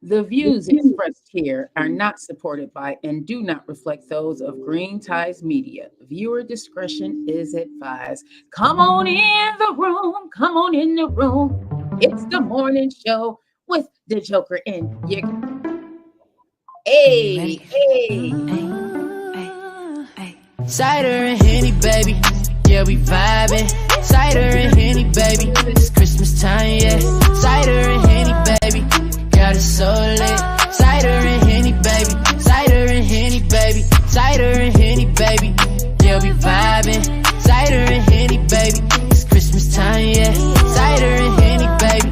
The views expressed here are not supported by and do not reflect those of Green Ties Media. Viewer discretion is advised. Come on in the room. Come on in the room. It's the morning show with the Joker and your You hey, ready? hey. Ay. Cider and Henny, baby. Yeah, we vibing. Cider and Henny, baby. It's Christmas time, yeah. Cider and Henny, baby. Got it so lit. Cider and Henny, baby. Cider and Henny, baby. Cider and Henny, baby. Yeah, we vibing. Cider and Henny, baby. It's Christmas time, yeah. Cider and Henny, baby.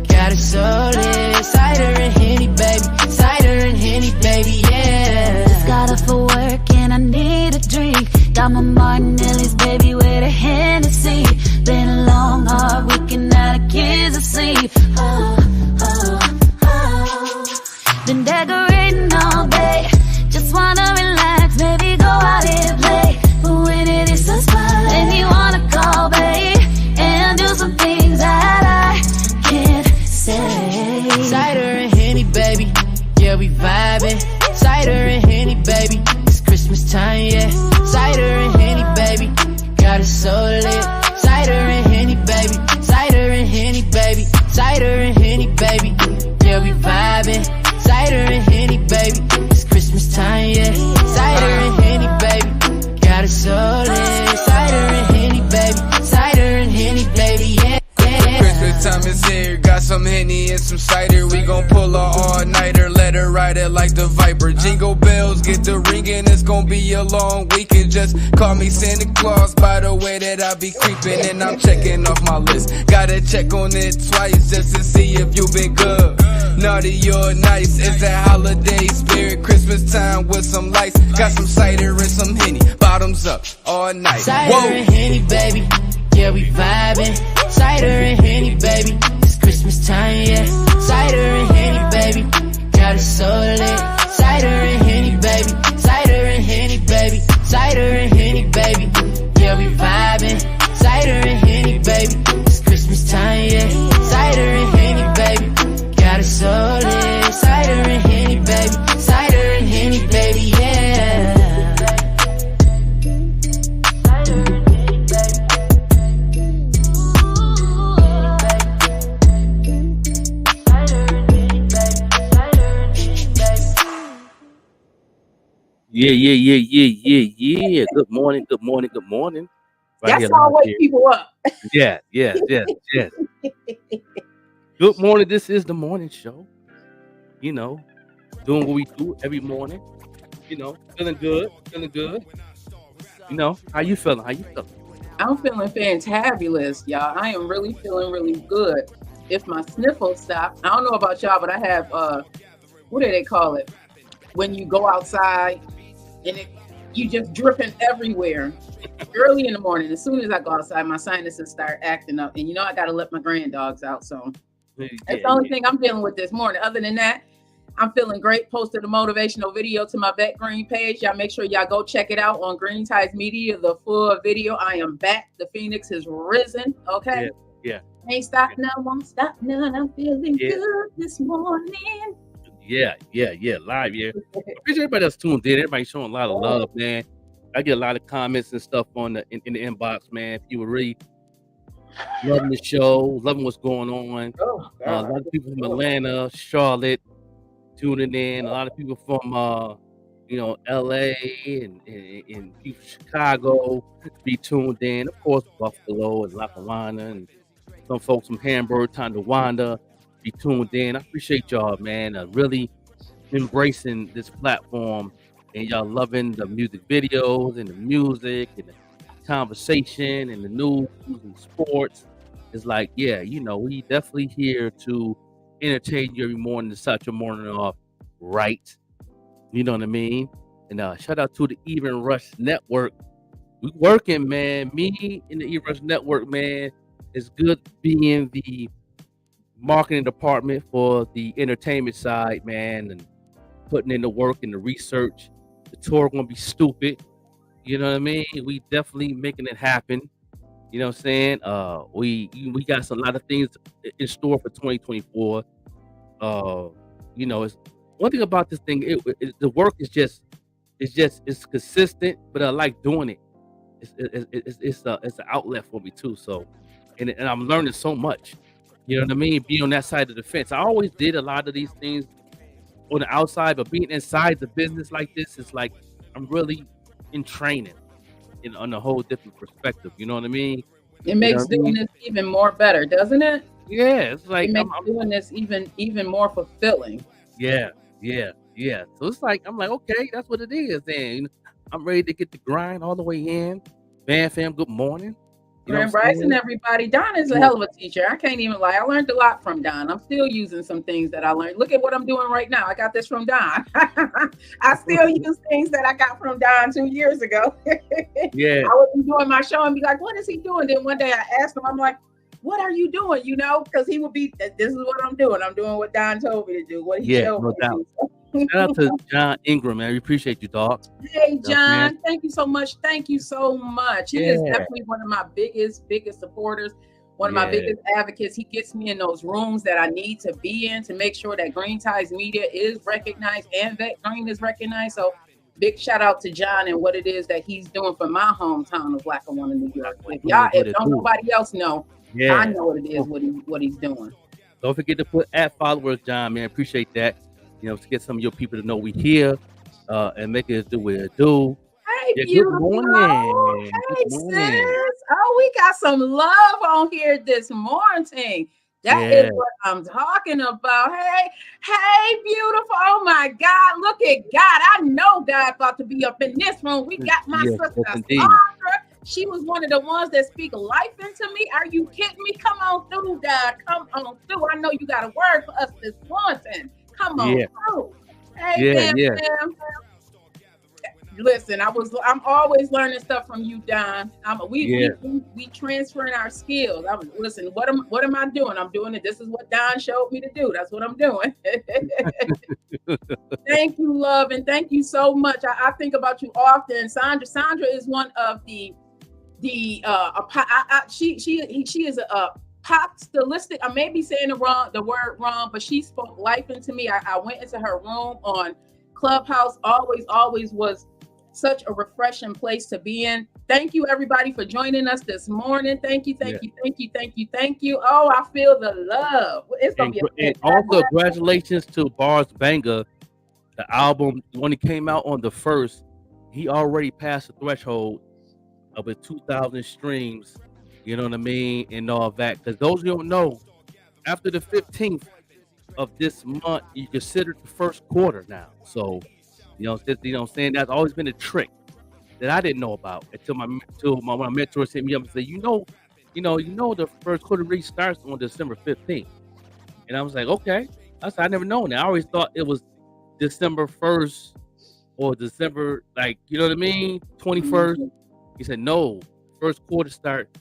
Got it so lit. Cider and Henny, baby. Cider and Henny, baby, yeah. Just got off for work and I need a drink. Got my Martinelli's, baby, with a Hennessy. Been a long, hard week and now the kids asleep. Been decorating all day. Just wanna relax, maybe go out and play. But when it is so fun, then you wanna call, babe, and do some things that I can't say. Cider and Henny, baby. Yeah, we vibing. Cider and Henny, baby. It's Christmas time, yeah. Cider and Henny, baby. Got it so lit. Cider and Henny, baby. Cider and Henny, baby. Cider and Henny, baby. Yeah, we vibing. Cider and Henny, baby. It's Christmas time, yeah. Cider and Henny, baby. Got it so lit. Cider and Henny, baby. Cider and Henny, baby, yeah. Christmas time is here, got some Henny and some cider. We gon' pull a all-nighter, let her ride it like the Viper. Jingle bells get the ringing, it's gon' be a long weekend. Just call me Santa Claus by the way that I be creeping. And I'm checking off my list, gotta check on it twice just to see if you been good, naughty or nice. It's that holiday spirit, Christmas time with some lights. Got some cider and some Henny, bottoms up all night. Cider and Henny, baby. Yeah, we vibing. Cider and Henny, baby. It's Christmas time, yeah. Cider and Henny, baby. Got it so lit. Cider and Henny, baby. Cider and Henny, baby. Cider and Henny, baby. Yeah, we vibing. Cider and Henny, baby. It's Christmas time, yeah. Cider and Henny, baby. Got it so lit. Cider and Henny, baby. Cider and Henny, baby, yeah. Yeah. Good morning. Right That's here, how I live wake here. people up. Yeah. Good morning. This is the morning show. You know, doing what we do every morning. You know, feeling good. You know, how you feeling? I'm feeling fantabulous, y'all. I am really feeling really good. If my sniffles stop, I don't know about y'all, but I have what do they call it? When you go outside and you just dripping everywhere. Early in the morning, as soon as I go outside, my sinuses start acting up. And you know I gotta let my grand dogs out. So that's the only thing I'm dealing with this morning. Other than that, I'm feeling great. Posted a motivational video to my Vette Green page. Y'all make sure y'all go check it out on Green Ties Media, the full video. I am back. The Phoenix has risen. Okay. Yeah. Ain't stop now, won't stop none. I'm feeling good this morning. Yeah. Live here. Appreciate everybody that's tuned in. Everybody showing a lot of love, man. I get a lot of comments and stuff on in the inbox, man. People really loving the show, loving what's going on. A lot of people from Atlanta, Charlotte, tuning in. A lot of people from LA and people from Chicago be tuned in. Of course, Buffalo and Lackawanna and some folks from Hamburg, Tonawanda be tuned in. I appreciate y'all, man. Really embracing this platform and y'all loving the music videos and the music and the conversation and the news and sports. It's like, yeah, we definitely here to entertain you every morning to start your morning off right. You know what I mean? And shout out to the Even Rush Network. We working, man. Me and the Even Rush Network, man. It's good being the marketing department for the entertainment side, man, and putting in the work and the research. The tour gonna be stupid. You know what I mean? We definitely making it happen. You know what I'm saying? We got a lot of things in store for 2024. it's one thing about this thing. The work is it's consistent, but I like doing it. It's an outlet for me too. So, and I'm learning so much. You know what I mean? Being on that side of the fence, I always did a lot of these things on the outside, but being inside the business like this is like I'm really in training on a whole different perspective. You know what I mean? It makes doing this even more better, doesn't it? Yeah, it's like It makes doing this even more fulfilling. Yeah. So it's like I'm like, okay, that's what it is. Then I'm ready to get the grind all the way in. Fam, good morning. Grand Rising, everybody. Don is a hell of a teacher. I can't even lie. I learned a lot from Don. I'm still using some things that I learned. Look at what I'm doing right now. I got this from Don. I still use things that I got from Don 2 years ago. Yeah. I would be doing my show and be like, what is he doing? Then one day I asked him, I'm like, what are you doing? Because he would be, this is what I'm doing. I'm doing what Don told me to do. What he showed me to do. Shout out to John Ingram, man. We appreciate you, dog. Hey, John. Thank you so much. Thank you so much. He is definitely one of my biggest supporters, one of my biggest advocates. He gets me in those rooms that I need to be in to make sure that Green Ties Media is recognized and that Green is recognized. So big shout out to John and what it is that he's doing for my hometown of Lackawanna, New York. If don't nobody else know, I know what it is, what he's doing. Don't forget to put @followers, John, man. Appreciate that. To get some of your people to know we here and make it do what it do. Hey, beautiful. Good morning. Hey, sis. Oh, we got some love on here this morning. That is what I'm talking about. Hey, beautiful. Oh, my God. Look at God. I know God about to be up in this room. We got my sister, Sandra. She was one of the ones that speak life into me. Are you kidding me? Come on through, God. Come on through. I know you got a word for us this morning. Come on through. Hey, fam. Listen, I'm always learning stuff from you, Don. We transferring our skills. Listen, what am I doing? I'm doing it. This is what Don showed me to do. That's what I'm doing. Thank you, love, and thank you so much. I think about you often. Sandra is one of she is a pop stylistic. I may be saying the word wrong, but she spoke life into me. I went into her room on Clubhouse. Always was such a refreshing place to be in. Thank you, everybody, for joining us this morning. Thank you. Oh, I feel the love. It's gonna be and also congratulations to Bars Banger. The album, when it came out on the 1st, he already passed the threshold of 2,000 streams. You know what I mean? And all that. Because those who don't know, after the 15th of this month, you consider the first quarter now. So, you know what I'm saying? That's always been a trick that I didn't know about until my mentor hit me up and said, you know, the first quarter really starts on December 15th. And I was like, okay. I never known that. I always thought it was December 1st or December, like, you know what I mean? 21st. He said, no, first quarter start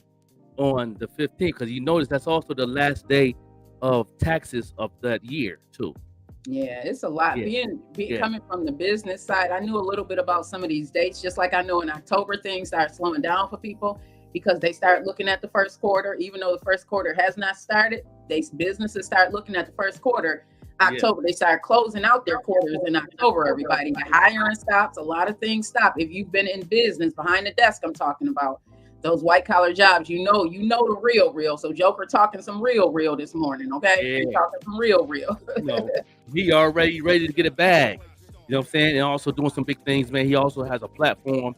on the 15th, because you notice that's also the last day of taxes of that year too. Yeah, it's a lot. Coming from the business side, I knew a little bit about some of these dates, just like I know in October things start slowing down for people because they start looking at the first quarter. Even though the first quarter has not started, businesses start looking at the first quarter. October, they start closing out their quarters in October, everybody. The hiring stops, a lot of things stop. If you've been in business, behind the desk, I'm talking about those white collar jobs, you know the real. So Joker talking some real this morning, okay? Yeah. Talking some real. He already ready to get a bag. You know what I'm saying? And also doing some big things, man. He also has a platform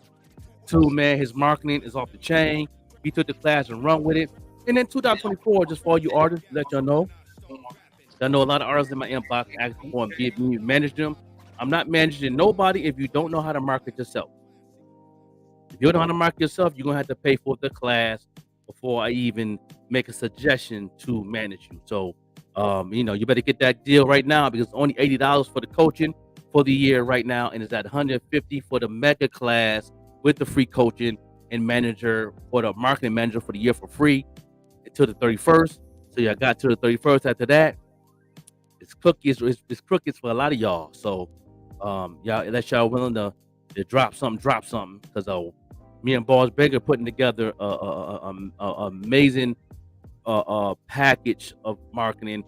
too, man. His marketing is off the chain. He took the class and run with it. And then 2024, just for all you artists, let y'all know. I know a lot of artists in my inbox asking for me to manage them. I'm not managing nobody if you don't know how to market yourself. If you don't know how to market yourself, you're going to have to pay for the class before I even make a suggestion to manage you. So, you better get that deal right now because it's only $80 for the coaching for the year right now. And it's at $150 for the mega class with the free coaching and manager for the marketing manager for the year for free until the 31st. So you got to the 31st after that. It's cookies for a lot of y'all. So, unless y'all willing to drop something, because me and Boss Baker putting together a amazing package of marketing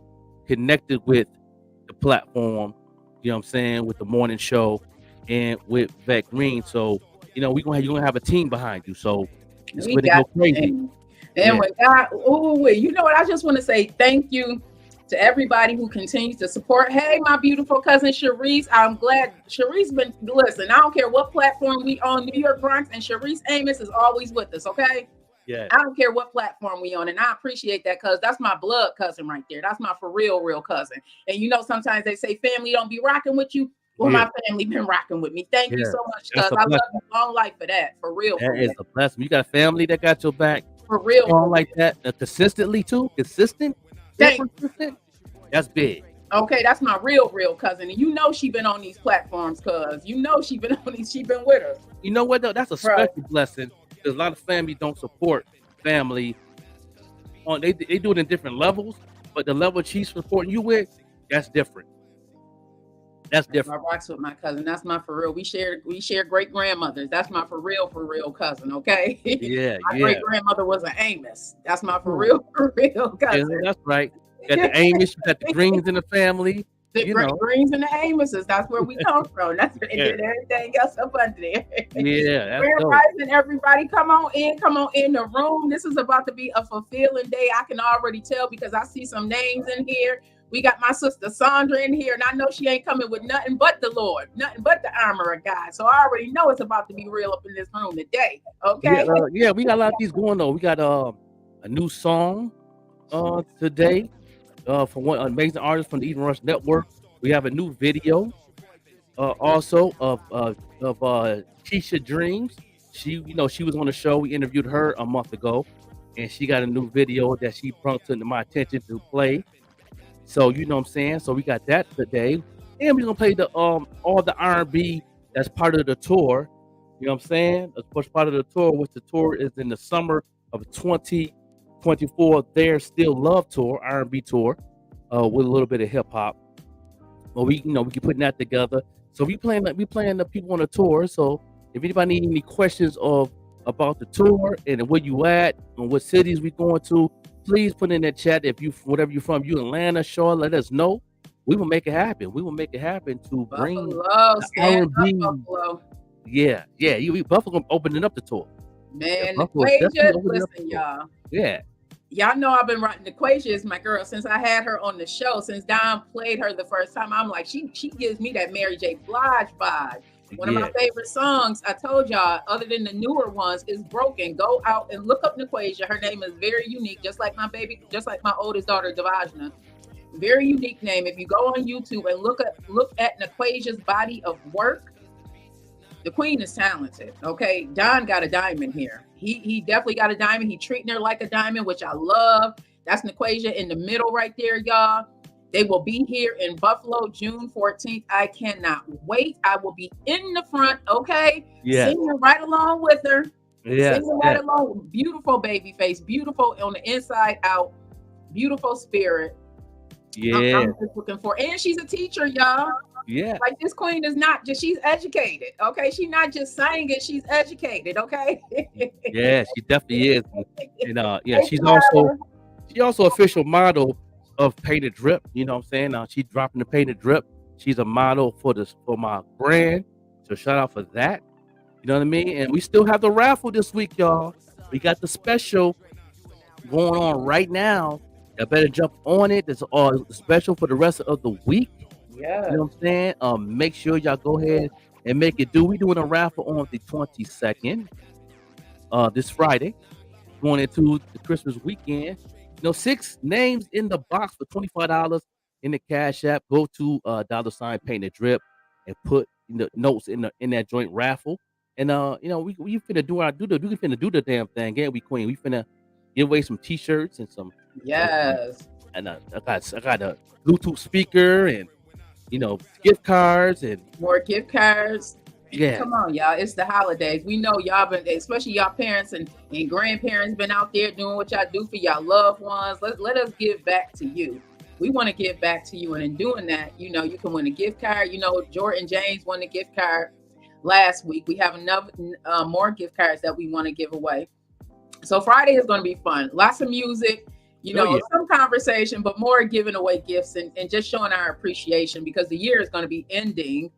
connected with the platform, you know what I'm saying, with the morning show and with Vette Green. So, you're gonna have a team behind you. So it's We going to go got the crazy. thing. And when God, you know what? I just want to say thank you to everybody who continues to support. Hey, my beautiful cousin Sharice. I'm glad Sharice been listen. I don't care what platform we on, New York Bronx, and Sharice Amos is always with us. Okay. Yeah. I don't care what platform we on, and I appreciate that because that's my blood cousin right there. That's my for real cousin. And sometimes they say family don't be rocking with you. Well, my family been rocking with me. Thank you so much, cuz I love you. Long life for that. For real. That is a blessing. You got a family that got your back. For real. Like that. Consistently too. Consistent. Consistent. That's big. Okay, that's my real cousin. And she been on these platforms, cuz she been on these, she been with us. You know what though? That's a special blessing. Because a lot of families don't support family. They do it in different levels, but the level she's supporting you with, that's different. That's different. I rocks with my cousin. That's my for real. We share great grandmothers. That's my for real cousin. Okay. Yeah. My great grandmother was an Amos. That's my for real cousin. Yeah, that's right. You got the Amos, you got the Greens in the family. The Greens and the Amoses. That's where we come from. That's where they did everything else up under there. Yeah. Grand Rising, everybody, come on in the room. This is about to be a fulfilling day. I can already tell because I see some names in here. We got my sister Sandra in here, and I know she ain't coming with nothing but the Lord, nothing but the armor of God. So I already know it's about to be real up in this room today. Okay. Yeah, we got a lot of these going though. We got a new song today from one amazing artist from the Eden Rush Network. We have a new video also of Keisha Dreams. She was on the show. We interviewed her a month ago, and she got a new video that she brought to my attention to play. So you know what I'm saying. So we got that today, and we're gonna play the all the R&B that's part of the tour. You know what I'm saying? That's part of the tour, which the tour is in the summer of 2024. Their Still Love tour, R&B tour, with a little bit of hip hop. But we keep putting that together. So we playing the people on the tour. So if anybody need any questions about the tour and where you at and what cities we going to, please put in that chat. If whatever you're from, you Atlanta, Charlotte, let us know. We will make it happen. We will make it happen to bring R&B. Buffalo. Yeah. Buffalo opening up the tour. Man, listen, y'all. Yeah. Y'all know I've been writing Equasia is my girl since I had her on the show. Since Don played her the first time, I'm like, she gives me that Mary J. Blige vibe. One of my favorite songs, I told y'all, other than the newer ones, is Broken. Go out and look up Nequasia. Her name is very unique, just like my oldest daughter, Devajna. Very unique name. If you go on YouTube and look at Nequasia's body of work, the queen is talented. Okay, Don got a diamond here. He definitely got a diamond. He treating her like a diamond, which I love. That's Nequasia in the middle right there, y'all. They will be here in Buffalo, June 14th. I cannot wait. I will be in the front, okay? Yeah. Singing right along with her. Yeah. Singing right along. Beautiful baby face. Beautiful on the inside out. Beautiful spirit. Yeah. I'm just looking for. And she's a teacher, y'all. Yeah. Like this queen is not just, she's educated, okay? She's not just saying it, she's educated, okay? Yeah, she definitely is. And she's also official model of Painted Drip. You know what I'm saying? She's dropping the Painted Drip. She's a model for my brand. So shout out for that. You know what I mean? And we still have the raffle this week, y'all. We got the special going on right now. You better jump on it. It's all special for the rest of the week. Yeah. You know what I'm saying? Make sure y'all go ahead and make it do. We're doing a raffle on the 22nd, this Friday, going into the Christmas weekend. 6 names in the box for $25 in the Cash App. Go to $ Painted Drip and put the notes in that joint raffle. And we finna do we finna do the damn thing. Yeah, we queen. We finna give away some t-shirts and some. Yes. And I got a Bluetooth speaker and gift cards and more gift cards. Yeah. Come on, y'all. It's the holidays. We know y'all been, especially y'all parents and grandparents, been out there doing what y'all do for y'all loved ones. Let us give back to you. We want to give back to you. And in doing that, you can win a gift card. Jordan James won a gift card last week. We have enough more gift cards that we want to give away. So Friday is going to be fun. Lots of music. You know, some conversation, but more giving away gifts and just showing our appreciation because the year is going to be ending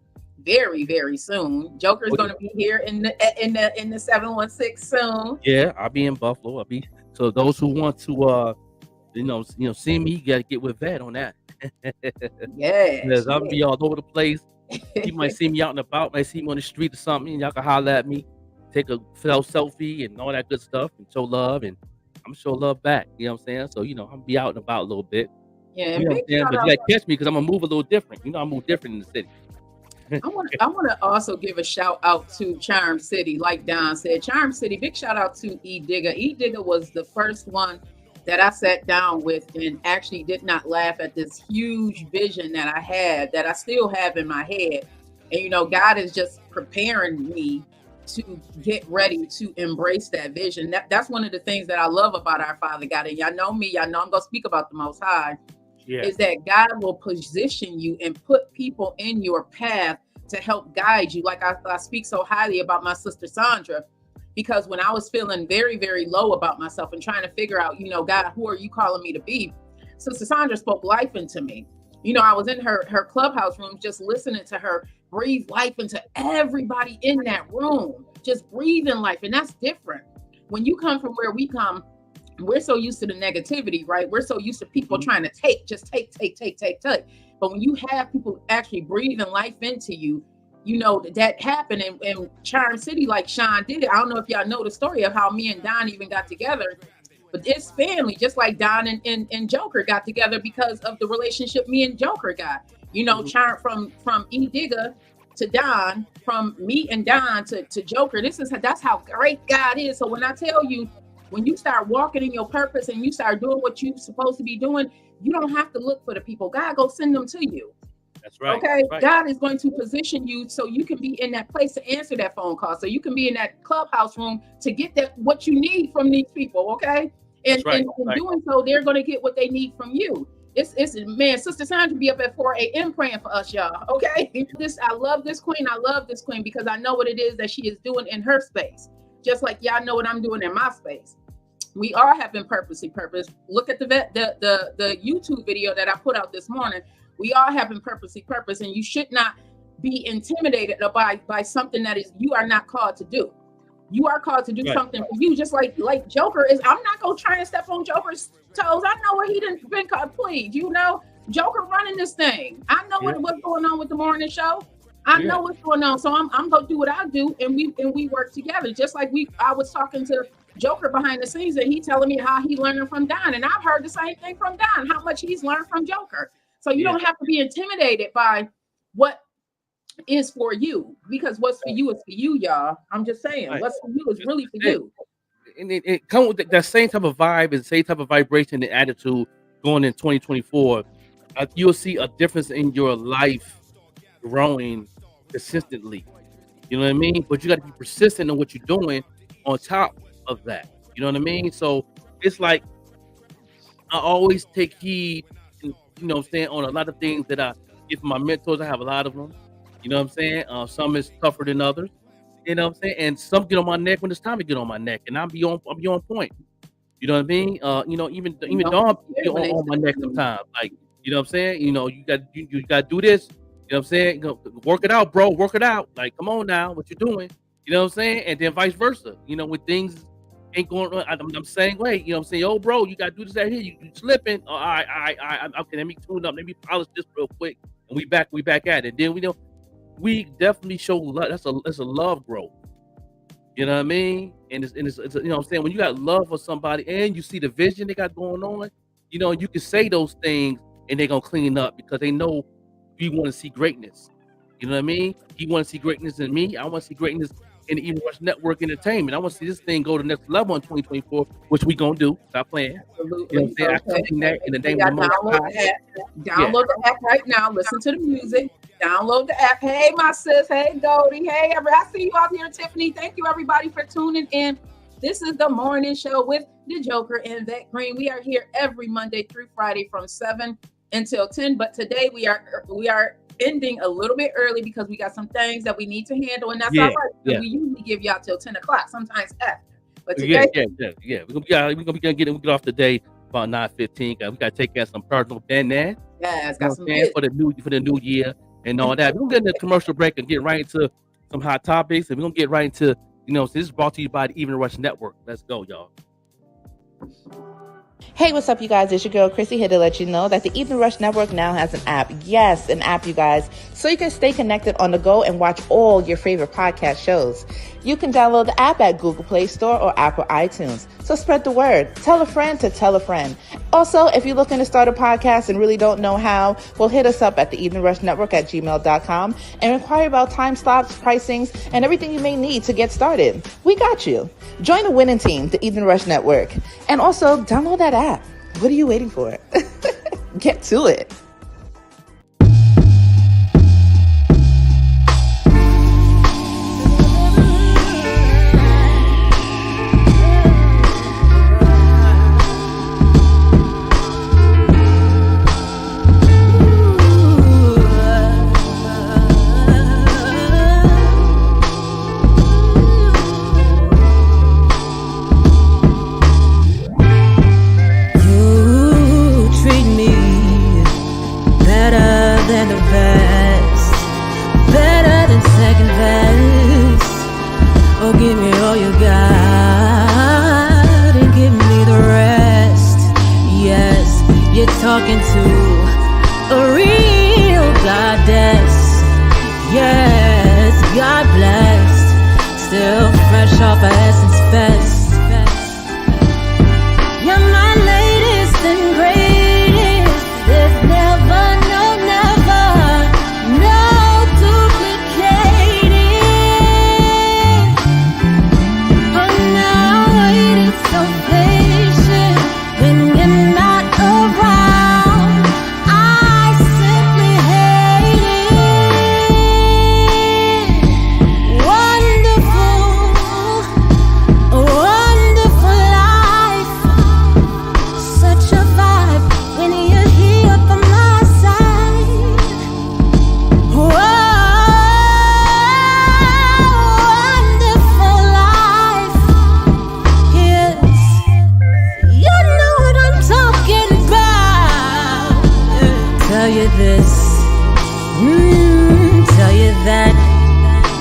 very, very soon. Joker's going to be here in the 716 soon. Yeah, I'll be in Buffalo. So those who want to see me, you gotta get with Vette on that. Yeah. Because I'll be all over the place. You might see me out and about, might see me on the street or something, and y'all can holler at me, take a selfie and all that good stuff and show love, and I'm show love back. You know what I'm saying? So, I'm gonna be out and about a little bit. Yeah, you know what I'm saying? But you gotta catch me because I'm gonna move a little different. I move different in the city. I want to also give a shout out to Charm City, like Don said. Charm City, big shout out to E Digger. E Digger was the first one that I sat down with and actually did not laugh at this huge vision that I had, that I still have in my head. And God is just preparing me to get ready to embrace that vision. That's one of the things that I love about our Father God. And y'all know me, y'all know I'm gonna speak about the Most High. Is that God will position you and put people in your path to help guide you. Like I speak so highly about my sister Sandra, because when I was feeling very, very low about myself and trying to figure out, God, who are you calling me to be? Sister Sandra spoke life into me. I was in her clubhouse room, just listening to her breathe life into everybody in that room, just breathing life. And that's different. When you come from where we come, we're so used to the negativity, right? We're so used to people trying to take. But when you have people actually breathing life into you, that happened in Charm City, like Sean did it. I don't know if y'all know the story of how me and Don even got together, but it's family, just like Don and Joker got together because of the relationship me and Joker got. Charm from E Digger to Don, from me and Don to Joker. That's how great God is. So when I tell you, when you start walking in your purpose and you start doing what you're supposed to be doing, you don't have to look for the people. God go send them to you. That's right. Okay. That's right. God is going to position you so you can be in that place to answer that phone call. So you can be in that clubhouse room to get what you need from these people. Okay. And in doing so, they're going to get what they need from you. It's man, Sister Sandra be up at 4 a.m. praying for us, y'all. Okay. I love this queen. I love this queen because I know what it is that she is doing in her space. Just like y'all know what I'm doing in my space. We are having purpose. Look at the YouTube video that I put out this morning. We are having purpose, and you should not be intimidated by something that is you are not called to do. You are called to do something for you, just like Joker is. I'm not gonna try and step on Joker's toes. I know what he done been called. Please, Joker running this thing. I know what's going on with the morning show. I know what's going on, so I'm gonna do what I do, and we work together. Just like I was talking to Joker behind the scenes, and he telling me how he learning from Don, and I've heard the same thing from Don, how much he's learned from Joker. So you don't have to be intimidated by what is for you, because what's for you is for you, y'all. I'm just saying, what's for you is really for you. And it comes with that same type of vibe and same type of vibration and attitude going in 2024. You'll see a difference in your life growing consistently. You know what I mean? But you got to be persistent in what you're doing on top of that. You know what I mean? So it's like I always take heed, what I'm saying, on a lot of things that I give my mentors. I have a lot of them. You know what I'm saying? Some is tougher than others. You know what I'm saying? And some get on my neck when it's time to get on my neck, and I'll be on point. You know what I mean? Even Dawn be on my neck sometimes. Like, you know what I'm saying? You got to do this. You know what I'm saying? Work it out, bro. Work it out. Like, come on now, what you doing? You know what I'm saying? And then vice versa. When things ain't going on, I'm the same way. You know what I'm saying? Yo, bro, you got to do this out here. You slipping. Oh, all right. Okay, let me tune up. Let me polish this real quick. And we back at it. Then we definitely show love. That's a love growth. You know what I mean? And it's you know what I'm saying? When you got love for somebody and you see the vision they got going on, you can say those things and they're going to clean up because they know you want to see greatness. You know what I mean? You want to see greatness in me. I want to see greatness in the Even Rush Network Entertainment. I want to see this thing go to the next level in 2024, which we going to do. Stop playing. Absolutely. You know what I'm saying? I that in the name of the Download the app right now. Listen to the music. Download the app. Hey, my sis. Hey, Goldie. Hey, I see you out here, Tiffany. Thank you, everybody, for tuning in. This is the morning show with the Joker and Vette Green. We are here every Monday through Friday from 7 until 10. But today we are ending a little bit early because we got some things that we need to handle, and that's all right. So we usually give y'all till 10 o'clock, sometimes after. But today, we're gonna get off the day about 9:15. We got to take care of some personal business. Yes, You know got what some I'm saying? For the new year and all that. We're gonna get in the commercial break and get right into some hot topics, and we're gonna get right into, this is brought to you by the Evening Rush Network. Let's go, y'all. Hey, what's up, you guys? It's your girl, Chrissy, here to let you know that the Evening Rush Network now has an app. Yes, an app, you guys. So you can stay connected on the go and watch all your favorite podcast shows. You can download the app at Google Play Store or Apple iTunes. So spread the word. Tell a friend to tell a friend. Also, if you're looking to start a podcast and really don't know how, well, hit us up at the Evening Rush Network at gmail.com and inquire about time slots, pricings, and everything you may need to get started. We got you. Join the winning team, the Evening Rush Network. And also, download that app. What are you waiting for? Get to it. Talking to a real goddess. Yes, God bless. Still fresh off of Essence Fest. You're my latest and greatest. There's never, no duplicating. Oh, now waiting so patient when you're not around.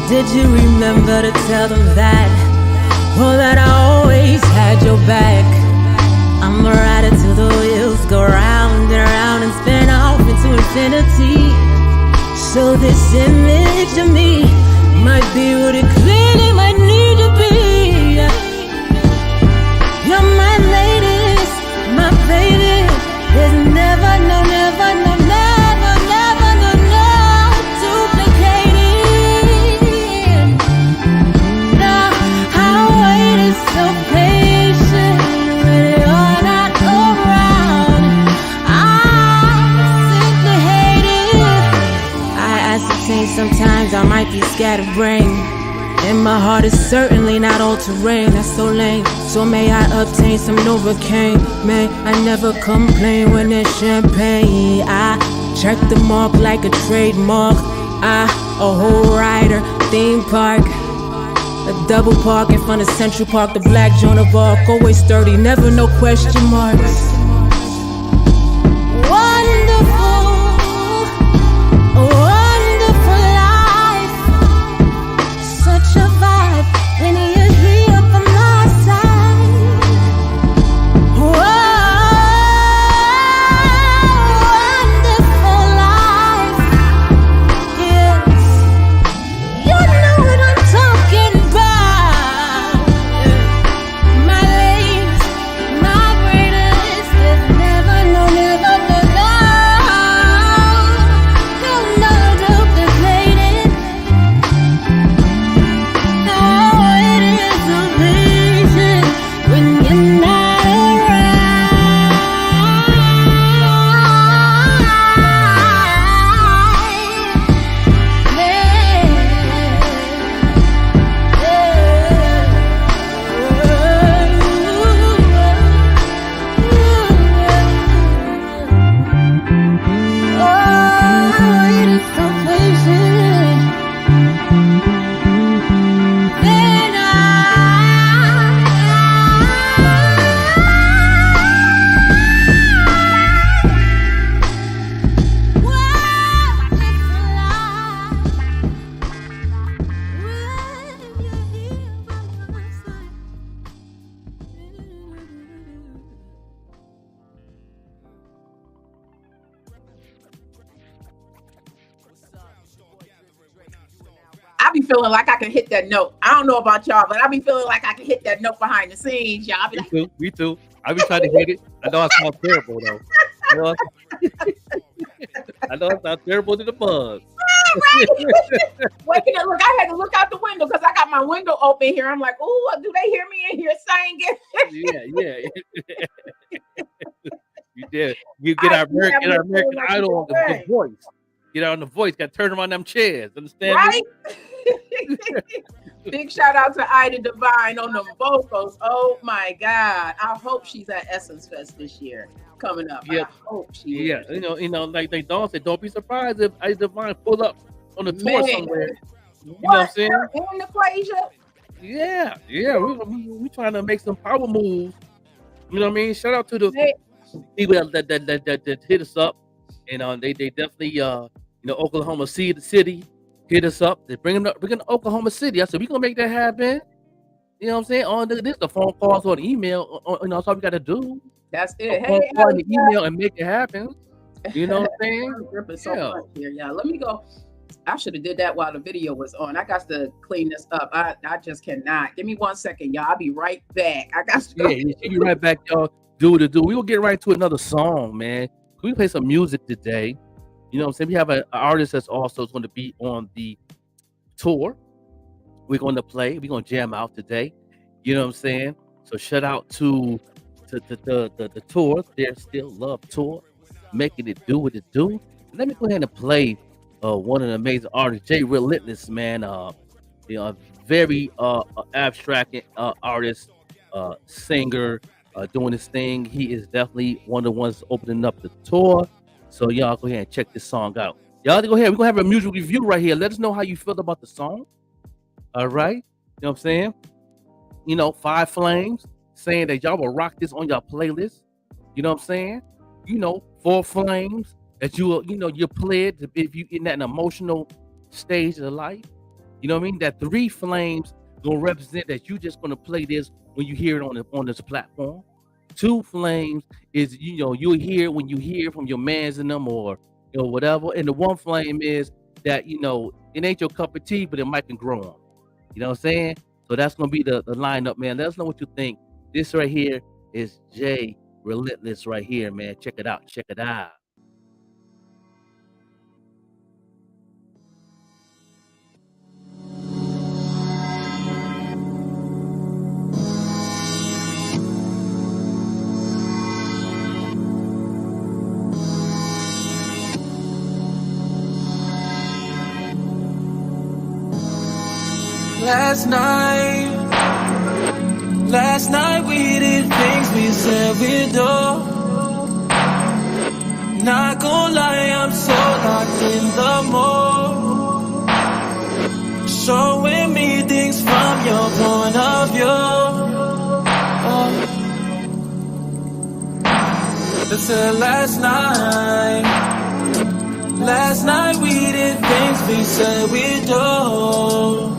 Did you remember to tell them that? Well, that I always had your back. I'm a rider till the wheels go round and round and spin off into infinity. So this image of me might be what it clearly might need to be. You're my latest, my baby. There's never, no sometimes I might be scatterbrained, and my heart is certainly not all terrain. That's so lame. So may I obtain some Novocaine. May I never complain when there's champagne. I check the mark like a trademark. A whole rider, theme park, a double park in front of Central Park. The black Joan of Arc, always sturdy, never no question marks. be feeling like I can hit that note. I don't know about y'all, but I be feeling like I can hit that note behind the scenes, y'all. I be like, Me too. I be trying to hit it. I know I sound terrible though. I know I sound terrible to the buzz. Waking up, look, I had to look out the window because I got my window open here. I'm like, oh, do they hear me in here singing? Yeah. You did. You get our American Idol on the voice. Get out on the voice. Got to turn around them chairs. Understand? Right? Big shout out to Ida Divine on the vocals. Oh my God! I hope she's at Essence Fest this year coming up. Yeah. I hope she is. You know, like they don't say, don't be surprised if Ida Divine pull up on the tour somewhere. You know what I'm saying? In the Quasia? Yeah. We trying to make some power moves. You know what I mean? Shout out to the people that hit us up. You know, they definitely Oklahoma City hit us up. They bring them to Oklahoma City. I said we gonna make that happen. You know what I'm saying? On this, the phone calls or the email. That's all we gotta do. That's it. Hey, call the email and make it happen. You know what I'm saying? I'm dripping so much here, y'all. Let me go. I should have did that while the video was on. I got to clean this up. I just cannot. Give me 1 second, y'all. I'll be right back. I got to go. Yeah, she'll be right back, y'all. Do. We will get right to another song, man. We play some music today. You know what I'm saying? We have an artist that's also going to be on the tour. We're going to play. We're going to jam out today. You know what I'm saying? So shout out to the tour. There's Still Love Tour. Making it do what it do. Let me go ahead and play one of the amazing artists, Jay Relentless, man. Very abstract artist, singer, doing his thing. He is definitely one of the ones opening up the tour. So y'all go ahead and check this song out. Y'all go ahead. We're gonna have a music review right here. Let us know how you feel about the song. All right. You know what I'm saying? You know, 5 Flames saying that y'all will rock this on your playlist. You know what I'm saying? You know, 4 Flames that you play it if you in that emotional stage of life. You know what I mean? That 3 Flames gonna represent that you just gonna play this when you hear it on this platform. 2 Flames is you'll hear when you hear from your mans in them or whatever. And the 1 Flame is that it ain't your cup of tea, but it might can grow on. You know what I'm saying? So that's gonna be the lineup, man. Let us know what you think. This right here is Jay Relentless right here, man. Check it out. Last night we did things we said we'd do. Not gonna lie, I'm so locked in the mood. Showing me things from your point of view. Listen, last night we did things we said we'd do.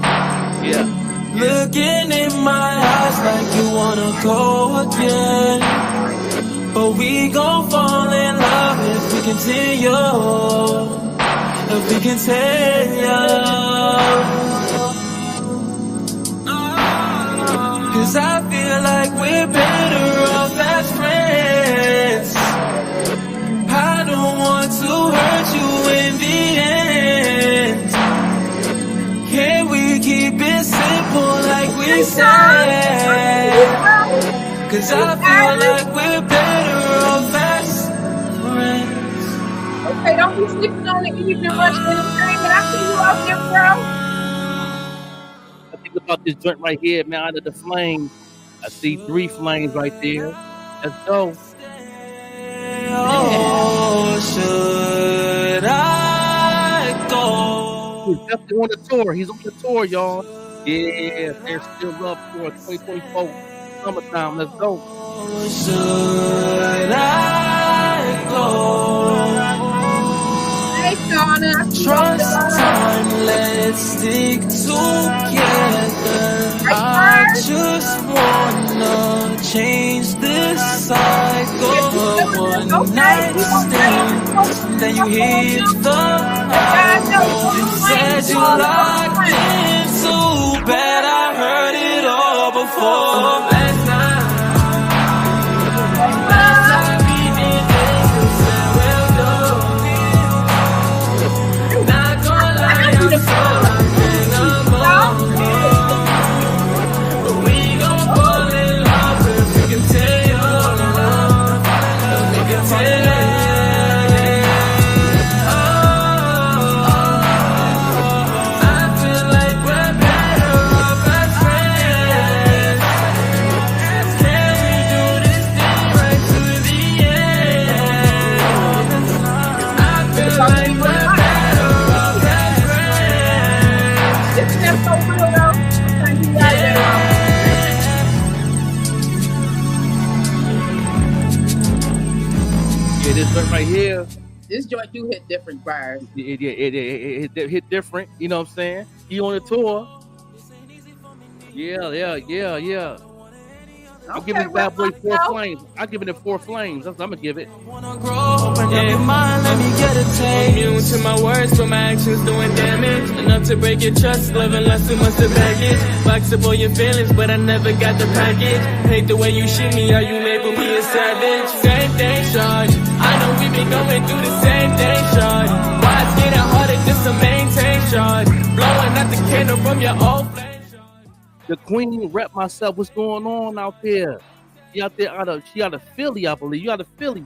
Yeah. Looking in my eyes like you wanna go again. But we gon' fall in love if we continue. Cause I feel like we're better off as friends. I don't want to hurt you in the end. Can we keep it simple like we said? Cause I feel like we're better off as friends. Okay, don't be sleeping on the evening rush in the train, but I see you out there, bro. I think about this joint right here, man, under the flame. I see 3 flames right there. Let's go. Oh, should I go? He's definitely on the tour. He's on the tour, y'all. Yeah, there's Still Love Tour 2024 summertime. Let's go. Should I go? Hey, Donna. Trust time, let's stick together. I just wanna change this cycle. One night stand, then you hit the Said you locked in so bad, I heard it all before. Last night, we did this, said we'll do. Not gonna lie, I'm so locked in the moment. But we gon' fall in love if we can tell you love. We can tell you. This joint right here, This joint do hit different bars. it hit different. You know what I'm saying? He on the tour. Yeah. I'm giving it bad boy 4 flames. I'm giving it 4 flames. That's what I'm gonna give it. Yeah, mind, let me get a taste. Immune to my words, but my actions doing damage. Enough to break your trust, loving less too much of baggage. Flexible your feelings, but I never got the package. Hate the way you shit me, or you label me a savage. Same thing, shorty. I know we been going through the same thing, shorty. Why it's getting harder just to maintain, shorty. Blowing out the candle from your old flame. The Queen Rep Myself. What's going on out there? She out of Philly, I believe. You out of Philly.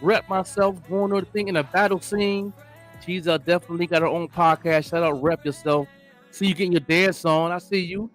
Rep Myself, going on the thing in a battle scene. She's definitely got her own podcast. Shout out, Rep Yourself. See you getting your dance on. I see you.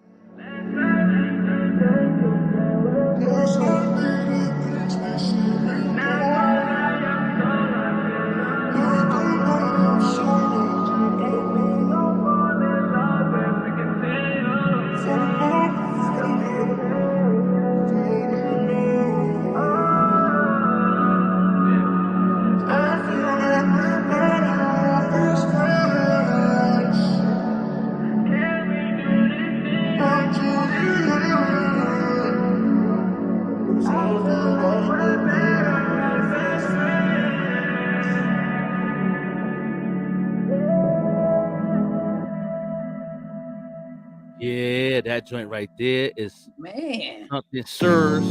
Yeah, that joint right there is something sirs.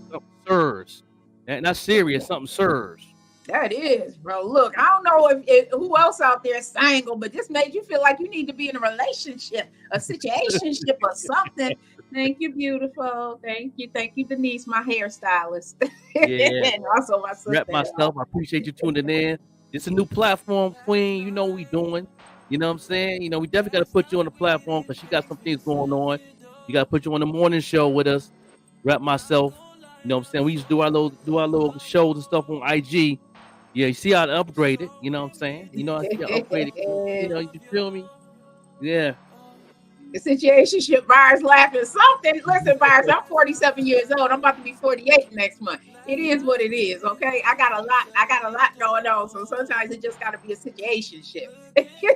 Something sirs. Not serious, something sirs. That is, bro. Look, I don't know if who else out there is single, but this made you feel like you need to be in a relationship, a situationship or something. Thank you, beautiful. Thank you, Denise, my hairstylist. Yeah. And also my sister. Rep Myself. I appreciate you tuning in. It's a new platform, Queen. You know what we doing. You know what I'm saying? You know, we definitely got to put you on the platform because she got some things going on. You got to put you on the morning show with us. Rep Myself. You know what I'm saying? We used to do our little shows and stuff on IG. Yeah, you see how I upgraded. You know what I'm saying? You know, I see how I upgraded. You know, you feel me? Yeah. The situationship, Byers laughing something. Listen, Byers, I'm 47 years old. I'm about to be 48 next month. It is what it is, okay? I got a lot going on, so sometimes it just got to be a situationship. Yeah.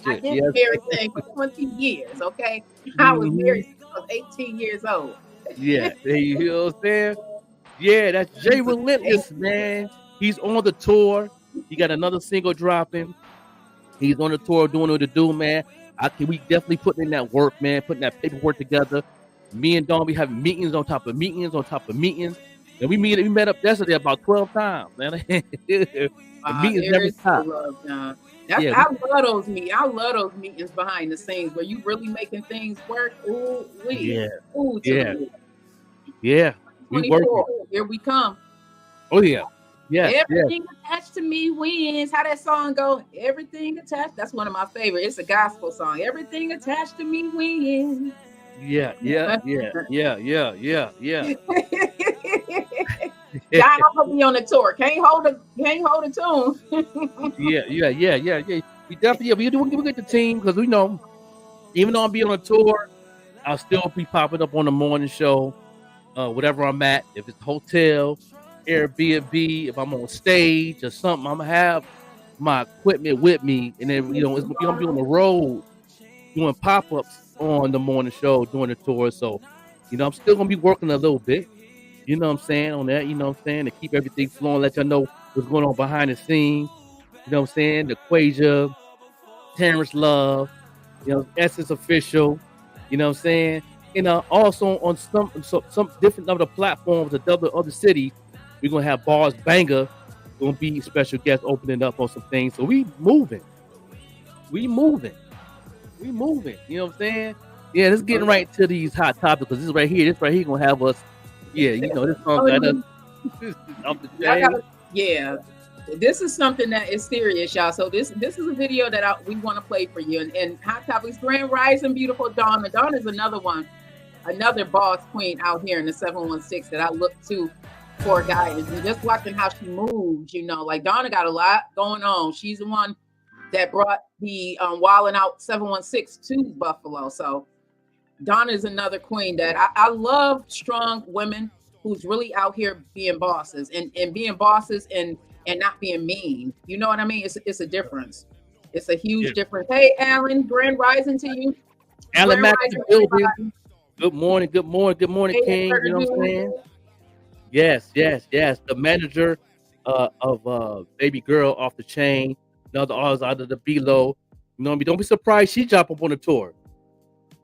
I've been married for 20 years, okay? I was married since I was 18 years old. Yeah, you know what I'm saying? Yeah, that's Jay Relentless, man. He's on the tour. He got another single dropping. He's on the tour doing what to do, man. We definitely putting in that work, man, putting that paperwork together. Me and Dawn, we having meetings on top of meetings on top of meetings. And we met up yesterday about 12 times, man. The meetings never stop. I love those meetings. I love those meetings behind the scenes where you really making things work. Ooh, Yeah. We working. Here we come. Oh yeah. Yeah. Everything attached to me wins. How that song go? Everything attached. That's one of my favorites. It's a gospel song. Everything attached to me wins. Yeah. God, I'm gonna be on the tour. Can't hold a tune. Yeah. We definitely we get the team because we know, even though I'm being on a tour, I'll still be popping up on the morning show, whatever I'm at. If it's hotel, Airbnb, if I'm on stage or something, I'm gonna have my equipment with me, and then it's gonna be on the road doing pop-ups on the morning show during the tour. So, I'm still gonna be working a little bit. You know what I'm saying on that. You know what I'm saying, to keep everything flowing, let y'all know what's going on behind the scenes. You know what I'm saying? The Quasia, Terrence Love, Essence Official, you know what I'm saying? And also on some different other platforms of other cities, we're gonna have Bars Banger gonna be special guests opening up on some things. So we moving. You know what I'm saying? Yeah, let's get right to these hot topics because this right here gonna have us. Yeah, this song got us off the chain. Yeah. This is something that is serious, y'all. So this is a video that we want to play for you. And Hot Topics, Grand Rising, beautiful Donna. Donna's another one, another boss queen out here in the 716 that I look to for guidance. And just watching how she moves, like Donna got a lot going on. She's the one that brought the Wildin' Out 716 to Buffalo. So Donna is another queen that I love. Strong women who's really out here being bosses and being bosses and not being mean. You know what I mean? It's a difference. It's a huge difference. Hey, Alan, Grand Rising to you. Alan Mack in the building. Good morning, hey, King. You know what I'm saying? Yes. The manager of Baby Girl Off the Chain. Another artist out of the below. Don't be surprised she jump up on the tour.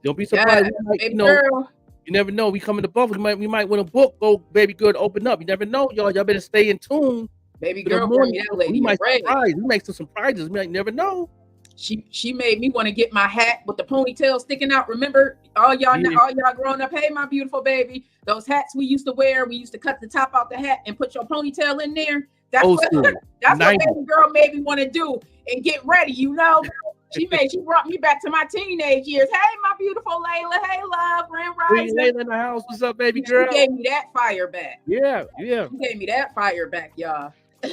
Don't be surprised. Girl. You never know. We coming to Buffalo. We might win a book. Go, Baby Girl, to open up. You never know, y'all. Y'all better stay in tune. Baby Girl, bring that lady. We might surprise. We make some surprises. We might never know. She made me want to get my hat with the ponytail sticking out. Remember, all y'all growing up. Hey, my beautiful baby, those hats we used to wear. We used to cut the top out the hat and put your ponytail in there. That's what Baby Girl made me want to do and get ready. She brought me back to my teenage years. Hey, my beautiful Layla. Hey, love, Grand Rising. Layla in the house. What's up, baby girl? She gave me that fire back. Yeah. She gave me that fire back, y'all. I'm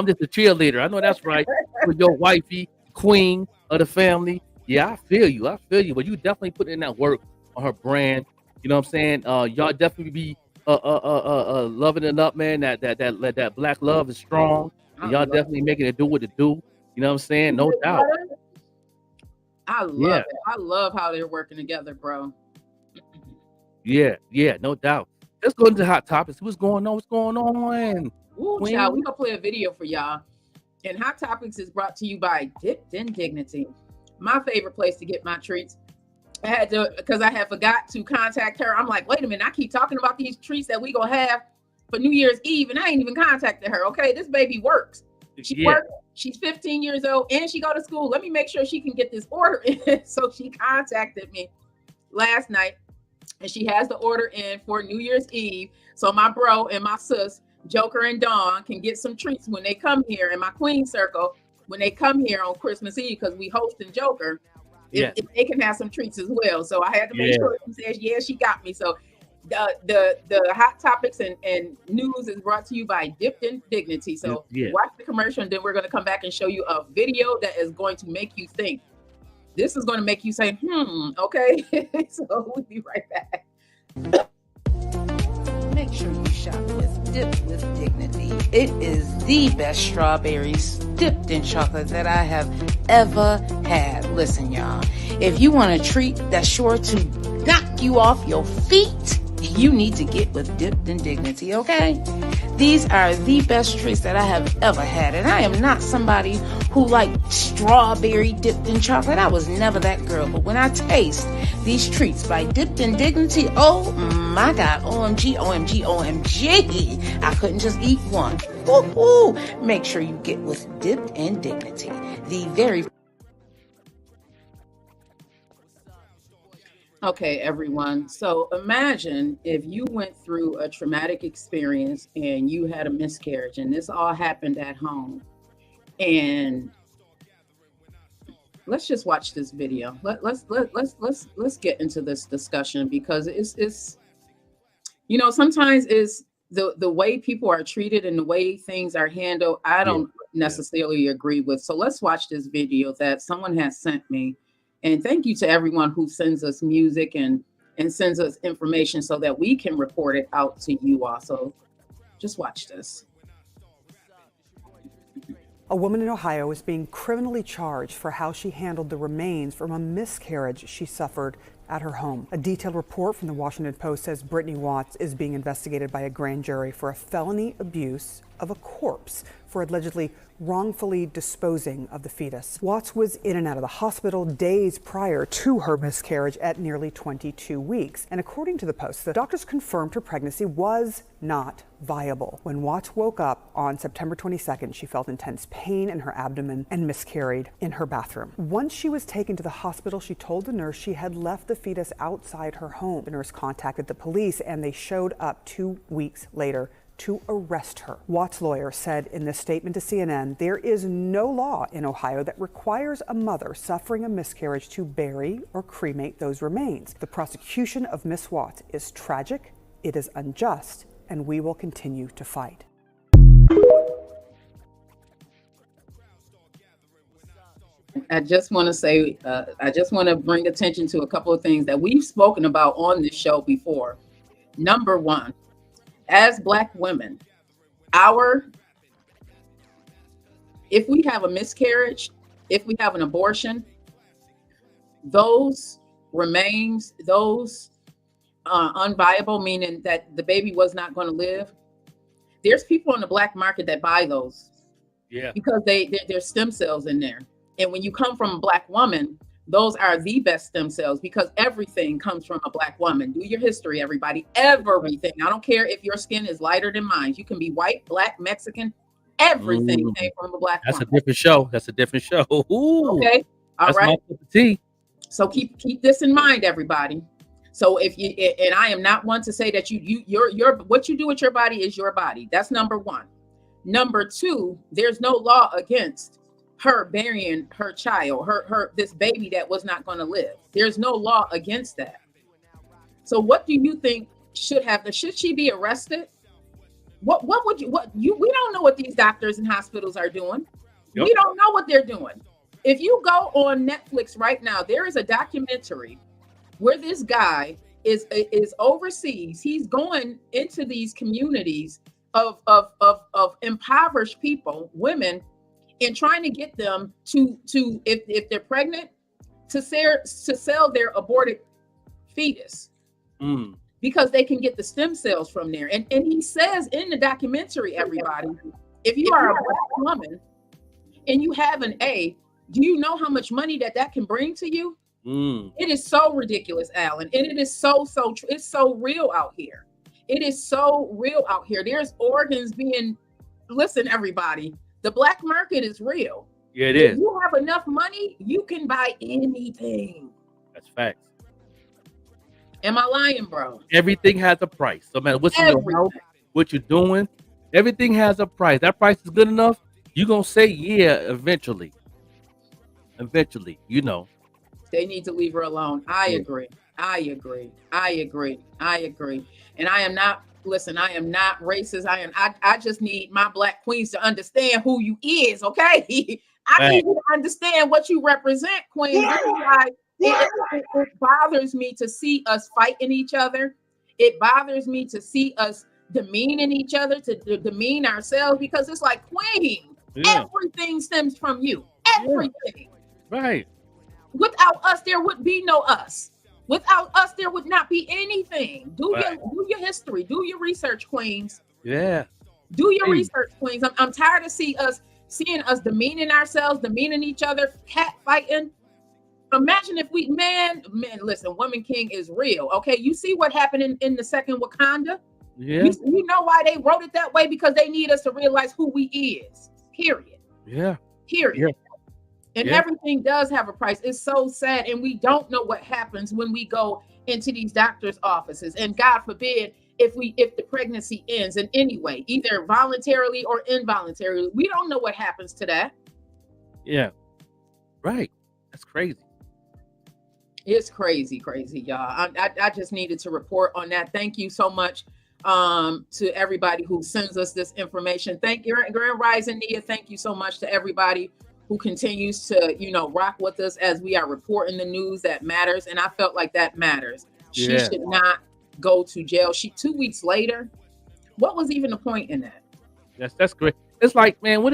just a cheerleader. I know that's right. With your wifey, queen of the family. Yeah, I feel you. But you definitely put in that work on her brand. You know what I'm saying? Y'all definitely be loving it up, man. That black love is strong. Y'all definitely making it do what it do. You know what I'm saying? No doubt. I love it. I love how they're working together, bro. Yeah, no doubt. Let's go into Hot Topics. What's going on? Ooh, child, we're gonna play a video for y'all. And Hot Topics is brought to you by Dipped in Dignity, my favorite place to get my treats. I had to, because I had forgot to contact her. I'm like, wait a minute, I keep talking about these treats that we gonna have for New Year's Eve, and I ain't even contacted her. Okay, this baby works. She works. She's 15 years old and she go to school. Let me make sure she can get this order in. So she contacted me last night and she has the order in for New Year's Eve. So my bro and my sis, Joker and Dawn, can get some treats when they come here in my queen circle, when they come here on Christmas Eve, because we hosting Joker. If they can have some treats as well. So I had to make sure she says, she got me. So the Hot Topics and news is brought to you by Dipped in Dignity. So watch the commercial and then we're going to come back and show you a video that is going to make you think. This is going to make you say, okay. So we'll be right back. Make sure you shop with Dipped with Dignity. It is the best strawberries dipped in chocolate that I have ever had. Listen, y'all, if you want a treat that's sure to knock you off your feet, you need to get with Dipped in Dignity, okay? These are the best treats that I have ever had. And I am not somebody who liked strawberry dipped in chocolate. I was never that girl. But when I taste these treats by Dipped in Dignity, oh my God, OMG, OMG, OMG. I couldn't just eat one. Woo-hoo. Make sure you get with Dipped in Dignity. The very... Okay, everyone. So imagine if you went through a traumatic experience and you had a miscarriage and this all happened at home. And let's just watch this video. Let's get into this discussion because it's sometimes it's the way people are treated and the way things are handled. I don't necessarily agree with. So let's watch this video that someone has sent me. And thank you to everyone who sends us music and sends us information so that we can report it out to you all. So just watch this. A woman in Ohio is being criminally charged for how she handled the remains from a miscarriage she suffered at her home. A detailed report from the Washington Post says Brittany Watts is being investigated by a grand jury for a felony abuse of a corpse for allegedly wrongfully disposing of the fetus. Watts was in and out of the hospital days prior to her miscarriage at nearly 22 weeks. And according to the Post, the doctors confirmed her pregnancy was not viable. When Watts woke up on September 22nd, she felt intense pain in her abdomen and miscarried in her bathroom. Once she was taken to the hospital, she told the nurse she had left the fetus outside her home. The nurse contacted the police and they showed up 2 weeks later to arrest her. Watts' lawyer said in this statement to CNN, there is no law in Ohio that requires a mother suffering a miscarriage to bury or cremate those remains. The prosecution of Miss Watts is tragic, it is unjust, and we will continue to fight. I just want to say, I just want to bring attention to a couple of things that we've spoken about on this show before. Number one, as Black women, if we have a miscarriage, if we have an abortion, those remains, those unviable, meaning that the baby was not going to live, there's people on the black market that buy those. Yeah. Because there's stem cells in there. And when you come from a Black woman, those are the best stem cells because everything comes from a Black woman. Do your history, everybody. Everything. I don't care if your skin is lighter than mine. You can be white, Black, Mexican. Everything came from a Black woman. That's a different show. That's a different show. Ooh, okay. All that's right. my cup of tea. So keep this in mind, everybody. So if you, and I am not one to say that your what you do with your body is your body. That's number one. Number two, there's no law against her burying her child, this baby that was not going to live. There's no law against that. So what do you think should she be arrested? We don't know what these doctors and hospitals are doing. Yep. We don't know what they're doing. If you go on Netflix right now, there is a documentary where this guy is overseas. He's going into these communities of impoverished people, women, and trying to get them to if they're pregnant to sell their aborted fetus because they can get the stem cells from there. And he says in the documentary, everybody, if you are a Black woman and you have an A, do you know how much money that can bring to you? It is so ridiculous, Alan, and it is so it's so real out here. It is so real out here. There's organs being. Listen, everybody. The black market is real. Yeah, it is. If you have enough money, you can buy anything. That's facts. Am I lying, bro? Everything has a price. No matter what's in your house, what you're doing, everything has a price. That price is good enough. You're going to say, yeah, eventually. Eventually, you know. They need to leave her alone. I agree. And I am not, listen, I am not racist. I just need my Black queens to understand who you is, okay? I need you to understand what you represent, queen. It bothers me to see us fighting each other. It bothers me to see us demeaning each other, to demean ourselves, because it's like, queen, everything stems from you. Everything. Right. Without us, there would be no us. Without us, there would not be anything. Do your history. Do your research, queens. Yeah. Do your research, queens. I'm tired of seeing us demeaning ourselves, demeaning each other, cat fighting. Imagine if man, listen, Woman King is real. Okay, you see what happened in the second Wakanda? Yeah. You know why they wrote it that way? Because they need us to realize who we is. Period. Yeah. Period. Yeah. And everything does have a price. It's so sad. And we don't know what happens when we go into these doctors' offices. And God forbid if the pregnancy ends in any way, either voluntarily or involuntarily. We don't know what happens to that. Yeah. Right. That's crazy. It's crazy, y'all. I just needed to report on that. Thank you so much to everybody who sends us this information. Thank you, Grand Rising Nia. Thank you so much to everybody who continues to, rock with us as we are reporting the news that matters. And I felt like that matters. She should not go to jail. 2 weeks later, what was even the point in that? That's great. It's like, man, why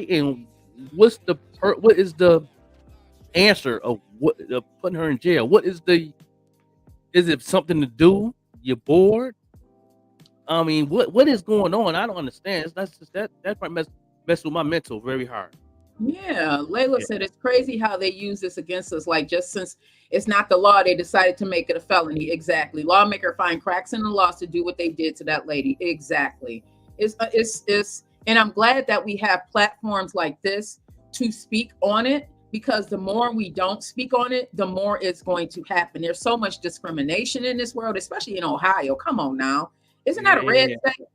and what is the answer of putting her in jail? Is it something to do? You're bored? I mean, what is going on? I don't understand. That's just that part mess with my mental very hard. Yeah, Layla Yeah, said it's crazy how they use this against us. Like, just since it's not the law, they decided to make it a felony. Exactly. Lawmaker find cracks in the laws to do what they did to that lady. Exactly. And I'm glad that we have platforms like this to speak on it, because the more we don't speak on it, the more it's going to happen. There's so much discrimination in this world, especially in Ohio. Come on now. Isn't that a red yeah. state?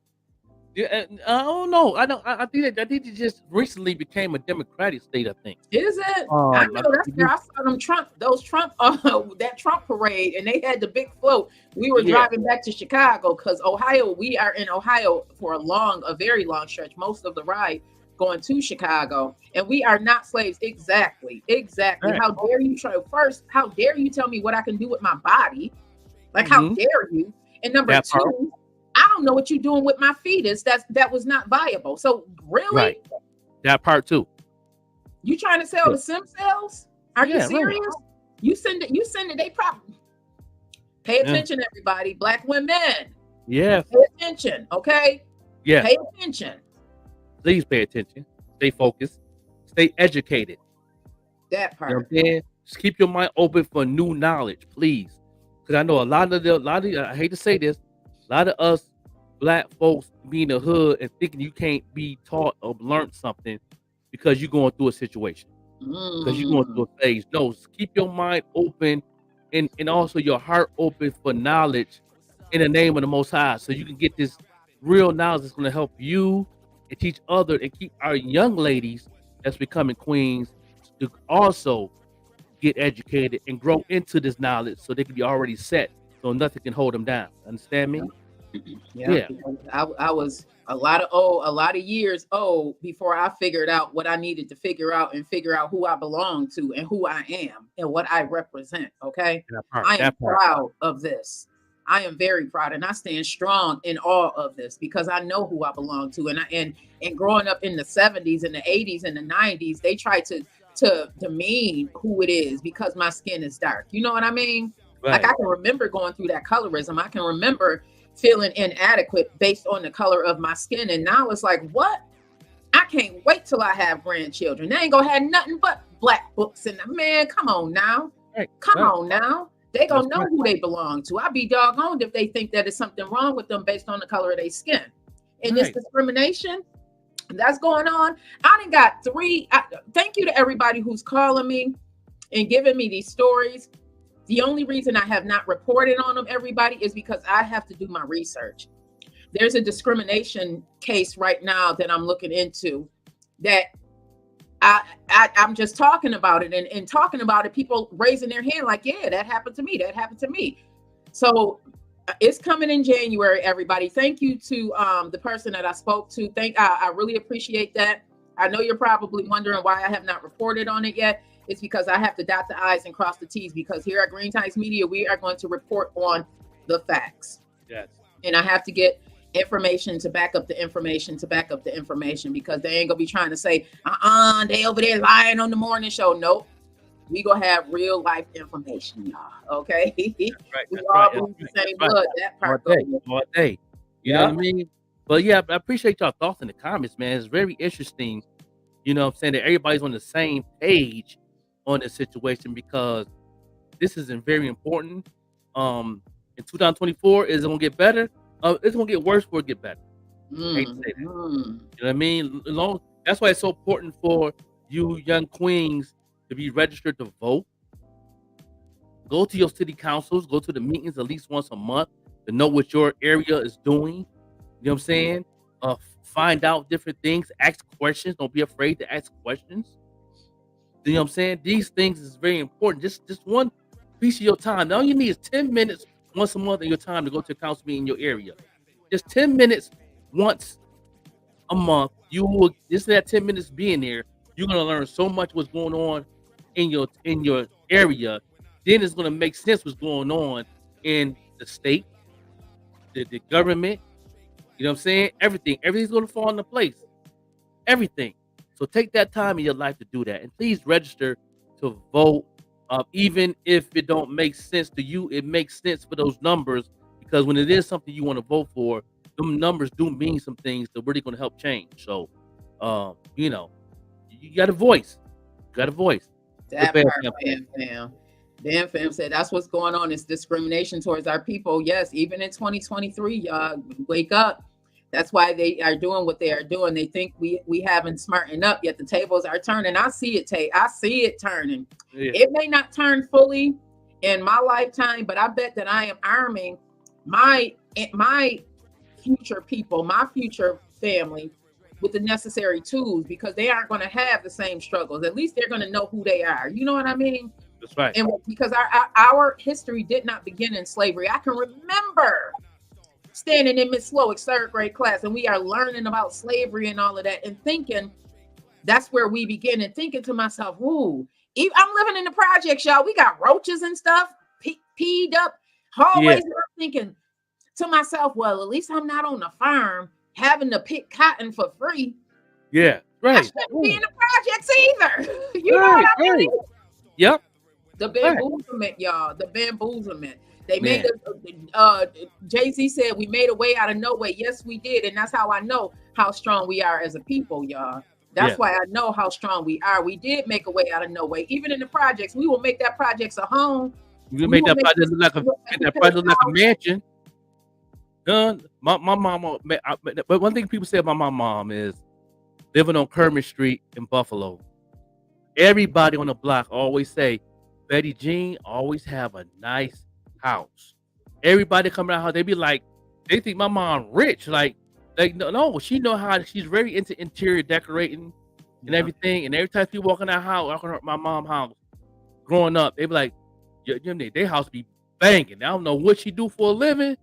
Yeah, I don't know. I don't. I think it just recently became a Democratic state. I think. Is it? I I know that's think where I saw those Trump, that Trump parade, and they had the big float. We were yeah, driving back to Chicago because Ohio, we are in Ohio for a very long stretch, most of the ride going to Chicago, and we are not slaves. Exactly. right. How dare you try? First, how dare you tell me what I can do with my body? Like, how Mm-hmm. dare you? And number That part. two, I don't know what you're doing with my fetus. That was not viable. So Right. really, That part too. you trying to sell Yeah. the stem cells? Are you Yeah. Right. serious? You send it. They probably pay Yeah. attention, everybody. Black women, Yeah. pay attention. Okay, Yeah. pay attention. Please pay attention. Stay focused. Stay educated. That You know what part. I'm saying? Just keep your mind open for new knowledge, please. Because I know a lot of I hate to say this, a lot of us black folks be in the hood and thinking you can't be taught or learn something because you're going through a situation, because you're going Mm, through a phase. No, just keep your mind open and also your heart open for knowledge in the name of the Most High, so you can get this real knowledge that's going to help you and teach others and keep our young ladies that's becoming queens to also get educated and grow into this knowledge so they can be already set so nothing can hold them down. Understand me? yeah, Yeah. because I was a lot of years old before I figured out what I needed to figure out and figure out who I belong to and who I am and what I represent. Okay, That part. I am That part. proud of this. I am very proud, and I stand strong in all of this because I know who I belong to. And growing up in the 70s and the 80s and the 90s, they tried to demean who it is because my skin is dark. You know what I mean? Like, Right. I can remember going through that colorism. I can remember feeling inadequate based on the color of my skin. And now it's like, what? I can't wait till I have grandchildren. They ain't gonna have nothing but black books in them. Man, come on now. Right. Come Right. on now. They That's gonna know right. who they belong to. I'd be doggone if they think that it's something wrong with them based on the color of their skin. And this Right. discrimination that's going on. I done got thank you to everybody who's calling me and giving me these stories. The only reason I have not reported on them, everybody, is because I have to do my research. There's a discrimination case right now that I'm looking into that I'm just talking about it and talking about it, people raising their hand like, yeah, that happened to me. That happened to me. So it's coming in January, everybody. Thank you to the person that I spoke to. I really appreciate that. I know you're probably wondering why I have not reported on it yet. It's because I have to dot the I's and cross the T's, because here at Green Times Media, we are going to report on the facts. Yes. And I have to get information to back up the information because they ain't gonna be trying to say, they over there lying on the morning show. Nope. We gonna have real life information, y'all. Okay. Right. We That's all right. bleed the That's same right. blood. That All part day. goes. All day. You know what I mean? But yeah, I appreciate y'all thoughts in the comments, man. It's very interesting. You know what I'm saying? That everybody's on the same page on this situation, because this is very important. In 2024, is it gonna get better? It's gonna get worse before it get better. I hate to say that. You know what I mean? That's why it's so important for you young queens to be registered to vote. Go to your city councils, go to the meetings at least once a month to know what your area is doing. You know what I'm saying? Find out different things, ask questions. Don't be afraid to ask questions. You know what I'm saying? These things is very important. Just one piece of your time. All you need is 10 minutes once a month of your time to go to a council meeting in your area. Just 10 minutes once a month. You will just that 10 minutes being there, you're gonna learn so much what's going on in your area. Then it's gonna make sense what's going on in the state, the government. You know what I'm saying? Everything's gonna fall into place. Everything. So take that time in your life to do that, and please register to vote. Even if it don't make sense to you, it makes sense for those numbers, because when it is something you want to vote for, them numbers do mean some things that really going to help change. So, you know, you got a voice. That part, Dan fam said that's what's going on. It's discrimination towards our people. Yes, even in 2023, y'all wake up. That's why they are doing what they are doing. They think we haven't smartened up yet. The tables are turning. I see it, I see it turning. Yeah. It may not turn fully in my lifetime, but I bet that I am arming my future people, my future family with the necessary tools, because they aren't going to have the same struggles. At least they're going to know who they are. You know what I mean? That's right. And because our history did not begin in slavery. I can remember standing in Miss Slowick's 3rd grade class, and we are learning about slavery and all of that, and thinking that's where we begin, and thinking to myself, ooh, I'm living in the projects, y'all. We got roaches and stuff, peed up hallways. Yeah. And I'm thinking to myself, well, at least I'm not on the farm having to pick cotton for free. Yeah, right. I shouldn't be in the projects either. You know what I mean? Yep. The bamboozlement, y'all. The bamboozlement. They made Jay-Z said we made a way out of no way. Yes, we did. And that's how I know how strong we are as a people, y'all. That's why I know how strong we are. We did make a way out of no way. Even in the projects, we will make that projects a home. We make that project look like a mansion. My mom, but one thing people say about my mom is living on Kermit Street in Buffalo. Everybody on the block always say, Betty Jean always have a nice house. Everybody coming out, they be like, they think my mom rich. Like no, she know how. She's very into interior decorating and everything. And every time people walk in that house, walking in my mom's house, growing up, they be like, their house be banging. I don't know what she do for a living,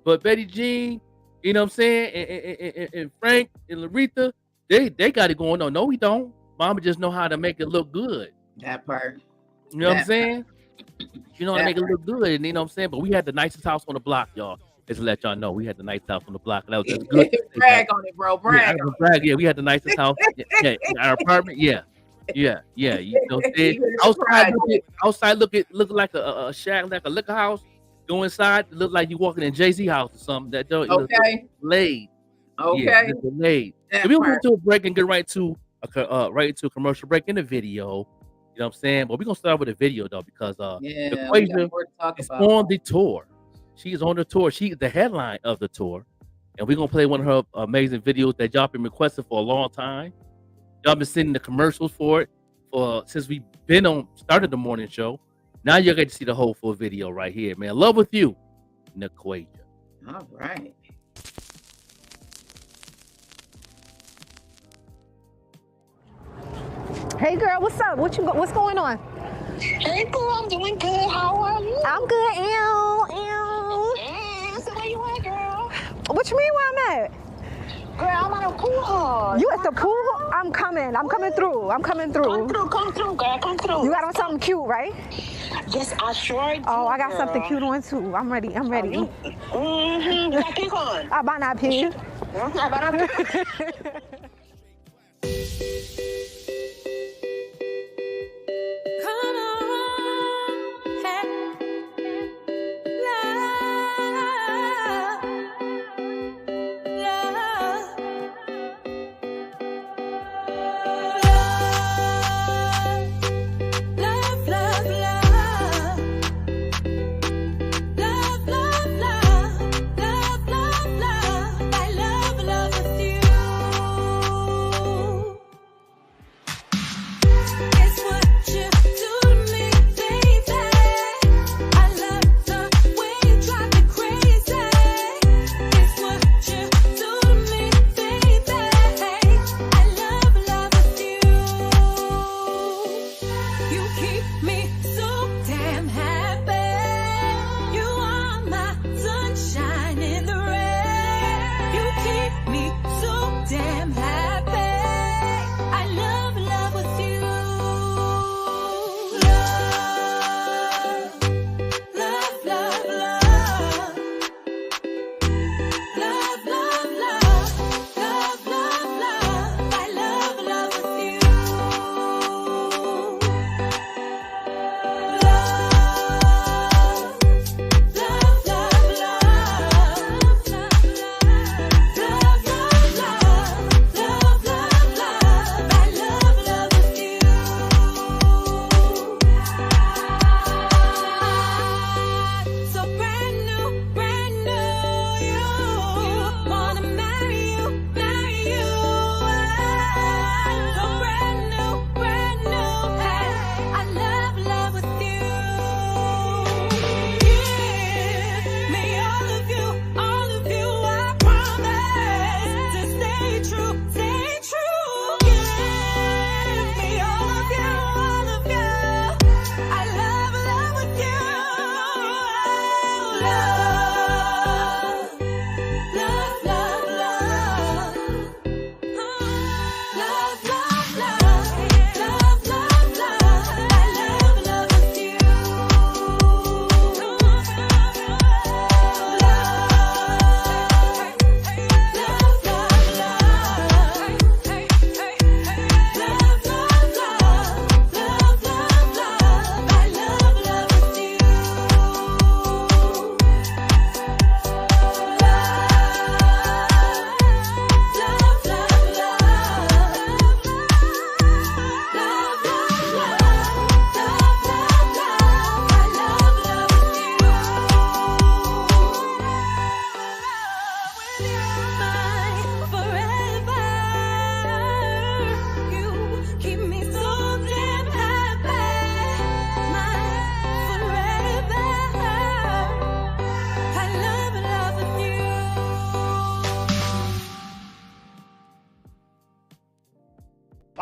but Betty Jean, you know what I'm saying, and Frank and Laretha, they got it going on. No, we don't. Mama just know how to make it look good. That part. You know what I'm saying? You know how to make it look good. And you know what I'm saying? But we had the nicest house on the block, y'all. Just to let y'all know, we had the nicest house on the block. And that was just good. Brag on it, bro. Brag. Yeah, we had the nicest house. In our apartment. Yeah. You know, outside look like a shack, like a liquor house. Go inside, it look like you walking in Jay-Z house or something. That don't laid. Okay. Laid. So we'll move to a break and get right to a commercial break in the video. You know what I'm saying? But we're gonna start with a video though, because the Quasia is on the tour. She is on the tour. She is the headline of the tour. And we're gonna play one of her amazing videos that y'all been requesting for a long time. Y'all been sending the commercials for it since we've been started the morning show. Now you're going to see the whole full video right here, man. Love with you, Quasia. All right. Hey girl, what's up? What's going on? Hey girl, I'm doing good. How are you? I'm good. So where you at, girl? What you mean where I'm at? Girl, I'm at a pool hall. You at the pool hall? I'm coming through. Come through, girl. Come through. You got on something cute, right? Yes, I sure do. Oh, I got something cute on too. I'm ready. You got pink on? I might not pink. I might not pink.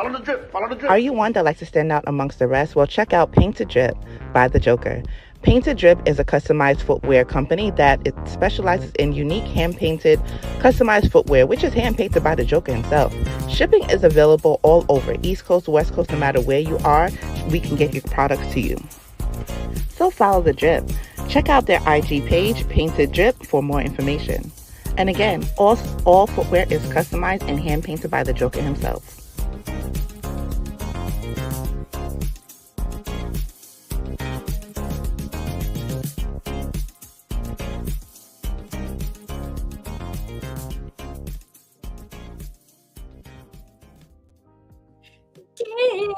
Follow the drip. Follow the drip. Are you one that likes to stand out amongst the rest? Well, check out Painted Drip by The Joker. Painted Drip is a customized footwear company that it specializes in unique hand-painted, customized footwear, which is hand-painted by the Joker himself. Shipping is available all over, East Coast, West Coast, no matter where you are, we can get your products to you. So follow The Drip. Check out their IG page, Painted Drip, for more information. And again, all footwear is customized and hand-painted by the Joker himself.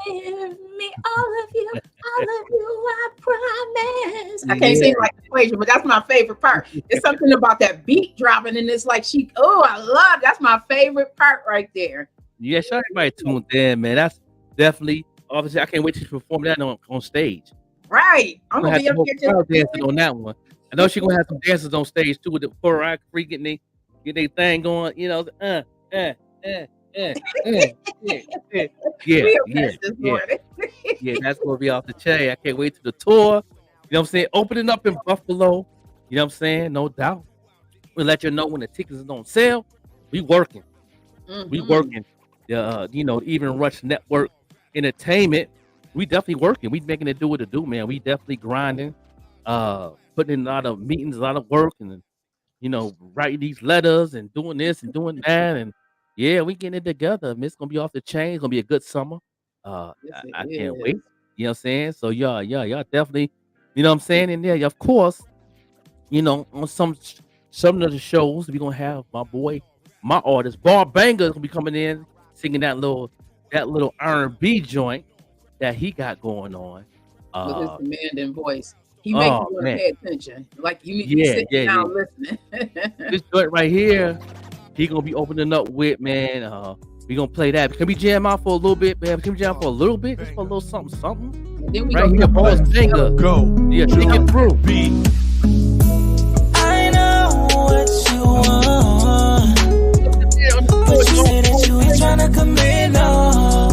Give me all of you, I promise. I can't sing like the equation, but that's my favorite part. It's something about that beat dropping, and it's like I love. That's my favorite part right there. Yeah, shout out everybody tuned in, man. That's definitely obviously. I can't wait to perform that on stage. Right, I'm gonna be up here dancing on that one. I know she's gonna have some dancers on stage too with the choreography, getting their thing going. You know, yeah, that's gonna be off the chain. I can't wait to the tour. You know what I'm saying? Opening up in Buffalo. You know what I'm saying? No doubt. We'll let you know when the tickets is on sale. We working. We working. Even Rush Network Entertainment. We definitely working. We making it do what it do, man. We definitely grinding. Putting in a lot of meetings, a lot of work, and writing these letters and doing this and doing that, and yeah, we getting it together. It's gonna be off the chain. It's gonna be a good summer. I can't wait. You know what I'm saying? So y'all definitely, you know what I'm saying? And yeah, of course, on some of the shows, we're gonna have my artist, Bar Banger, gonna be coming in singing that little R&B joint that he got going on. With his demanding voice. He makes you want to pay attention. Like you need to be sitting down listening. This joint right here. He gonna be opening up with, man. We gonna play that. Can we jam out for a little bit, man? Can we jam for a little bit? Just for a little something? Then we right here, Paul's finger. Go. Yeah, take it through. I know what you want, but you say that you ain't tryna commit, no.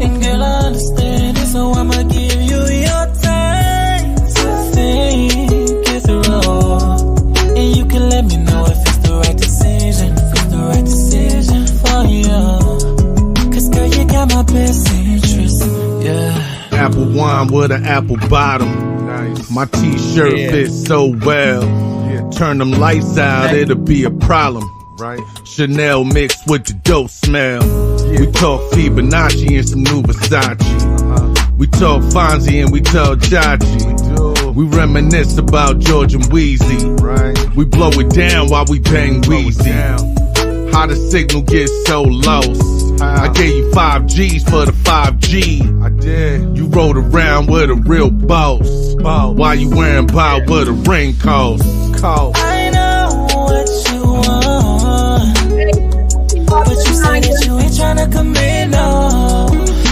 And girl, I understand it, so I'ma give you your time to think it through, and you can let me know if it's the right decision. Right decision for you, 'cause girl, you got my best interest. Yeah. Apple wine with an apple bottom. Nice. My t-shirt fits so well. Yeah. Turn them lights out, it'll be a problem. Right. Chanel mixed with the dope smell. Yeah. We talk Fibonacci and some new Versace. We talk Fonzie and we talk Chachi. We reminisce about George and Wheezy. Right. We blow it down while we bang Wheezy. How the signal gets so lost. I gave you 5 G's for the 5G. I did. You rode around with a real boss. Why you wearing about what a ring costs? I know what you want, but you say that you ain't tryna commit, no.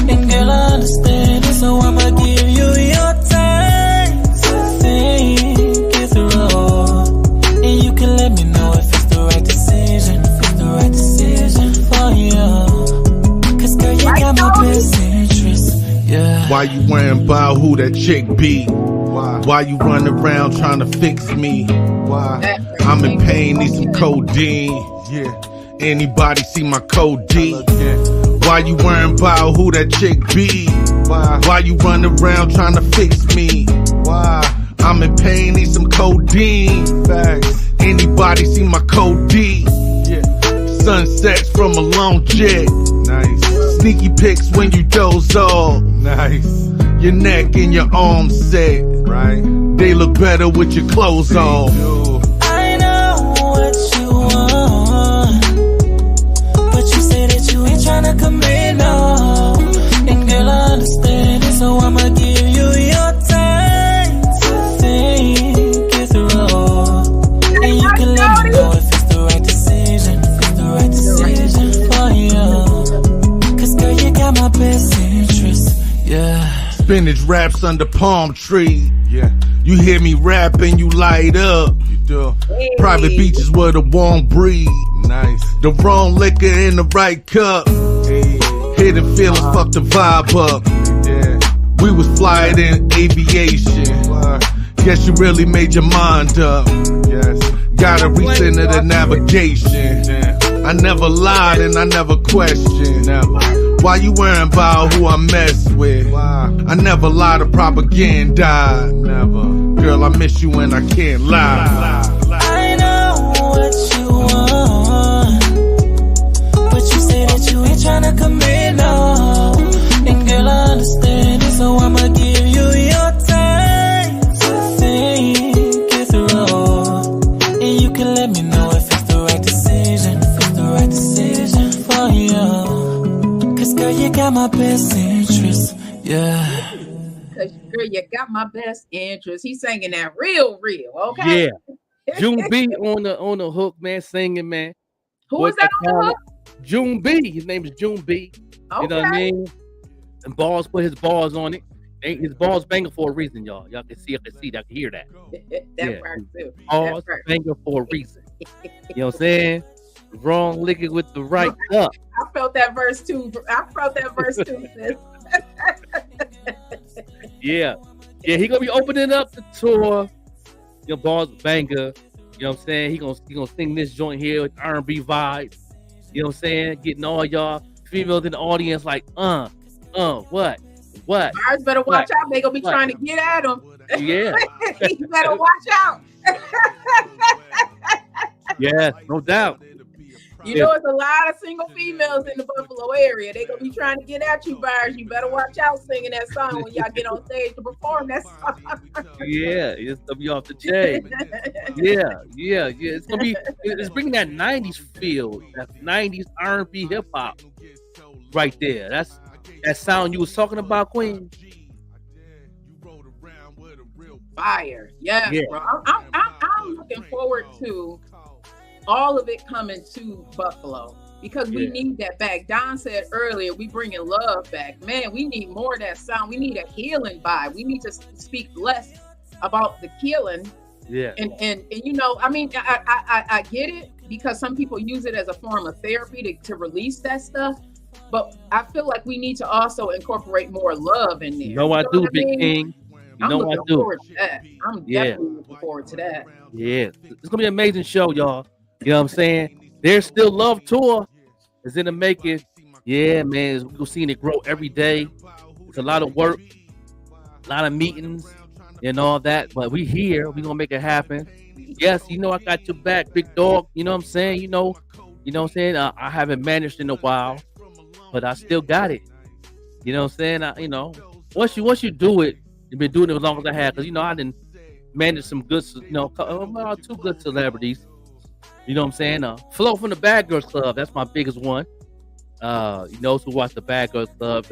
And girl, I understand it, so I'ma give you your time to think it through, and you can let me know if it's the right decision. Right decision for you, 'cause girl, you got my best interest. Yeah. Why you worrying about who that chick be? Why you run around trying to fix me? Why? I'm in pain, need some codeine. Yeah. Anybody see my code D? Why you worrying about who that chick be? Why you run around trying to fix me? Why? I'm in pain, need some codeine. Facts. Anybody see my code D? Yeah. Sunsets from a long jet. Nice. Sneaky pics when you doze off. Nice. Your neck and your arms set. Right. They look better with your clothes on. I know what you want, but you say that you ain't tryna commit, no. And girl, I understand it, so I'ma give you your time to think it through, and you can let me know if it's the right decision. For you, 'cause girl, you got my best interest. Yeah. Spinach wraps under palm tree. Yeah. You hear me rapping, you light up. You do. Hey. Private beaches with a warm breeze. Nice. The wrong liquor in the right cup. Hey. Hidden feelings, fuck the vibe up. We was flying in aviation. Guess you really made your mind up. Gotta recenter the navigation. I never lied and I never questioned. Why you worrying about who I mess with? I never lie to propaganda. Girl, I miss you and I can't lie. I know what you want, but you say that you ain't tryna commit, no. And girl, I understand it, so I'ma give you your time to think it through. And you can let me know if it's the right decision for you. Cause girl, you got my best interest, yeah. Cause girl, you got my best interest. He's singing that real, okay? Yeah. June B on the hook, man, singing, man. Who is that on the hook? June B. His name is June B. Okay. You know what I mean? And Balls put his balls on it. His balls banger for a reason, y'all. Y'all can see, I can hear that. That part too. Balls banger for a reason. You know what I'm saying? Wrong liquor with the right cup. I felt that verse too. Sis. Yeah, he gonna be opening up the tour. Your Balls banger. You know what I'm saying? He gonna sing this joint here with R&B vibes. You know what I'm saying? Getting all y'all females in the audience like, what? Bars better watch out. They gonna be trying to get at him. Yeah. You better watch out. Yeah, no doubt. You know, it's a lot of single females in the Buffalo area. They gonna be trying to get at you, Bars. You better watch out singing that song when y'all get on stage to perform that song. Yeah, it's gonna be off the chain. Yeah. It's gonna be. It's bringing that '90s feel, that '90s R&B hip hop, right there. That's that sound you was talking about, Queen. Fire, yes, Yeah. bro. I'm looking forward to all of it coming to Buffalo because we need that back. Don said earlier, we bringing love back. Man, we need more of that sound. We need a healing vibe. We need to speak less about the killing. Yeah. And you know, I mean, I get it because some people use it as a form of therapy to release that stuff. But I feel like we need to also incorporate more love in there. You know I do, Big King. You know I do. Forward to that. I'm definitely looking forward to that. Yeah. It's gonna be an amazing show, y'all. You know what I'm saying? There's Still Love tour is in the making. Yeah, man. We're seeing it grow every day. It's a lot of work, a lot of meetings and all that. But we here. We're gonna make it happen. Yes, you know I got your back, big dog. You know what I'm saying? You know what I'm saying? I haven't managed in a while, but I still got it. You know what I'm saying? Once you do it, you've been doing it as long as I have, because I didn't manage some good, two good celebrities. You know what I'm saying? Flo from the Bad Girls Club, that's my biggest one. Those who watch the Bad Girls Club,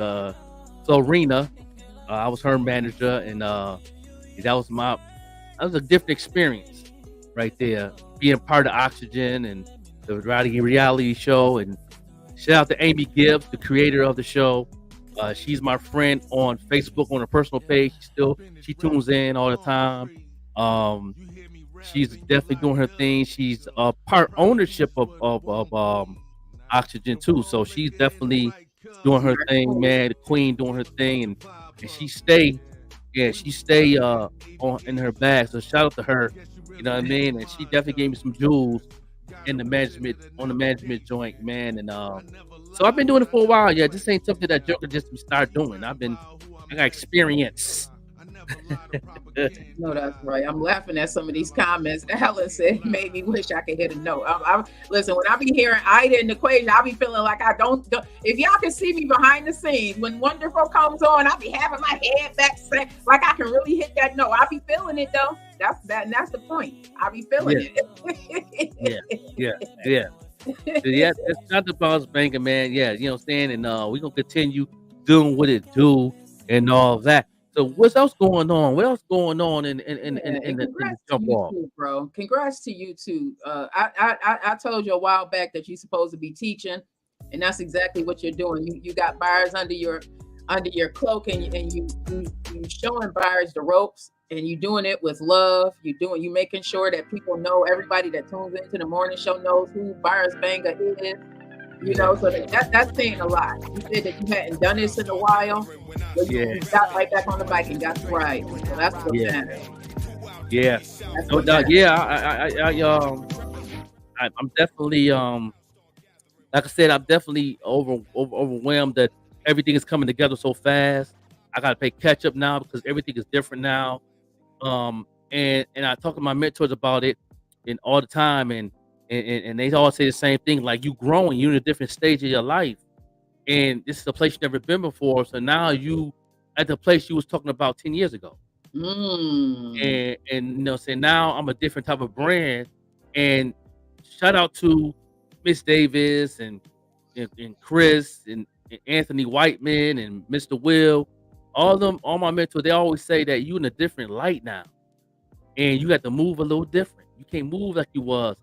Florina, I was her manager, and that was a different experience right there, being part of Oxygen and the reality show. And shout out to Amy Gibbs, the creator of the show. She's my friend on Facebook on her personal page. She tunes in all the time. She's definitely doing her thing. She's part ownership of Oxygen too. So she's definitely doing her thing, man. The queen doing her thing, and she stay on in her bag. So shout out to her. You know what I mean? And she definitely gave me some jewels in the management joint, man. And so I've been doing it for a while. Yeah, this ain't something that Joker just start doing. I got experience. No, that's right. I'm laughing at some of these comments. Alan said, made me wish I could hit a note. Listen, when I be hearing Ida in the equation, I be feeling like I don't. If y'all can see me behind the scenes, when Wonderful comes on, I be having my head back set, like I can really hit that note. I be feeling it though. That's the point. I be feeling it. Yeah. It's not the Boss Banker, man. Yeah, you know what I'm saying? And we're gonna continue doing what it do and all that. So what else going on? What else going on in the jump off, bro? Congrats to you too. I told you a while back that you're supposed to be teaching, and that's exactly what you're doing. You got buyers under your cloak, and you showing buyers the ropes, and you doing it with love. You making sure that people know, everybody that tunes into the morning show knows who Buyers Banger is. You know, so that's saying a lot. You said that you hadn't done this in a while, but Yeah. you got right back on the bike and got to ride. So that's what Yeah. matters. Yes. That's No what doubt. matters. Yeah. I'm definitely like I said, I'm definitely overwhelmed that everything is coming together so fast. I gotta play catch up now because everything is different now. And I talk to my mentors about it and all the time, and they all say the same thing. Like, you growing, you're in a different stage of your life, and this is a place you never been before. So now you at the place you was talking about 10 years ago. And you know, say now I'm a different type of brand. And shout out to Miss Davis and Chris and Anthony Whiteman and Mr. Will, all them, all my mentors. They always say that you in a different light now, and you got to move a little different. You can't move like you was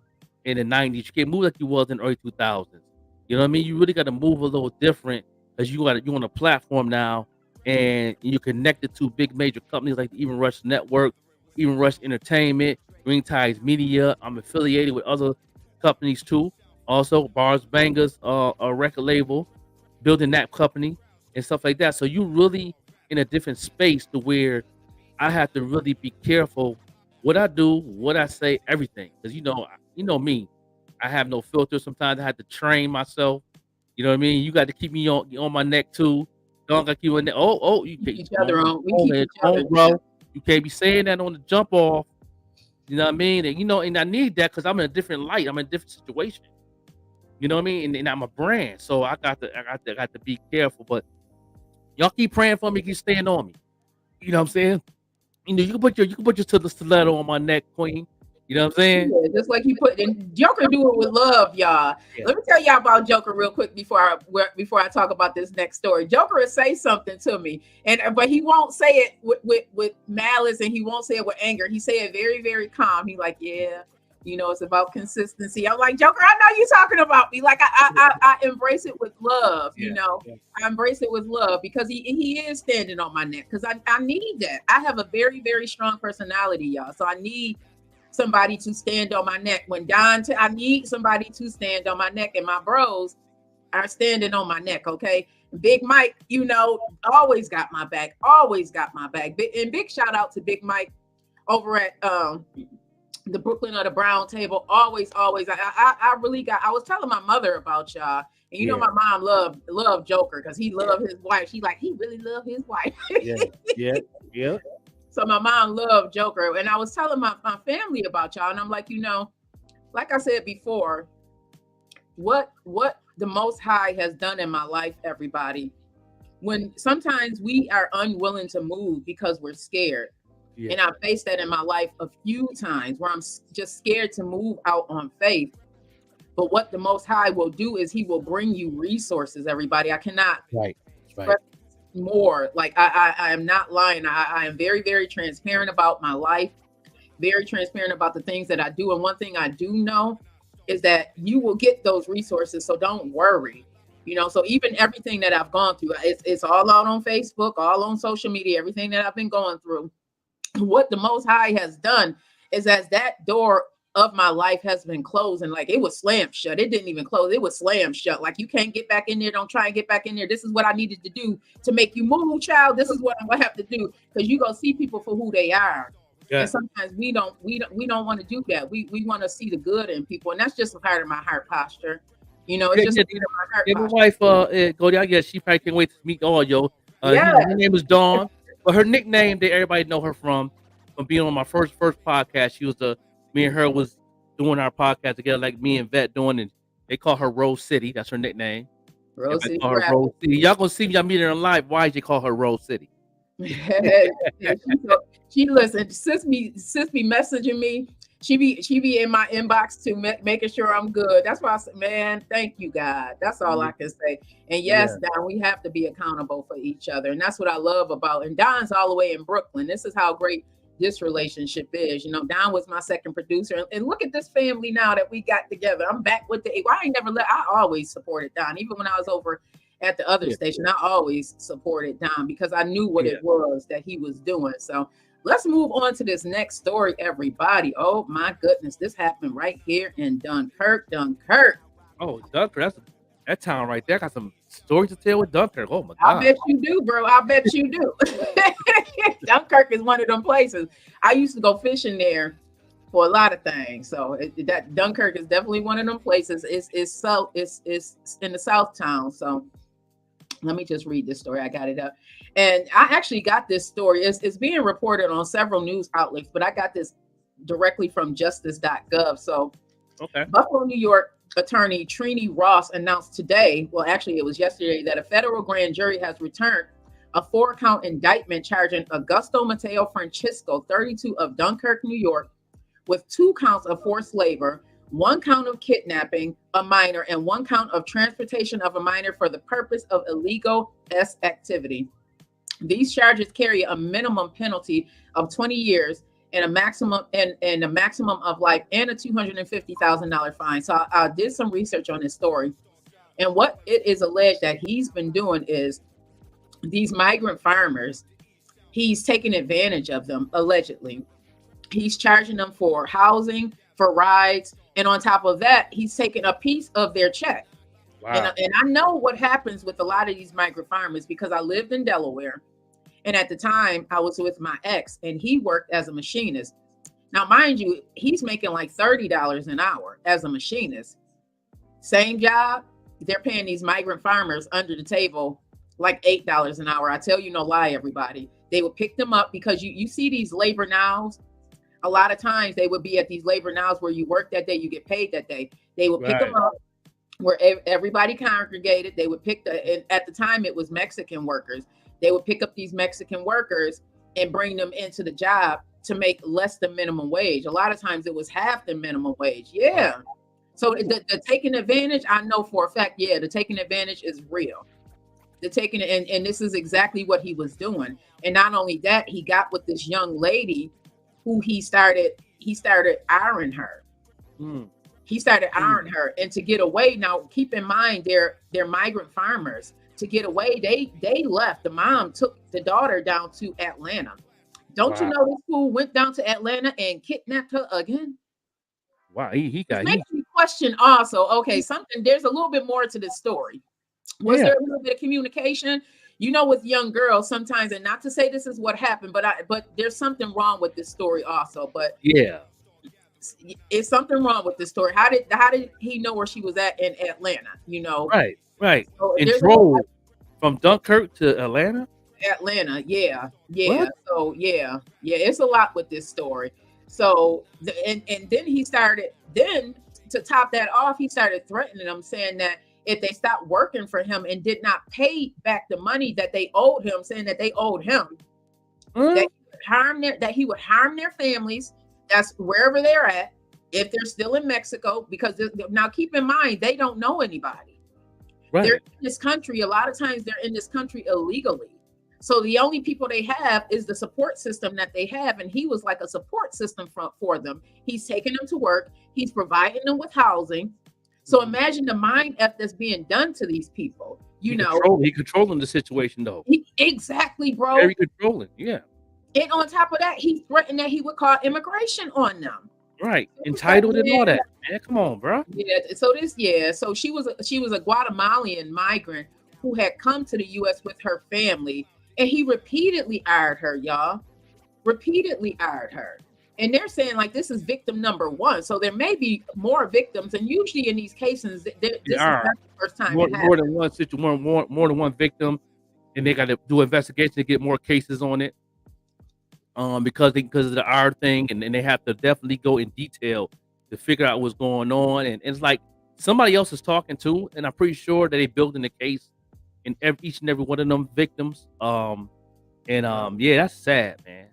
in the 90s. You can't move like you was in the early 2000s. You know what I mean? You really got to move a little different because you on a platform now, and you're connected to big major companies like the Even Rush Network, Even Rush Entertainment, Green Tides Media. I'm affiliated with other companies too. Also, Bars Bangers, a record label, building that company and stuff like that. So you really in a different space to where I have to really be careful what I do, what I say, everything. Because you know me, I have no filter. Sometimes I have to train myself. You know what I mean? You got to keep me on my neck too. Don't got to keep on. You Keep can't. each other on. We Come on, keep man. each Come other on, bro. down. You can't be saying that on the jump off. You know what I mean? And and I need that because I'm in a different light. I'm in a different situation. You know what I mean? And I'm a brand, so I got to be careful. But y'all keep praying for me, keep staying on me. You know what I'm saying? You can put your stiletto on my neck, Queen. You know what I'm saying? Yeah, just like you put in Joker, do it with love, y'all. Yeah. Let me tell y'all about Joker real quick before I talk about this next story. Joker will say something to me, but he won't say it with malice, and he won't say it with anger. He say it very, very calm. He like, yeah, it's about consistency. I'm like, Joker, I know you talking about me. Like I embrace it with love. Yeah. I embrace it with love because he is standing on my neck because I need that. I have a very, very strong personality, y'all. So I need somebody to stand on my neck. I need somebody to stand on my neck, and my bros are standing on my neck. Okay, Big Mike, always got my back. Always got my back. And big shout out to Big Mike over at the Brooklyn or the Brown Table. Always. I really got. I was telling my mother about y'all, and my mom loved Joker because he loved his wife. He really loved his wife. Yeah. So my mom loved Joker, and I was telling my family about y'all, and I'm like, like I said before, what the Most High has done in my life, everybody. When sometimes we are unwilling to move because we're scared. Yeah. And I faced that in my life a few times where I'm just scared to move out on faith. But what the Most High will do is he will bring you resources, everybody. I cannot right. more. Like I am not lying. I am very, very transparent about my life, very transparent about the things that I do. And one thing I do know is that you will get those resources. So don't worry. So even everything that I've gone through, it's all out on Facebook, all on social media, everything that I've been going through. What the Most High has done is as that door of my life has been closing, like it was slammed shut. It didn't even close. It was slammed shut. Like you can't get back in there. Don't try and get back in there. This is what I needed to do to make you move, child. This is what I'm gonna have to do because you gonna see people for who they are. Yeah. And sometimes we don't want to do that. We want to see the good in people, and that's just a part of my heart posture. It's just a part of my heart posture. My wife, Cody, I guess she probably can't wait to meet all yo. Her name is Dawn, but her nickname that everybody know her from being on my first podcast. She was me and her was doing our podcast together, like me and Vette doing, and they call her Rose City. That's her nickname. Rose City. Call her Rose City. Y'all gonna see me. I meet her in live. Why did you call her Rose City? She listen. Sis be messaging me. She be in my inbox too, making sure I'm good. That's why I said, man, thank you, God. That's all I can say. And yes, Don, we have to be accountable for each other, and that's what I love about. And Don's all the way in Brooklyn. This is how great this relationship is. Don was my second producer, and look at this family now that we got together. I'm back with I always supported Don, even when I was over at the other station. I always supported Don because I knew what it was that he was doing. So let's move on to this next story, everybody. Oh my goodness, this happened right here in Dunkirk. Oh, Dunkirk, That town right there got some stories to tell with Dunkirk. Oh my I God. bet you do, bro. I bet you do. Dunkirk is one of them places. I used to go fishing there for a lot of things. So that Dunkirk is definitely one of them places. It's in the South town. So let me just read this story. I got it up. And I actually got this story. It's being reported on several news outlets, but I got this directly from justice.gov. So Okay. Buffalo, New York attorney Trini Ross announced today, well, actually, it was yesterday, that a federal grand jury has returned a 4-count indictment charging Augusto Mateo Francisco, 32, of Dunkirk, New York, with 2 counts of forced labor, 1 count of kidnapping a minor, and 1 count of transportation of a minor for the purpose of illegal activity. These charges carry a minimum penalty of 20 years and a maximum of life and a $250,000 fine. So I did some research on this story, and what it is alleged that he's been doing is these migrant farmers, he's taking advantage of them, allegedly. He's charging them for housing, for rides, and on top of that, he's taking a piece of their check. Wow. And I know what happens with a lot of these migrant farmers because I lived in Delaware. And at the time, I was with my ex, and he worked as a machinist. Now, mind you, he's making like $30 an hour as a machinist. Same job, they're paying these migrant farmers under the table like $8 an hour. I tell you no lie, everybody. They would pick them up because you see these labor nows. A lot of times they would be at these labor nows where you work that day, you get paid that day. They would pick them up where everybody congregated. They would pick and at the time it was Mexican workers. They would pick up these Mexican workers and bring them into the job to make less than minimum wage. A lot of times it was half the minimum wage. Yeah. So the taking advantage, I know for a fact, yeah, the taking advantage is real. The taking it, and this is exactly what he was doing. And not only that, he got with this young lady who he started ironing her. He started ironing her, and to get away. Now, keep in mind, they're migrant farmers. To get away, they left. The mom took the daughter down to Atlanta. Don't you know this fool went down to Atlanta and kidnapped her again? Wow, he got. It makes me question also. Okay, there's a little bit more to this story. Was there a little bit of communication? You know, with young girls sometimes, and not to say this is what happened, but there's something wrong with this story also. But yeah, it's something wrong with this story. How did he know where she was at in Atlanta? You know, right. So and drove from Dunkirk to Atlanta. Yeah. What? So yeah, it's a lot with this story. So and then he started. Then to top that off, he started threatening them, saying that if they stopped working for him and did not pay back the money that they owed him, saying that they owed him, that he would harm their families. That's wherever they're at, if they're still in Mexico, because now keep in mind, they don't know anybody. They're in this country. A lot of times they're in this country illegally. So the only people they have is the support system that they have. And he was like a support system for them. He's taking them to work. He's providing them with housing. So imagine the mind F that's being done to these people. He controlling the situation though. Exactly, bro. Very controlling, yeah. And on top of that, he threatened that he would call immigration on them. Right, entitled and all that. Man, come on, bro. Yeah. So she was a Guatemalan migrant who had come to the U.S. with her family, and he repeatedly ironed her, y'all. Repeatedly ironed her. And they're saying like this is victim number 1. So there may be more victims, and usually in these cases, this is not the first time more than one situation, more than one victim, and they got to do investigation to get more cases on it. Because of the R thing, and they have to definitely go in detail to figure out what's going on. And it's like somebody else is talking too, and I'm pretty sure that they building the case in each and every one of them victims. Yeah, that's sad, man.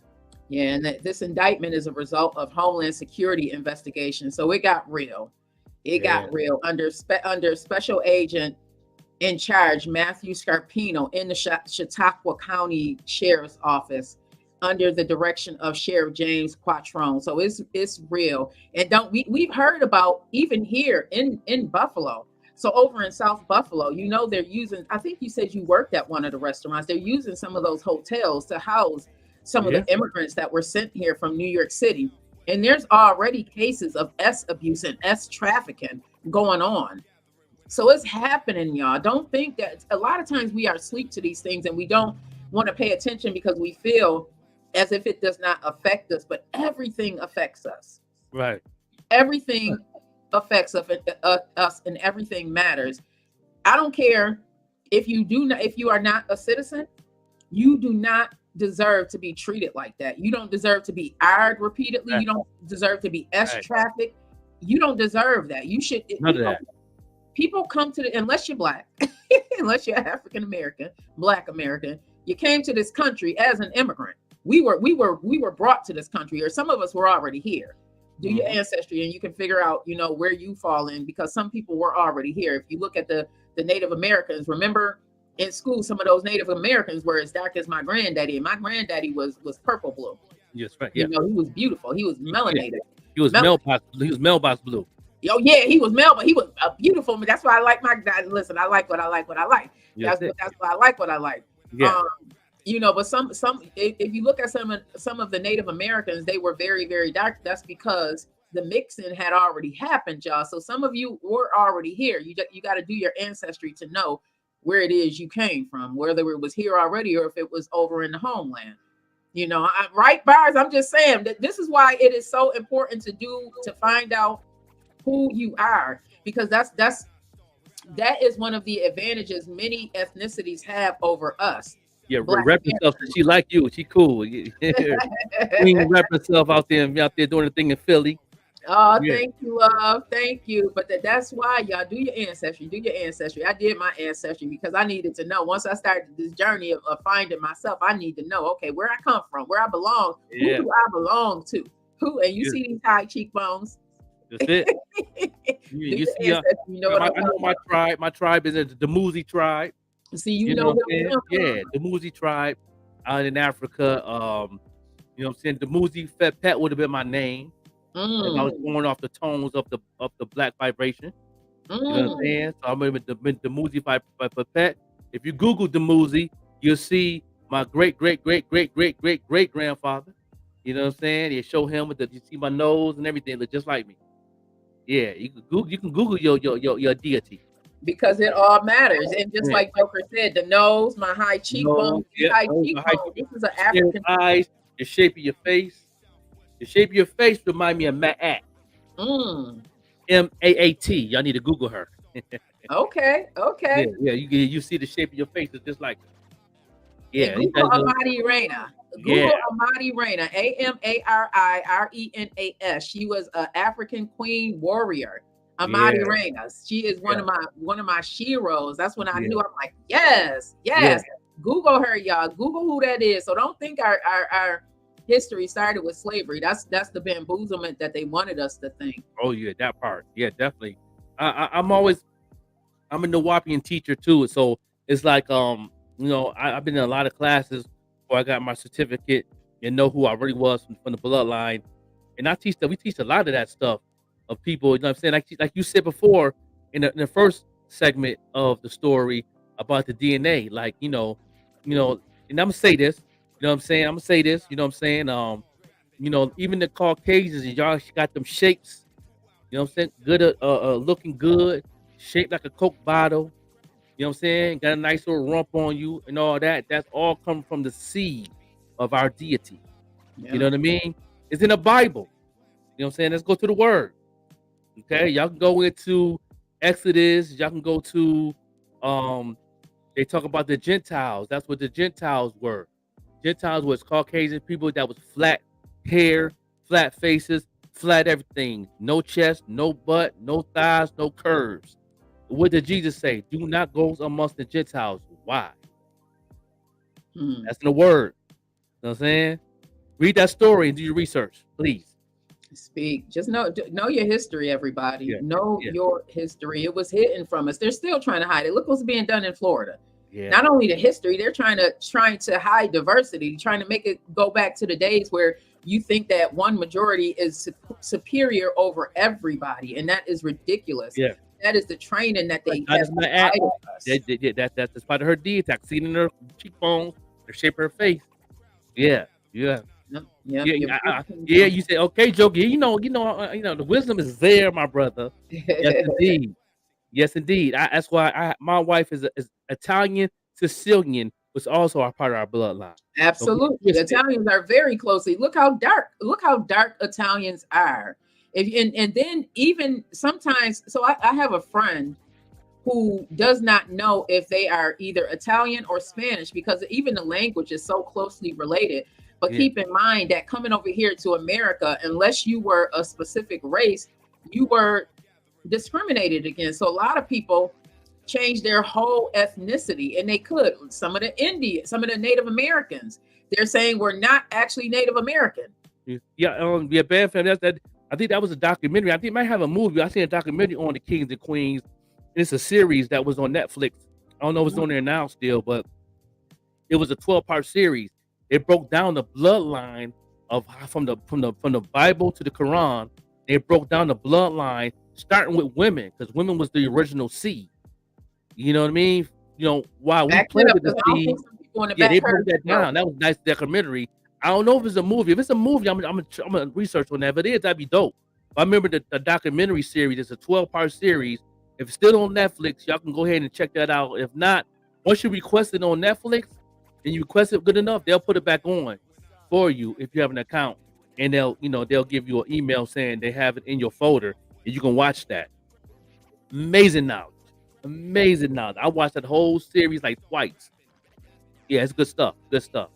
Yeah, and this indictment is a result of Homeland Security investigation. So it got real. It got real under Special Agent in charge Matthew Scarpino in the Chautauqua County Sheriff's Office under the direction of Sheriff James Quattrone. So it's real. And we've heard about even here in Buffalo. So over in South Buffalo, you know, they're using, I think you said you worked at one of the restaurants. They're using some of those hotels to house some of the immigrants that were sent here from New York City. And there's already cases of S abuse and S trafficking going on. So it's happening, y'all. Don't think that a lot of times we are asleep to these things and we don't want to pay attention because we feel as if it does not affect us, but everything affects us. Right. Everything affects us and everything matters. I don't care if you are not a citizen, you do not deserve to be treated like that. You don't deserve to be eyed repeatedly. You don't deserve to be trafficked. You don't deserve that. You should. None of that. People come to unless you're black, unless you're African American, Black American, you came to this country as an immigrant. We were brought to this country, or some of us were already here. Do your ancestry, and you can figure out, where you fall in, because some people were already here. If you look at the Native Americans, remember in school, some of those Native Americans were as dark as my granddaddy, and my granddaddy was purple blue. Yes, right. Yeah. He was beautiful. He was melanated. He was mailbox blue. Oh yeah, he was but he was beautiful. That's why I like my dad. Listen, I like what I like. That's why I like what I like. Yeah. But some if you look at some of the Native Americans, they were very, very dark. That's because the mixing had already happened, y'all. So some of you were already here. You got to do your ancestry to know where it is you came from, whether it was here already or if it was over in the homeland. Right, Bars? I'm just saying that this is why it is so important to find out who you are, because that is one of the advantages many ethnicities have over us. Yeah, rep herself. She like you. She cool. Queen rep herself out there doing the thing in Philly. Oh, yeah. Thank you, love. Thank you. But that's why y'all do your ancestry. Do your ancestry. I did my ancestry because I needed to know. Once I started this journey of finding myself, I need to know, okay, where I come from, where I belong, who do I belong to? Who? And you see these high cheekbones. That's it. you see, I know my tribe. My tribe is the Muzi tribe. See, you know what I'm saying? Yeah, the Muzi tribe out in Africa. You know what I'm saying? The Muzi Pet would have been my name. I was going off the tones of the black vibration. You know what I'm saying? So I remember the Muzi Pet. If you Google the Muzi, you'll see my great grandfather. You know what I'm saying? You show him you see my nose and everything look just like me. Yeah, you can Google your deity. Because it all matters. And just like Joker said, the nose, my high cheekbones, high cheekbones. This is an African eyes, the shape of your face. The shape of your face remind me of Ma'at. M-A-A-T. Y'all need to Google her. Okay. Yeah. You see the shape of your face. It's just like yeah. Google Amadi Reina. Google Amadi Reina. AMARIRENAS. She was an African queen warrior. Amadi Reina. She is one of my sheroes. That's when I knew. I'm like, yes. Google her, y'all. Google who that is. So don't think our history started with slavery. That's the bamboozlement that they wanted us to think. Oh yeah, that part. Yeah, definitely. I'm a Nawapian teacher too, so it's like I've been in a lot of classes before I got my certificate and know who I really was from the bloodline, and we teach a lot of that stuff of people. You know what I'm saying? Like you said before in the first segment of the story about the DNA. Like and I'm gonna say this. You know what I'm saying? I'm gonna say this. You know what I'm saying? Even the Caucasians, y'all got them shapes. You know what I'm saying? Good, looking good, shaped like a Coke bottle. You know what I'm saying? Got a nice little rump on you and all that. That's all come from the seed of our deity. Yeah. You know what I mean? It's in the Bible. You know what I'm saying? Let's go to the word. Okay, y'all can go into Exodus. Y'all can go to they talk about the Gentiles. That's what the Gentiles were. Gentiles was Caucasian people that was flat hair, flat faces, flat everything. No chest, no butt, no thighs, no curves. What did Jesus say? Do not go amongst the Gentiles. Why? That's in the word. You know what I'm saying? Read that story and do your research, please. Speak. Just know your history, everybody. Your history. It was hidden from us. They're still trying to hide it. Look what's being done in Florida. Yeah. Not only the history, they're trying to hide diversity, trying to make it go back to the days where you think that one majority is superior over everybody, and that is ridiculous. Yeah, that is the training that they have provided us. That's part of her deity. I see it in her cheekbones, the shape of her face. Yeah. You say, okay, Joker. You know, the wisdom is there, my brother. Yes, indeed. Yes, indeed. That's why my wife is Italian Sicilian, was also a part of our bloodline. Don't get it Absolutely. twisted. Italians are very closely. Look how dark Italians are. And then even sometimes, so I have a friend who does not know if they are either Italian or Spanish because even the language is so closely related. But Yeah, keep in mind that coming over here to America, unless you were a specific race, you were discriminated against. So a lot of people change their whole ethnicity, and they could. Some of the Indians, some of the Native Americans, they're saying we're not actually Native American. yeah. Bad fam. That. I think that was a documentary. I think it might have a movie. I seen a documentary on the kings and queens. It's a series that was on Netflix. I don't know if it's on there now still, but it was a 12-part series. It broke down the bloodline of from the Bible to the Quran. It broke down the bloodline starting with women because women was the original seed. You know what I mean? While we Back it up planted the because I don't seed, think some people in the yeah, back they heard broke that it. So, down. That was a nice documentary. I don't know if it's a movie. If it's a movie, I'm gonna research on that. But it is, that'd be dope. I remember the documentary series. It's a 12-part series. If it's still on Netflix, y'all can go ahead and check that out. If not, once you request it on Netflix and you request it good enough, they'll put it back on for you if you have an account, and they'll give you an email saying they have it in your folder and you can watch that. Amazing knowledge, amazing knowledge. I watched that whole series like twice. Yeah, it's good stuff. Good stuff.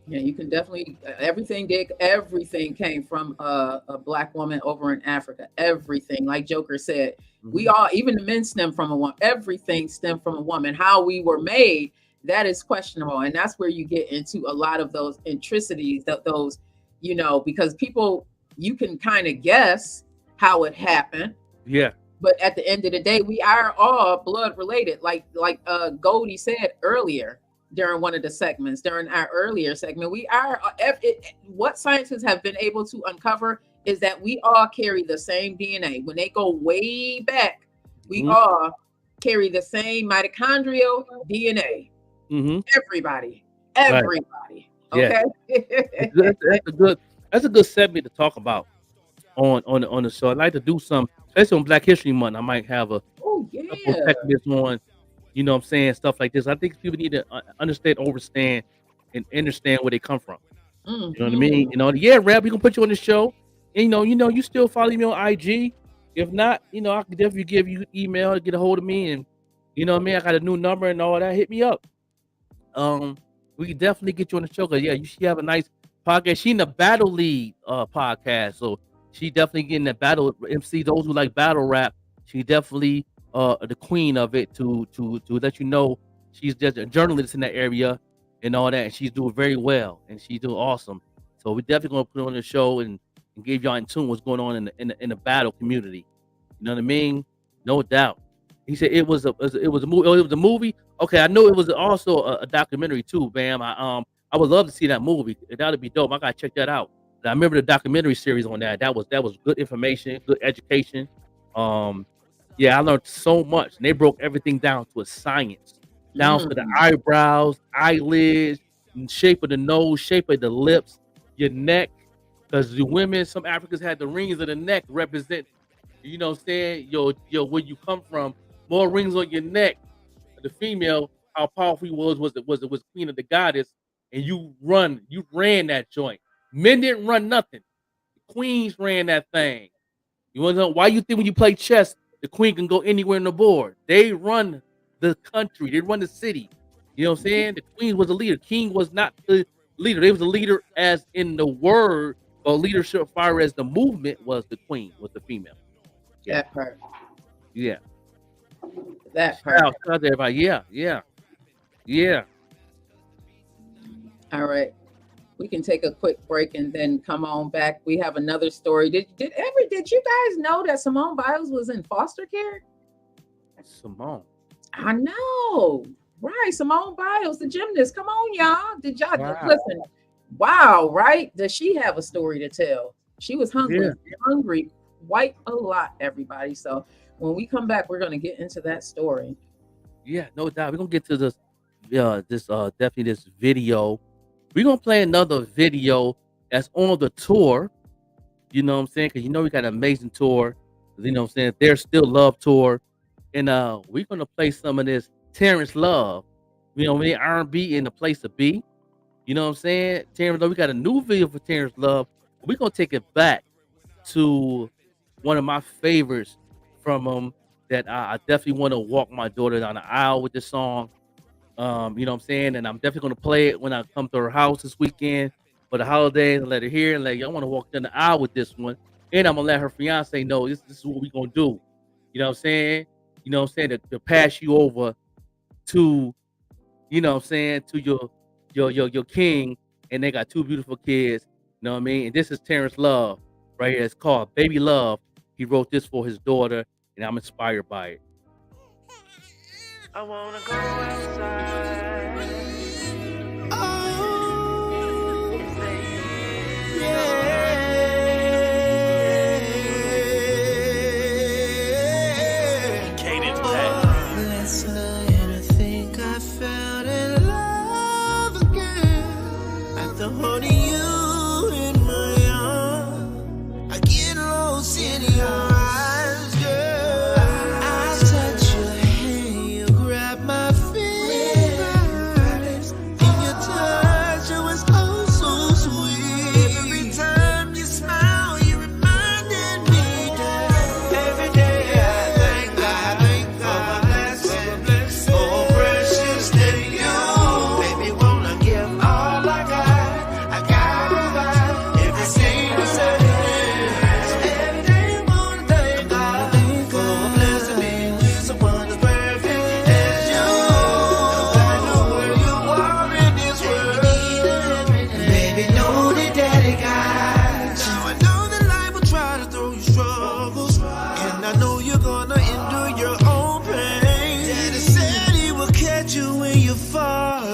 yeah, you can definitely everything came from a black woman over in Africa. Everything, like Joker said, we Mhm. all, even the men stem from a woman. Everything stemmed from a woman. How we were made, that is questionable, and that's where you get into a lot of those intricacies. Those, because people, you can kind of guess how it happened, Yeah, but at the end of the day, we are all blood related. Like Goldie said earlier during one of the segments, during our earlier segment, we are what scientists have been able to uncover is that we all carry the same DNA. When they go way back, we hmm all carry the same mitochondrial DNA. hmm Everybody, right. everybody. Yeah, Okay. that's a good segment to talk about on the show. I like to do some, especially on Black History Month. I might have Oh couple yeah. segments on, what I'm saying, stuff like this. I think people need to understand, understand, and understand where they come from. You know what I mean? Hmm. Yeah, Rap, we gonna put you on the show. And, you still follow me on IG. If not, I can definitely give you email to get a hold of me. And you know what I mean? I got a new number and all that. Hit me up. Um, we can definitely get you on the show because she have a nice podcast. She in the Battle League podcast, so she definitely getting that battle MC. Those who like battle rap, she definitely the queen of it. To let you know, she's just a journalist in that area and all that, and she's doing very well and she's doing awesome. So we definitely gonna put her on the show and give y'all in tune what's going on in the battle community. You know what I mean? No doubt. He said it was a movie. Oh, it was a movie. Okay, I know it was also a documentary too, Bam. I would love to see that movie. That'd be dope. I gotta check that out. I remember the documentary series on that. That was good information, good education. Um, yeah, I learned so much. And they broke everything down to a science, down to the Mm. eyebrows, eyelids, and shape of the nose, shape of the lips, your neck. Because the women, some Africans had the rings of the neck represent, what I'm saying, where you come from. More rings on your neck. The female, how powerful he was queen of the goddess, and you ran that joint. Men didn't run nothing. The queens ran that thing. You want to know why you think when you play chess, the queen can go anywhere in the board? They run the country. They run the city. You know what I'm saying? The queen was a leader. King was not the leader. They was a leader as in the word, but leadership far as the movement was the queen, was the female. Yeah. That part. Yeah. That Shout part. out to everybody. Yeah, yeah, yeah. All right. We can take a quick break and then come on back. We have another story. Did you guys know that Simone Biles was in foster care? Simone. I know. Right. Simone Biles, the gymnast. Come on, y'all. Did y'all Wow. listen? Wow, right? Does she have a story to tell? She was Yeah. hungry quite a lot, everybody. So when we come back, we're going to get into that story. Yeah, no doubt. We're gonna get to this definitely this video. We're gonna play another video that's on the tour. You know what I'm saying? Because we got an amazing tour. You know what I'm saying? There's Still Love tour. and we're gonna play some of this Terrence Love. You know, we R&B in the place to be. You know what I'm saying? Terrence Love, we got a new video for Terrence Love. We're gonna take it back to one of my favorites from him that I definitely want to walk my daughter down the aisle with this song. You know what I'm saying? And I'm definitely gonna play it when I come to her house this weekend for the holidays and let her hear and I want to walk down the aisle with this one. And I'm gonna let her fiance know this is what we gonna do. You know what I'm saying? You know what I'm saying? To pass you over to, you know what I'm saying, to your king, and they got two beautiful kids. You know what I mean? And this is Terrence Love right here. It's called Baby Love. He wrote this for his daughter, and I'm inspired by it. I wanna go outside. Last night I think I fell in love again. After holding you in my arms, I get lost in your eyes, girl. I touch your hand, you grab my fingers, and your touch, it was oh so sweet. Every time you smile, you reminded me that every day I thank God for my blessing. Oh, precious to you, baby, wanna give all I got. I gotta provide everything you said. Every day I wanna thank God for blessing me with someone as perfect as you. I know where you are in this world, baby, know that daddy got you. Now I know that life will try to throw you struggles, and I know you're gonna endure your own pain. Daddy said he will catch you when you fall.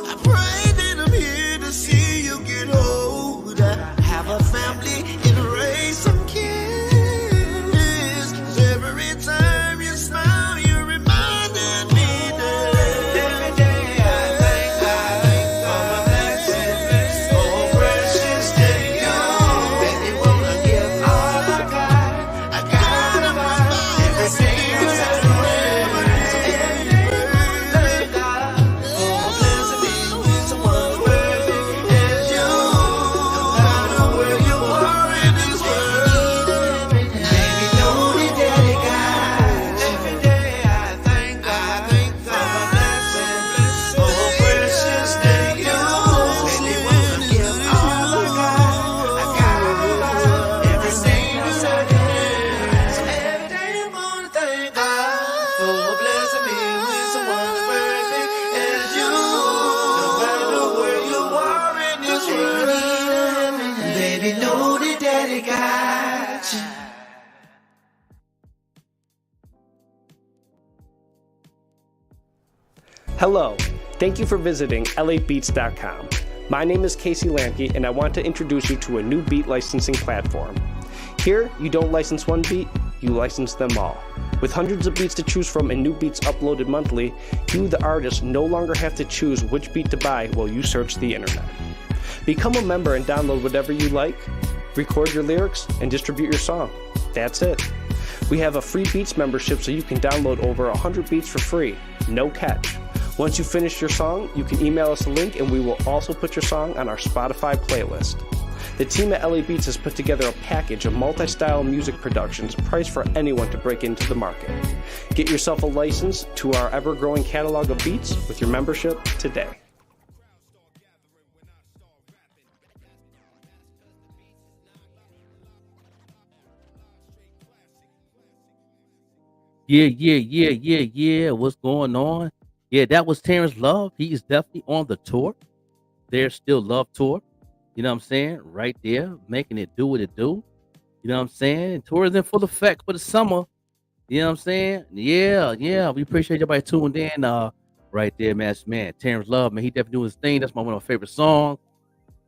I pray that I'm here to see you get older, have a family and raise some kids. 'Cause every time you smile, you reminded me that every day I thank God for my blessings. Oh, precious to you, baby, wanna give all I got. I gotta provide everything you said. Every day thank God for blessing me with someone perfect as you. No matter where you are in this world, baby, know that daddy got you. Every day I thank God for my blessings. Oh, precious to you, baby, wanna give all I got. I gotta provide everything you said. Every day I wanna thank God for blessing me with someone as perfect as you. No matter where you are in this world, baby, know that daddy got you. Hello, thank you for visiting labeats.com. My name is Casey Lamke, and I want to introduce you to a new beat licensing platform. Here, you don't license one beat, you license them all. With hundreds of beats to choose from and new beats uploaded monthly, you, the artist, no longer have to choose which beat to buy while you search the internet. Become a member and download whatever you like, record your lyrics, and distribute your song. That's it. We have a free Beats membership so you can download over 100 beats for free, no catch. Once you finish your song, you can email us a link and we will also put your song on our Spotify playlist. The team at LA Beats has put together a package of multi-style music productions priced for anyone to break into the market. Get yourself a license to our ever-growing catalog of beats with your membership today. Yeah. What's going on? Yeah, that was Terrence Love. He is definitely on the tour. There's Still Love tour. You know what I'm saying? Right there, making it do what it do. You know what I'm saying? Tours in full effect for the summer. You know what I'm saying? Yeah. We appreciate everybody tuned in. Right there, man. Terrence Love, man. He definitely doing his thing. That's one of my favorite songs.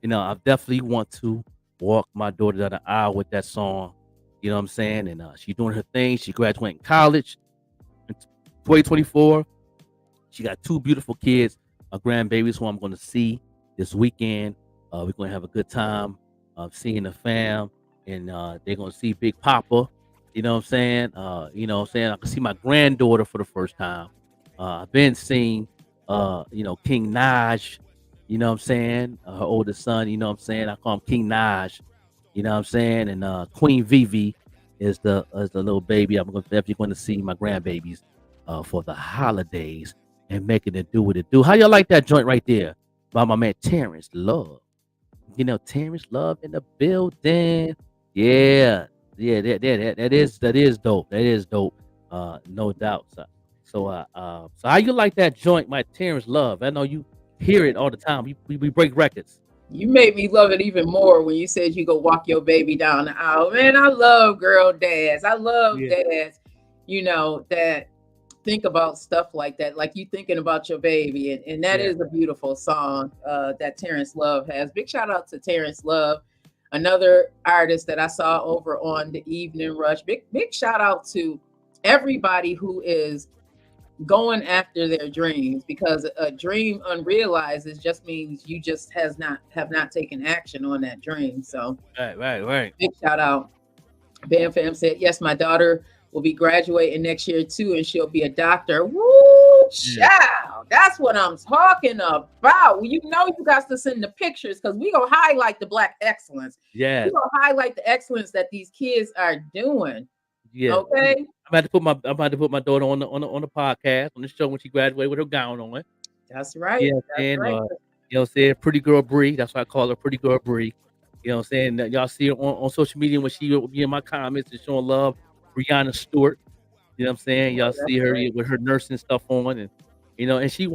You know, I definitely want to walk my daughter down the aisle with that song. You know what I'm saying? And she's doing her thing. She graduating college in 2024. She got two beautiful kids, grandbabies, who I'm going to see this weekend. We're going to have a good time seeing the fam. and they're gonna see Big Papa. You know what I'm saying? I can see my granddaughter for the first time. I've been seeing King Naj, you know what I'm saying? Her oldest son, you know what I'm saying? I call him King Naj, you know what I'm saying? And Queen Vivi is the little baby. Definitely going to see my grandbabies for the holidays and making it do what it do. How y'all like that joint right there by my man Terrence Love? Terrence Love in the building. Yeah, yeah, that is dope. That is dope. No doubt. So how you like that joint, my Terrence Love? I know you hear it all the time. We break records. You made me love it even more when you said you go walk your baby down the aisle. Man, I love girl dads. I love Yeah. dads, that think about stuff like that, like you thinking about your baby. And that Yeah. is a beautiful song that Terrence Love has. Big shout out to Terrence Love, another artist that I saw over on the Evening Rush. Big shout out to everybody who is going after their dreams, because a dream unrealized just means you just have not taken action on that dream. So Right. big shout out. Bam Fam said, yes, my daughter will be graduating next year too, and she'll be a doctor. Woo, child. That's what I'm talking about. You got to send the pictures, because we gonna highlight the Black excellence. Yeah. We gonna highlight the excellence that these kids are doing. Yeah. Okay. I'm about to put my daughter on the podcast, on the show, when she graduated with her gown on. That's right. Yeah, That's and right. you know what I'm saying, Pretty Girl Bree. That's why I call her Pretty Girl Bree. You know what I'm saying? Y'all see her on social media when she will be in my comments and showing love. Brianna Stewart. You know what I'm saying? Y'all see her with her nursing stuff on, and and she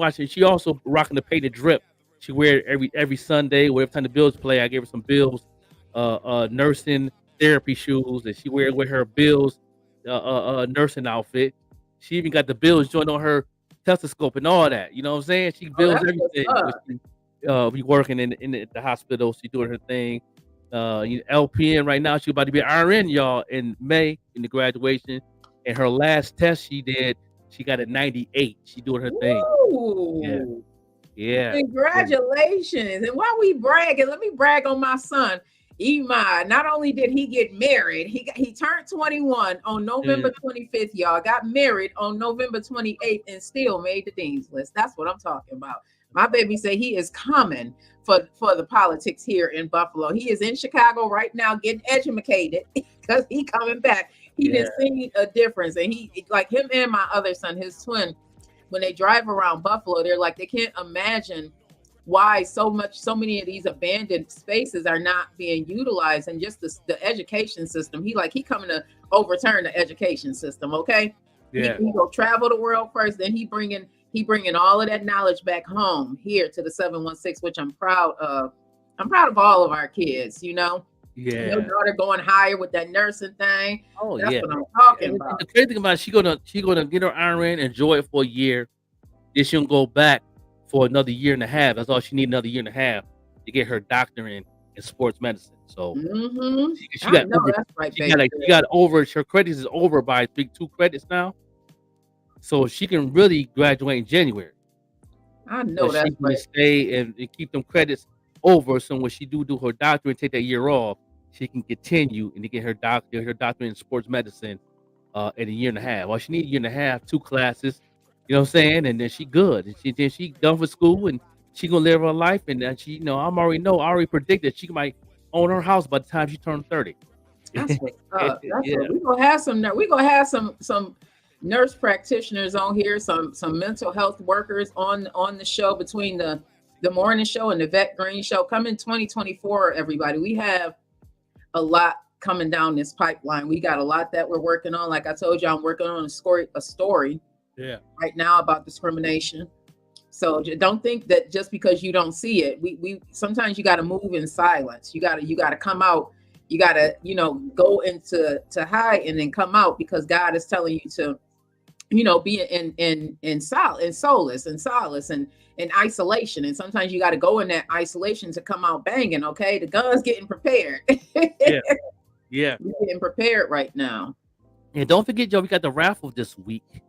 also rocking the painted drip. She wear it every Sunday, whatever time the Bills play. I gave her some Bills nursing therapy shoes, and she wear it with her Bills nursing outfit. She even got the Bills joint on her stethoscope and all that. You know what I'm saying? She builds that's what's everything. up. When she be working in the hospital. She doing her thing. LPN right now. She about to be RN, y'all, in May in the graduation. And her last test she did, she got a 98. She doing her thing. Ooh. Yeah. Congratulations. And while we bragging, let me brag on my son, Iman. Not only did he get married, he turned 21 on November 25th, y'all. Got married on November 28th and still made the dean's list. That's what I'm talking about. My baby say he is coming for the politics here in Buffalo. He is in Chicago right now getting educated because he coming back. He didn't see a difference. And he, like him and my other son, his twin, when they drive around Buffalo, they're like, they can't imagine why so many of these abandoned spaces are not being utilized, and just the education system. He coming to overturn the education system. Okay. Yeah. He go travel the world first, then he bringing all of that knowledge back home here to the 716, which I'm proud of. I'm proud of all of our kids, Yeah. Your daughter going higher with that nursing thing. Oh, That's yeah. what I'm talking about. The crazy thing about it, she gonna get her RN, enjoy it for a year. Then she'll go back for another year and a half. That's all she need, another year and a half to get her doctorate in sports medicine. So she got over. That's right, She got over. Her credits is over by 2 credits now. So she can really graduate in January. I know But that's she can right. stay and keep them credits over. So when she do her doctorate and take that year off, she can continue and to get her doctorate in sports medicine in a year and a half. Well, she need a year and a half, 2 classes. You know what I'm saying? And then she good. And she done for school, and she gonna live her life. And then she, I already predicted she might own her house by the time she turned 30. That's what's up. Yeah. We gonna have some nurse practitioners on here, some mental health workers on the show, between the morning show and the Vette Green show. Coming 2024, everybody. We have a lot coming down this pipeline. We got a lot that we're working on. Like I told you, I'm working on a story right now about discrimination. So don't think that just because you don't see it, we sometimes you got to move in silence. You got to come out. You got to go into hide and then come out, because God is telling you to be in solace and in isolation. And sometimes you got to go in that isolation to come out banging. Okay, the gun's getting prepared. Yeah. We're getting prepared right now. And don't forget, y'all, we got the raffle this week.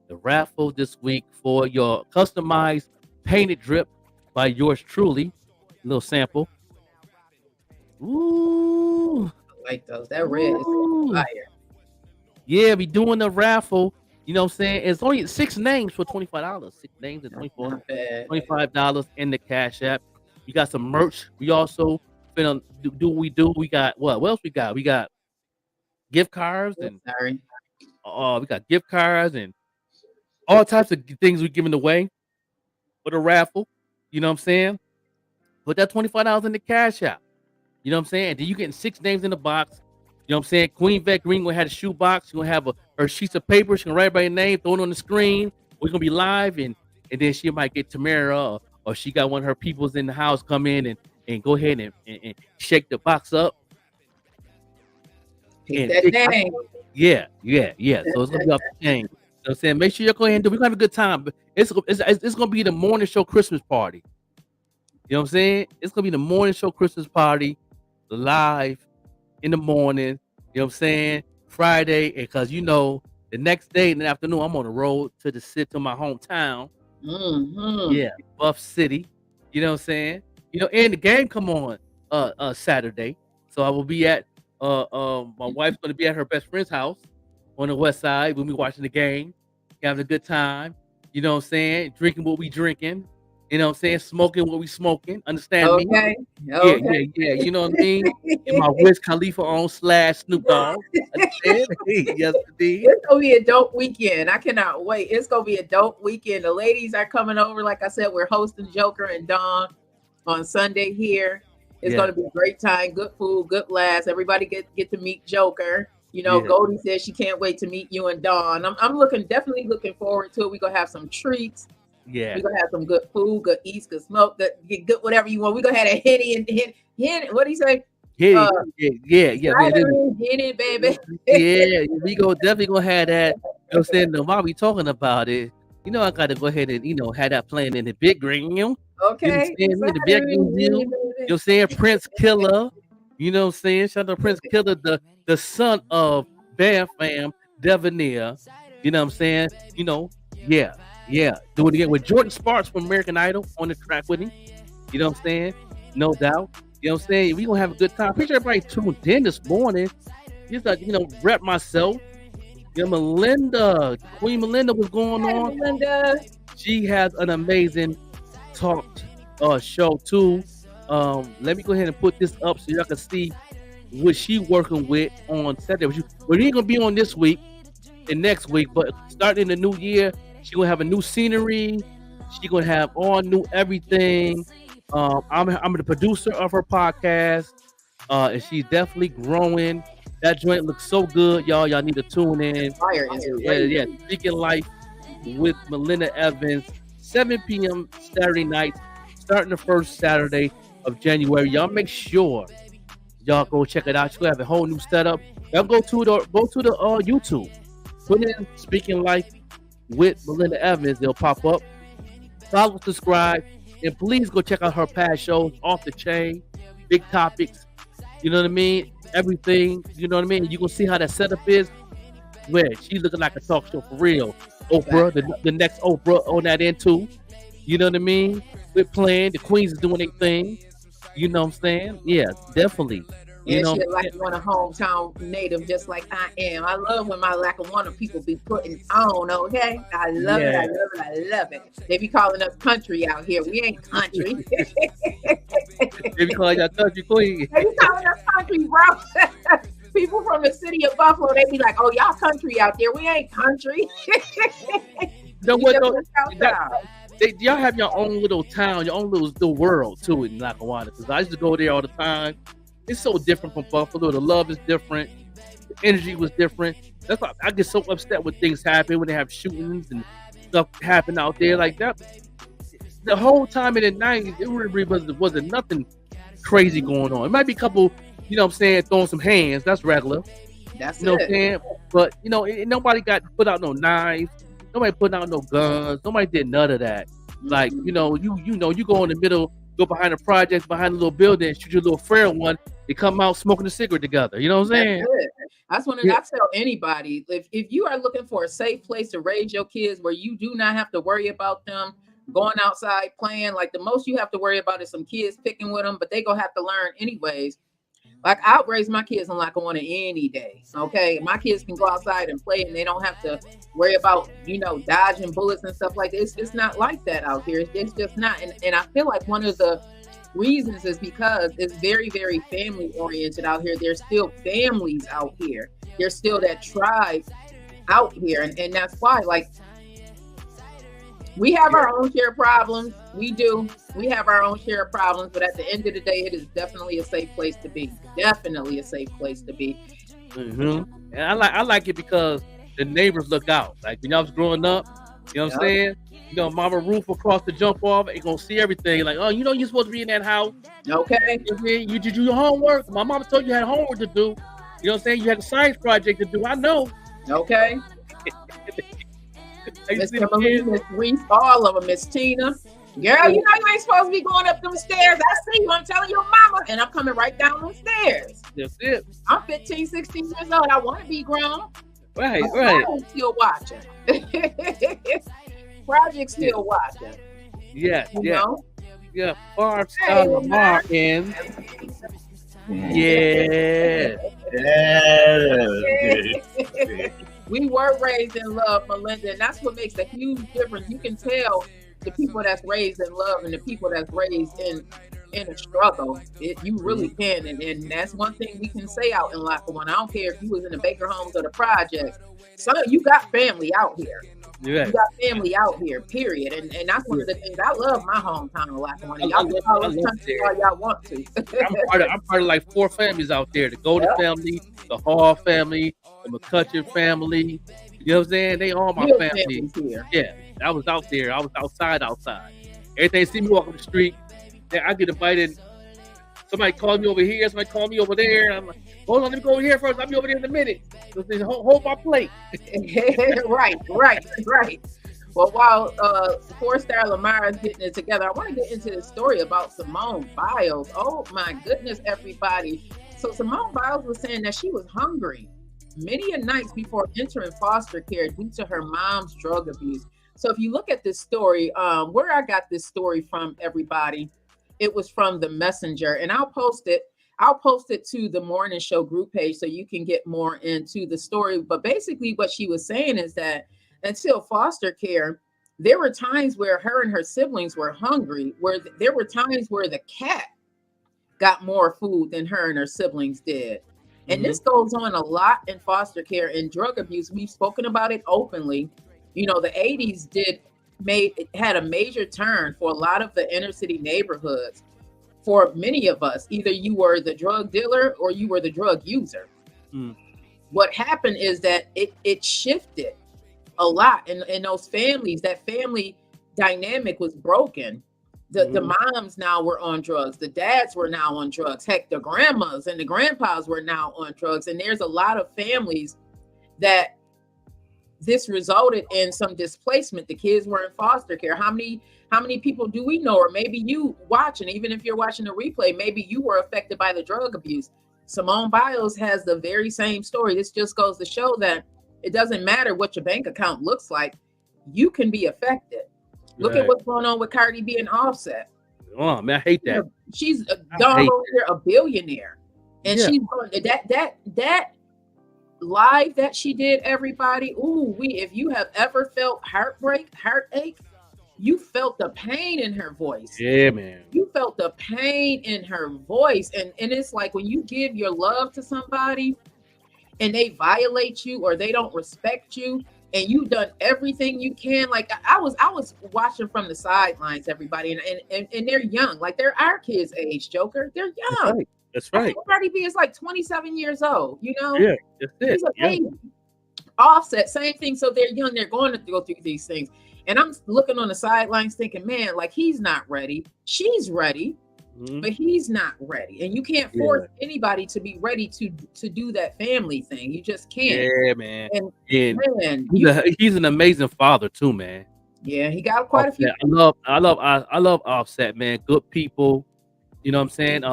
The raffle this week for your customized painted drip by yours truly. A little sample. Ooh. like those. That red is fire. Yeah, we doing the raffle. You know what I'm saying? It's only 6 names for $25. 6 names at $25 in the Cash App. We got some merch. We also finna do what we do. We got what? What else we got? We got gift cards and we got gift cards and all types of things we're giving away for the raffle. You know what I'm saying? Put that $25 in the Cash App. You know what I'm saying? And then you getting 6 names in the box. You know what I'm saying? Queen Vette Green gonna have a shoe box. She's gonna have her sheets of paper. She's gonna write everybody's name, throw it on the screen. We're gonna be live, and then she might get Tamara or she got one of her peoples in the house come in and go ahead and shake the box up. Pick that name. Yeah. So it's gonna be off the chain. You know what I'm saying? Make sure you go ahead and do. We're gonna have a good time. But it's gonna be the morning show Christmas party. You know what I'm saying? It's gonna be the morning show Christmas party, live in the morning. You know what I'm saying? Friday, because the next day in the afternoon, I'm on the road to my hometown. Yeah, Buff City. You know what I'm saying? And the game come on Saturday. So I will be at my wife's gonna be at her best friend's house on the west side. We'll be watching the game, having a good time. You know what I'm saying? Drinking what we drinking. You know what I'm saying? Smoking what we smoking. Understand me? Okay. Yeah. You know what I mean? And my Wiz Khalifa on / Snoop Dogg. Yes, indeed. It's gonna be a dope weekend. I cannot wait. It's gonna be a dope weekend. The ladies are coming over. Like I said, we're hosting Joker and Dawn on Sunday here. It's gonna be a great time. Good food, good laughs. Everybody get to meet Joker. Goldie says she can't wait to meet you and Dawn. I'm definitely looking forward to it. We're gonna have some treats. Yeah, we're gonna have some good food, good eats, good smoke, good whatever you want. We're gonna have a Henny. What do you say? Yeah, Henny, baby. Yeah, we definitely gonna have that. You know what I'm saying? While we talking about it, I gotta go ahead and have that playing in the big green room. Okay. The big green room. You know what I'm saying? Prince Killer. You know what I'm saying? Shout out to Prince Killer, the son of Bam Fam Devonair. You know what I'm saying? Yeah. Do it again with Jordan Sparks from American Idol on the track with him. You know what I'm saying? No doubt. You know what I'm saying? We gonna have a good time. Appreciate everybody tuned in this morning. Just like, rep myself. Melinda. Queen Melinda, what's going on? Melinda. She has an amazing talk show too. Let me go ahead and put this up so y'all can see what she working with on Saturday. We ain't gonna be on this week and next week, but starting in the new year, she gonna have a new scenery. She gonna have all new everything. I'm the producer of her podcast, and she's definitely growing. That joint looks so good, y'all. Y'all need to tune in. Yeah. Speaking Life with Melinda Evans, 7 p.m. Saturday night, starting the first Saturday of January. Y'all make sure y'all go check it out. She's gonna have a whole new setup. Y'all go to the YouTube. Put in Speaking Life with Melinda Evans. They'll pop up. Follow, subscribe, and please go check out her past shows, Off the Chain, Big Topics. You know what I mean? Everything. You know what I mean? You gonna see how that setup is. Where she's looking like a talk show for real. Oprah, the next Oprah on that end too. You know what I mean? We're playing. The Queens is doing their thing. You know what I'm saying? Yeah, definitely. And she's like one of hometown native, just like I am. I love when my Lackawanna people be putting on, okay? I love it. They be calling us country out here. We ain't country. They be calling y'all country queen. They be calling us country, bro. People from the city of Buffalo, they be like, oh, y'all country out there. We ain't country. Y'all have your own little town, your own little world too in Lackawanna. Because I used to go there all the time. It's so different from Buffalo. The love is different. The energy was different. That's why I get so upset when things happen, when they have shootings and stuff happen out there like that. The whole time in the 90s, it really wasn't nothing crazy going on. It might be a couple, you know what I'm saying, throwing some hands. That's regular. That's you know what I'm saying? But, nobody got put out no knives. Nobody put out no guns. Nobody did none of that. Like, you go in the middle, go behind a project, behind a little building, shoot your little frail one. They come out smoking a cigarette together. You know what I'm saying? That's what I tell anybody. If you are looking for a safe place to raise your kids where you do not have to worry about them going outside playing, like the most you have to worry about is some kids picking with them, but they gonna have to learn anyways. Like I'll raise my kids in Lackawanna any day. Okay, my kids can go outside and play, and they don't have to worry about dodging bullets and stuff like this. It's not like that out here. It's just not. And I feel like one of the reasons is because it's very, very family oriented out here. There's still families out here. There's still that tribe out here, and that's why, like, we have our own share of problems. We do. We have our own share of problems, but at the end of the day, it is definitely a safe place to be. Definitely a safe place to be. Mm-hmm. And I like it because the neighbors look out. Like when I was growing up, you know what I'm saying? Mama Ruth across the jump off ain't gonna see everything. Like, oh, you're supposed to be in that house. Okay. You did your homework. My mama told you had homework to do. You know what I'm saying? You had a science project to do. I know. Okay. Miss Kimberly, Miss Reese, all of them, Miss Tina. Girl, you ain't supposed to be going up them stairs. I see you. I'm telling your mama. And I'm coming right down them stairs. That's it. I'm 15, 16 years old. I want to be grown. Right. I'm still watching. Project still watching. Yeah. You know? Yeah. Barb Style Martin. Yeah. We were raised in love, Melinda, and that's what makes a huge difference. You can tell the people that's raised in love and the people that's raised in a struggle. You really can, and that's one thing we can say out in Lackawanna. I don't care if you was in the Baker Homes or the projects. So you got family out here. Yeah. You got family out here, period. And that's one of the things. I love my hometown of Lackawanna. Y'all can call us country all y'all want to. I'm part of like 4 families out there. The Golden family, the Hall family, the McCutcheon family. You know what I'm saying? They all my family. Yeah. I was out there. I was outside. Every time you see me walking the street, I get invited. Somebody called me over here. Somebody called me over there. I'm like, hold on, let me go over here first. I'll be over there in a minute. Hold my plate. Right. Well, while 4-star Lamar is getting it together, I want to get into the story about Simone Biles. Oh my goodness, everybody. So Simone Biles was saying that she was hungry many a nights before entering foster care due to her mom's drug abuse. So if you look at this story, where I got this story from, everybody, it was from the Messenger, and I'll post it to the morning show group page so you can get more into the story. But basically what she was saying is that until foster care, there were times where her and her siblings were hungry, where there were times where the cat got more food than her and her siblings did. And this goes on a lot in foster care and drug abuse. We've spoken about it openly. The 80s had a major turn for a lot of the inner city neighborhoods. For many of us, either you were the drug dealer or you were the drug user. What happened is that it shifted a lot in those families. That family dynamic was broken. The moms now were on drugs. The dads were now on drugs. Heck, the grandmas and the grandpas were now on drugs. And there's a lot of families that this resulted in some displacement. The kids were in foster care. How many people do we know? Or maybe you watching, even if you're watching the replay, maybe you were affected by the drug abuse. Simone Biles has the very same story. This just goes to show that it doesn't matter what your bank account looks like. You can be affected. Look at what's going on with Cardi B and Offset. Oh man, I hate that. She's a billionaire, and she's that live that she did, everybody. If you have ever felt heartache, you felt the pain in her voice. Yeah, man. You felt the pain in her voice. And it's like when you give your love to somebody and they violate you or they don't respect you and you've done everything you can. Like I was watching from the sidelines, everybody, and they're young. Like they're our kids' age, Joker. They're young. That's right. Cardi B is like 27 years old, Yeah, that's it. He's a baby. Offset, same thing. So they're young. They're going to go through these things. And I'm looking on the sidelines thinking, man, like he's not ready. She's ready, but he's not ready. And you can't force anybody to be ready to do that family thing. You just can't. Yeah, man. And man, he's an amazing father too, man. Yeah, he got quite a few. I love Offset, man. Good people. You know what I'm saying?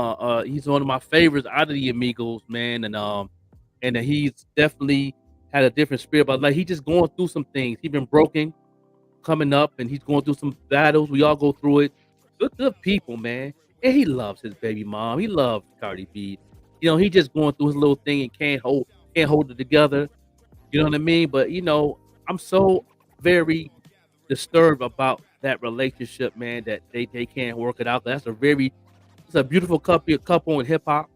He's one of my favorites out of the Amigos, man. And he's definitely had a different spirit, but like he's just going through some things. He's been broken coming up, and he's going through some battles. We all go through it. Good people, man. And he loves his baby mom. He loves Cardi B. You know, he just going through his little thing and can't hold it together. You know what I mean? But you know, I'm so very disturbed about that relationship, man, that they can't work it out. It's a beautiful couple in hip hop,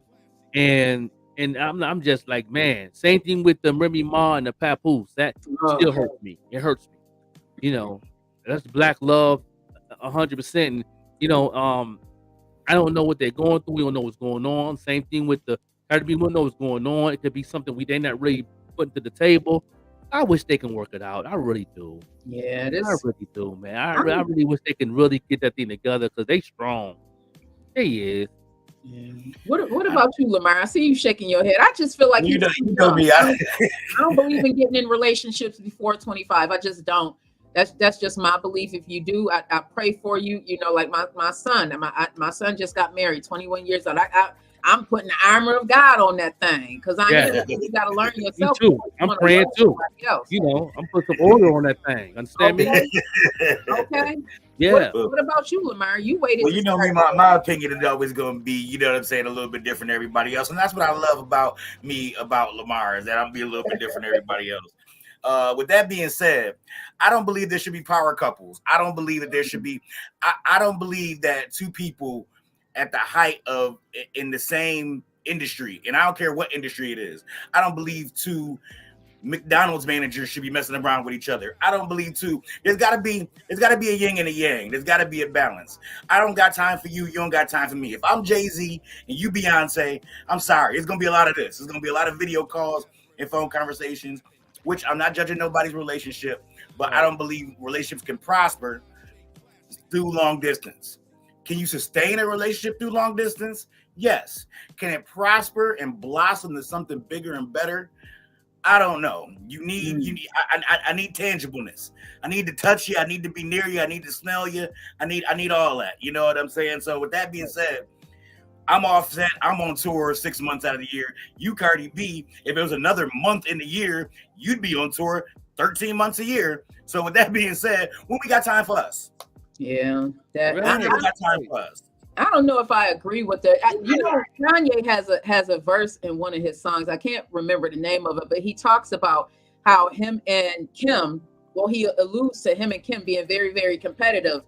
and I'm just like, man, same thing with the Remy Ma and the Papoose. That still hurts me. It hurts me. You know, that's black love, 100%. And you know, I don't know what they're going through. We don't know what's going on. Same thing with the Cardi B. We don't know what's going on. It could be something they not really putting to the table. I wish they can work it out. I really do. Yeah, I really do, man. I really wish they can really get that thing together because they strong. They is. Yeah. What about you, Lamar? I see you shaking your head. I just feel like you know me. I don't believe in getting in relationships before 25. I just don't. That's just my belief. If you do, I pray for you. You know, like my son. My son just got married, 21 years old. I'm putting the armor of God on that thing because you got to learn yourself. Me too. I'm praying too. You know, I'm putting some oil on that thing. Understand me? Okay. Yeah. What about you, Lamar? You waited. Well, you know me. My opinion is always going to be, you know what I'm saying, a little bit different than everybody else, and that's what I love about Lamar is that I'm be a little bit different than everybody else. With that being said, I don't believe there should be power couples. I don't believe that there should be. I don't believe that two people at the height of in the same industry, and I don't care what industry it is. I don't believe two McDonald's managers should be messing around with each other. I don't believe two. There's got to be a yin and a yang. There's got to be a balance. I don't got time for you. You don't got time for me. If I'm Jay-Z and you Beyonce, I'm sorry. It's gonna be a lot of this. It's gonna be a lot of video calls and phone conversations. Which I'm not judging nobody's relationship, but I don't believe relationships can prosper through long distance. Can you sustain a relationship through long distance? Yes. Can it prosper and blossom to something bigger and better? I don't know. You need. I need tangibleness. I need to touch you. I need to be near you. I need to smell you. I need all that. You know what I'm saying? So with that being said, I'm offset. I'm on tour 6 months out of the year. You, Cardi B, if it was another month in the year, you'd be on tour 13 months a year. So with that being said, when we got time for us? Yeah, we got time for us. I don't know if I agree with that. You know, Kanye has a verse in one of his songs. I can't remember the name of it, but he talks about how him and Kim. Well, he alludes to him and Kim being very, very competitive.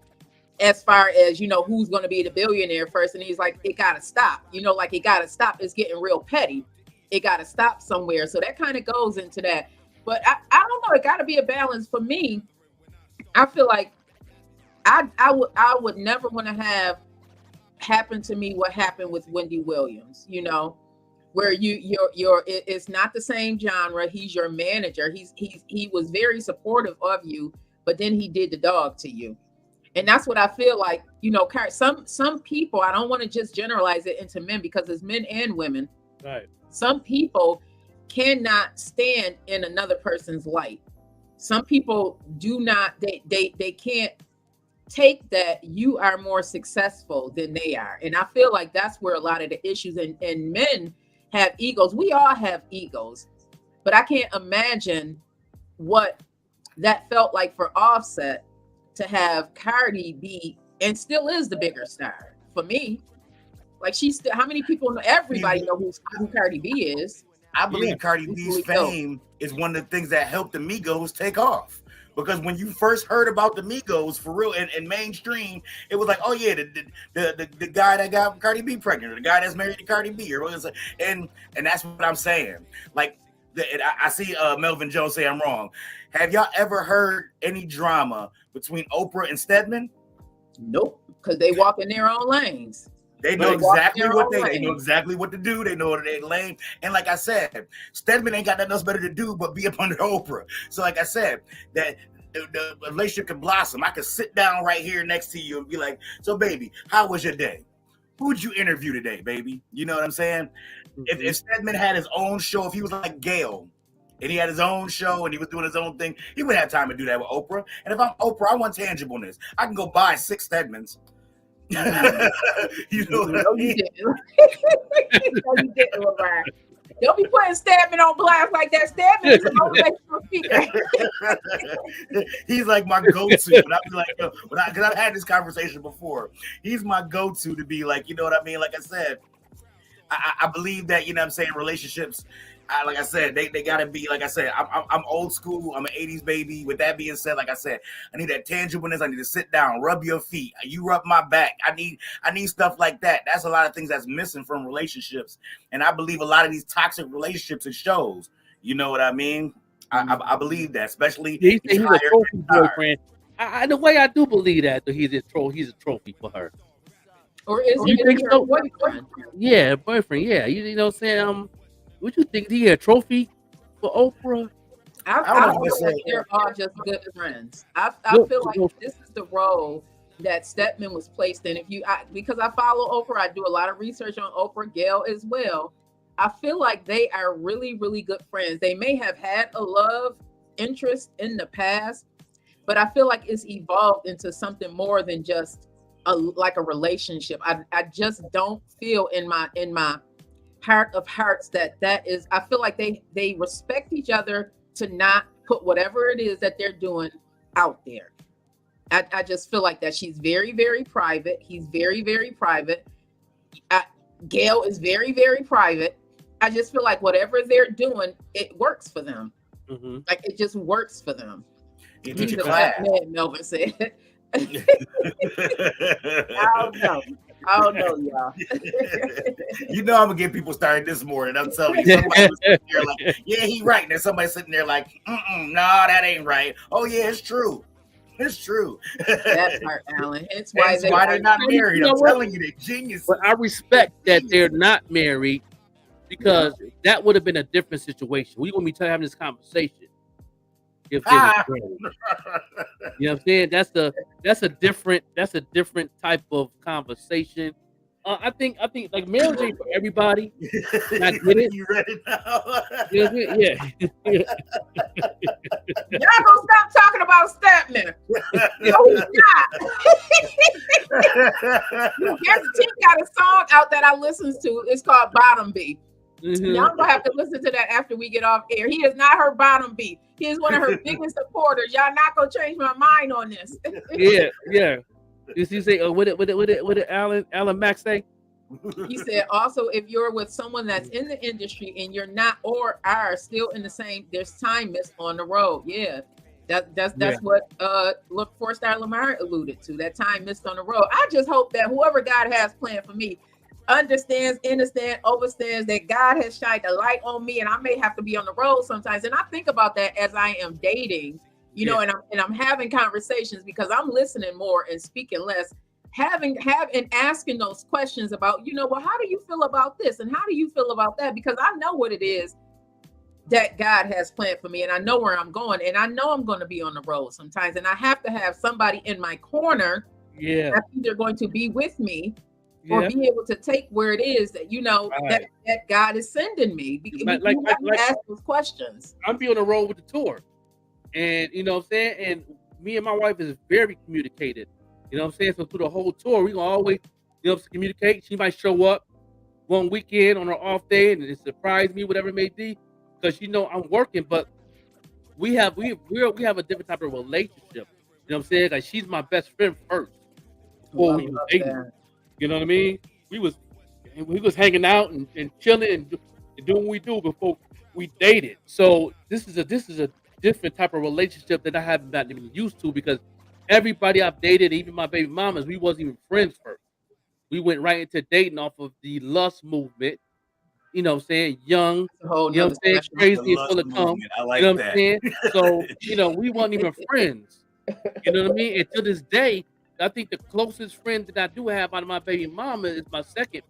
As far as, you know, who's going to be the billionaire first. And he's like, it got to stop. You know, like it got to stop. It's getting real petty. It got to stop somewhere. So that kind of goes into that. But I don't know. It got to be a balance for me. I feel like I would never want to have happen to me what happened with Wendy Williams, you know, where it's not the same genre. He's your manager. He was very supportive of you, but then he did the dog to you. And that's what I feel like, you know, some people, I don't want to just generalize it into men because it's men and women. Right. Some people cannot stand in another person's light. Some people do not, they can't take that you are more successful than they are. And I feel like that's where a lot of the issues and men have egos. We all have egos, but I can't imagine what that felt like for Offset to have Cardi be and still is the bigger star for me. Like she's still, how many people know? Everybody know who Cardi B is. I believe Cardi B's fame is one of the things that helped the Migos take off. Because when you first heard about the Migos for real and mainstream, it was like, oh yeah, the guy that got Cardi B pregnant, or the guy that's married to Cardi B, or and that's what I'm saying. Like I see Melvin Jones say I'm wrong. Have y'all ever heard any drama between Oprah and Stedman? Nope, because they walk in their own lanes. They know exactly what they know exactly what to do. They know their lane. And like I said, Stedman ain't got nothing else better to do but be up under Oprah. So like I said, that the relationship can blossom. I could sit down right here next to you and be like, so baby, how was your day? Who'd you interview today, baby? You know what I'm saying? Mm-hmm. If Stedman had his own show, if he was like Gayle, and he had his own show and he was doing his own thing, he wouldn't have time to do that with Oprah. And if I'm Oprah, I want tangibleness. I can go buy 6 Stedmans. You know what I mean? You didn't, Lamar. Don't be putting Stedman on blast like that. Stedman is a motivational speaker. He's like my go-to. But I'll be like, yo, because I've had this conversation before. He's my go-to to be like, you know what I mean? Like I said, I believe that, you know what I'm saying, relationships, like I said, they gotta be, like I said, I'm old school. I'm an 80s baby. With that being said, like I said, I need that tangibleness. I need to sit down, rub your feet. You rub my back. I need stuff like that. That's a lot of things that's missing from relationships. And I believe a lot of these toxic relationships it shows. You know what I mean? I believe that, especially Yeah, he's these a higher trophy stars. boyfriend. The way I do believe that, though, he's a trophy for her. Or is You he think her so? boyfriend? Yeah, boyfriend. Yeah, you know what I'm saying. What you think? He a trophy for Oprah? I don't feel know like if they're all just good friends. I Look, feel like look. this is the role that Stepman was placed in. Because I follow Oprah, I do a lot of research on Oprah, Gail as well. I feel like they are really, really good friends. They may have had a love interest in the past, but I feel like it's evolved into something more than just like a relationship. I just don't feel in my heart of hearts that is. I feel like they respect each other to not put whatever it is that they're doing out there. I just feel like that she's very, very private. He's very, very private. Gail is very, very private. I just feel like whatever they're doing, it works for them. Mm-hmm. Like it just works for them. You He's teach a a class. fat man, Melvin said. I don't know, y'all. You know I'm gonna get people started this morning. I'm telling you, somebody was sitting there like, yeah, he right. And then somebody sitting there like, no, that ain't right. Oh yeah, it's true. It's true. That part, Alan. It's That's why they're not married. You know I'm what? telling you, they're geniuses. But I respect that they're not married because that would have been a different situation. We wouldn't be having this conversation if they were married. You know what I'm saying? That's a different type of conversation. I think like marriage ain't for everybody. And I get it. You ready now? Yeah. Y'all gonna stop talking about Stepman. No, he's not. There's a team got a song out that I listens to. It's called Bottom B. Mhm. Y'all gonna have to listen to that after we get off air. He is not her bottom B. He is one of her biggest supporters. Y'all not gonna change my mind on this. Yeah. You say, what did Alan Mack say? He said also, if you're with someone that's in the industry and you're not or are still in the same, there's time missed on the road. Yeah. That's what 4-star Lamar alluded to, that time missed on the road. I just hope that whoever God has planned for me understands, understands that God has shined a light on me, and I may have to be on the road sometimes. And I think about that as I am dating, and I'm having conversations because I'm listening more and speaking less, having asking those questions about, well, how do you feel about this? And how do you feel about that? Because I know what it is that God has planned for me, and I know where I'm going, and I know I'm going to be on the road sometimes, and I have to have somebody in my corner that's either going to be with me or be able to take where it is that that God is sending me. Because we have to ask those questions. I'm be on the road with the tour, and you know what I'm saying. And me and my wife is very communicated. You know what I'm saying. So through the whole tour, we gonna always communicate. She might show up one weekend on her off day and it surprise me, whatever it may be, because I'm working. But we have a different type of relationship. You know what I'm saying? Like she's my best friend first before we were dating. You know what I mean? We was hanging out and chilling and doing what we do before we dated. So this is a different type of relationship that I haven't gotten even used to, because everybody I've dated, even my baby mamas, we wasn't even friends first. We went right into dating off of the lust movement. You know what I'm saying? Young, crazy and full of cum. I like what that. I'm saying? So, we weren't even friends. You know what I mean? And to this day, I think the closest friend that I do have out of my baby mama is my second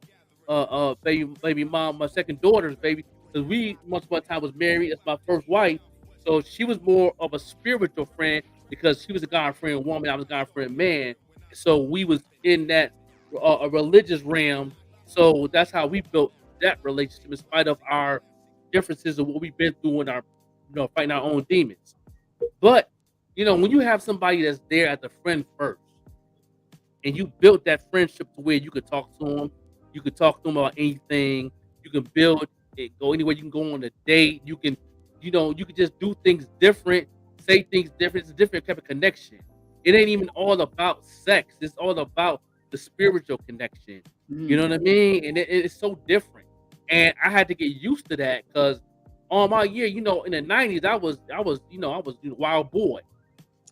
baby mom, my second daughter's baby. Because we once upon a time was married. That's my first wife. So she was more of a spiritual friend because she was a God-fearing woman. I was a God-fearing man. So we was in that a religious realm. So that's how we built that relationship in spite of our differences of what we've been through in our, fighting our own demons. But, when you have somebody that's there as a friend first, and you built that friendship to where you could talk to them, you could talk to them about anything, you can build it, go anywhere, you can go on a date, you can, you can just do things different, say things different. It's a different type of connection. It ain't even all about sex. It's all about the spiritual connection. You know what I mean? And it's so different. And I had to get used to that because all my year, in the 90s, I was a wild boy.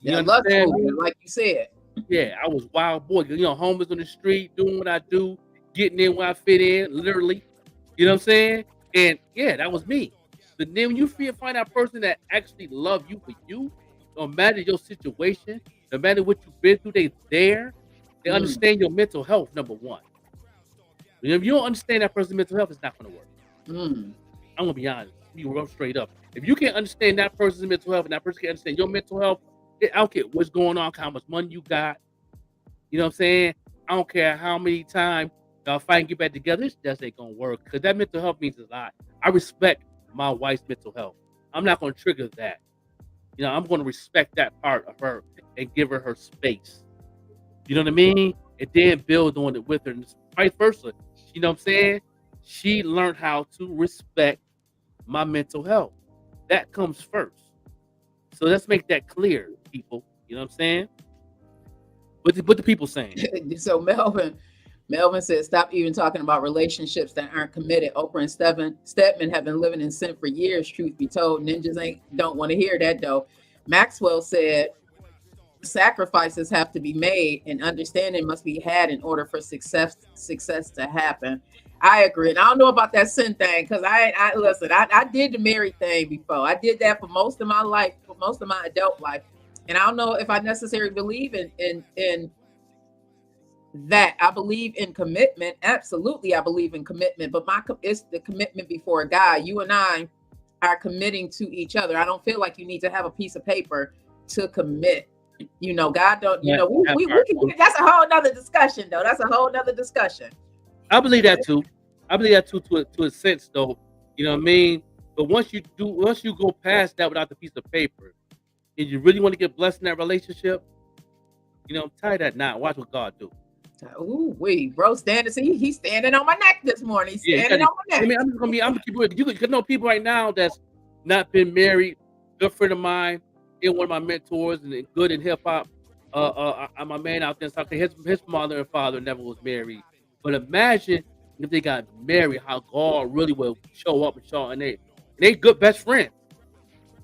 You Yeah, understand lustful, me? like you said. Yeah, I was wild boy. Homeless on the street, doing what I do, getting in where I fit in, literally. You know what I'm saying? And yeah, that was me. But then when you find that person that actually love you for you, no matter your situation, no matter what you've been through, they there. They understand your mental health, number one. If you don't understand that person's mental health, it's not going to work. I'm going to be honest. You real straight up. If you can't understand that person's mental health and that person can't understand your mental health, I don't care what's going on, how much money you got. You know what I'm saying? I don't care how many times y'all fight and get back together. This just ain't going to work because that mental health means a lot. I respect my wife's mental health. I'm not going to trigger that. I'm going to respect that part of her and give her space. You know what I mean? And then build on it with her. And vice versa. You know what I'm saying? She learned how to respect my mental health. That comes first. So let's make that clear, people. You know what I'm saying? What the people saying? So Melvin said, stop even talking about relationships that aren't committed. Oprah and Stedman have been living in sin for years, truth be told. Ninjas don't want to hear that, though. Maxwell said, sacrifices have to be made and understanding must be had in order for success to happen. I agree. And I don't know about that sin thing because I listen, I did the married thing before. I did that for most of my life, for most of my adult life. And I don't know if I necessarily believe in that. I believe in commitment. Absolutely, I believe in commitment. But it's the commitment before God. You and I are committing to each other. I don't feel like you need to have a piece of paper to commit. God don't. We can. That's a whole nother discussion, though. That's a whole nother discussion. I believe that too. To a sense, though. You know what I mean? But once you go past that without the piece of paper, and you really want to get blessed in that relationship, tie that knot. Watch what God do. Ooh, bro, he's standing on my neck this morning. He's standing on my neck. I'm gonna keep it. You know people right now that's not been married. Good friend of mine, one of my mentors, and good in hip hop. I'm a man out there talking. His mother and father never was married. But imagine if they got married, how God really will show up and show, and they good best friends.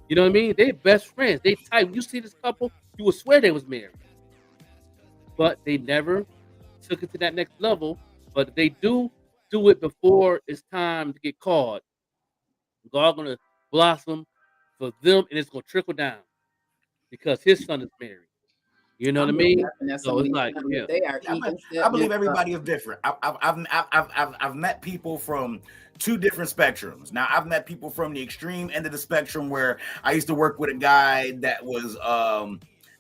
You know what I mean? They best friends. They tight. When you see this couple, you would swear they was married. But they never took it to that next level. But they do it before it's time to get caught. God gonna blossom for them, and it's gonna trickle down because his son is married. You know what I mean? So it's like, yeah. They are. I believe everybody is different. I've met people from two different spectrums. Now I've met people from the extreme end of the spectrum where I used to work with a guy that was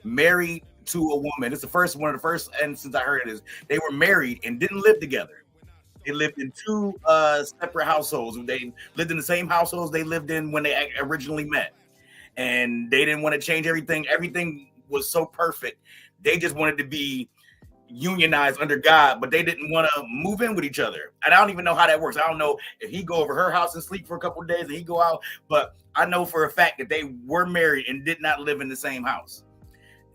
married to a woman. It's one of the first instances I heard it is they were married and didn't live together. They lived in two separate households. They lived in the same households they lived in when they originally met, and they didn't want to change everything. Everything was so perfect. They just wanted to be unionized under God, but they didn't want to move in with each other. And I don't even know how that works. I don't know if he go over her house and sleep for a couple of days and he go out, but I know for a fact that they were married and did not live in the same house.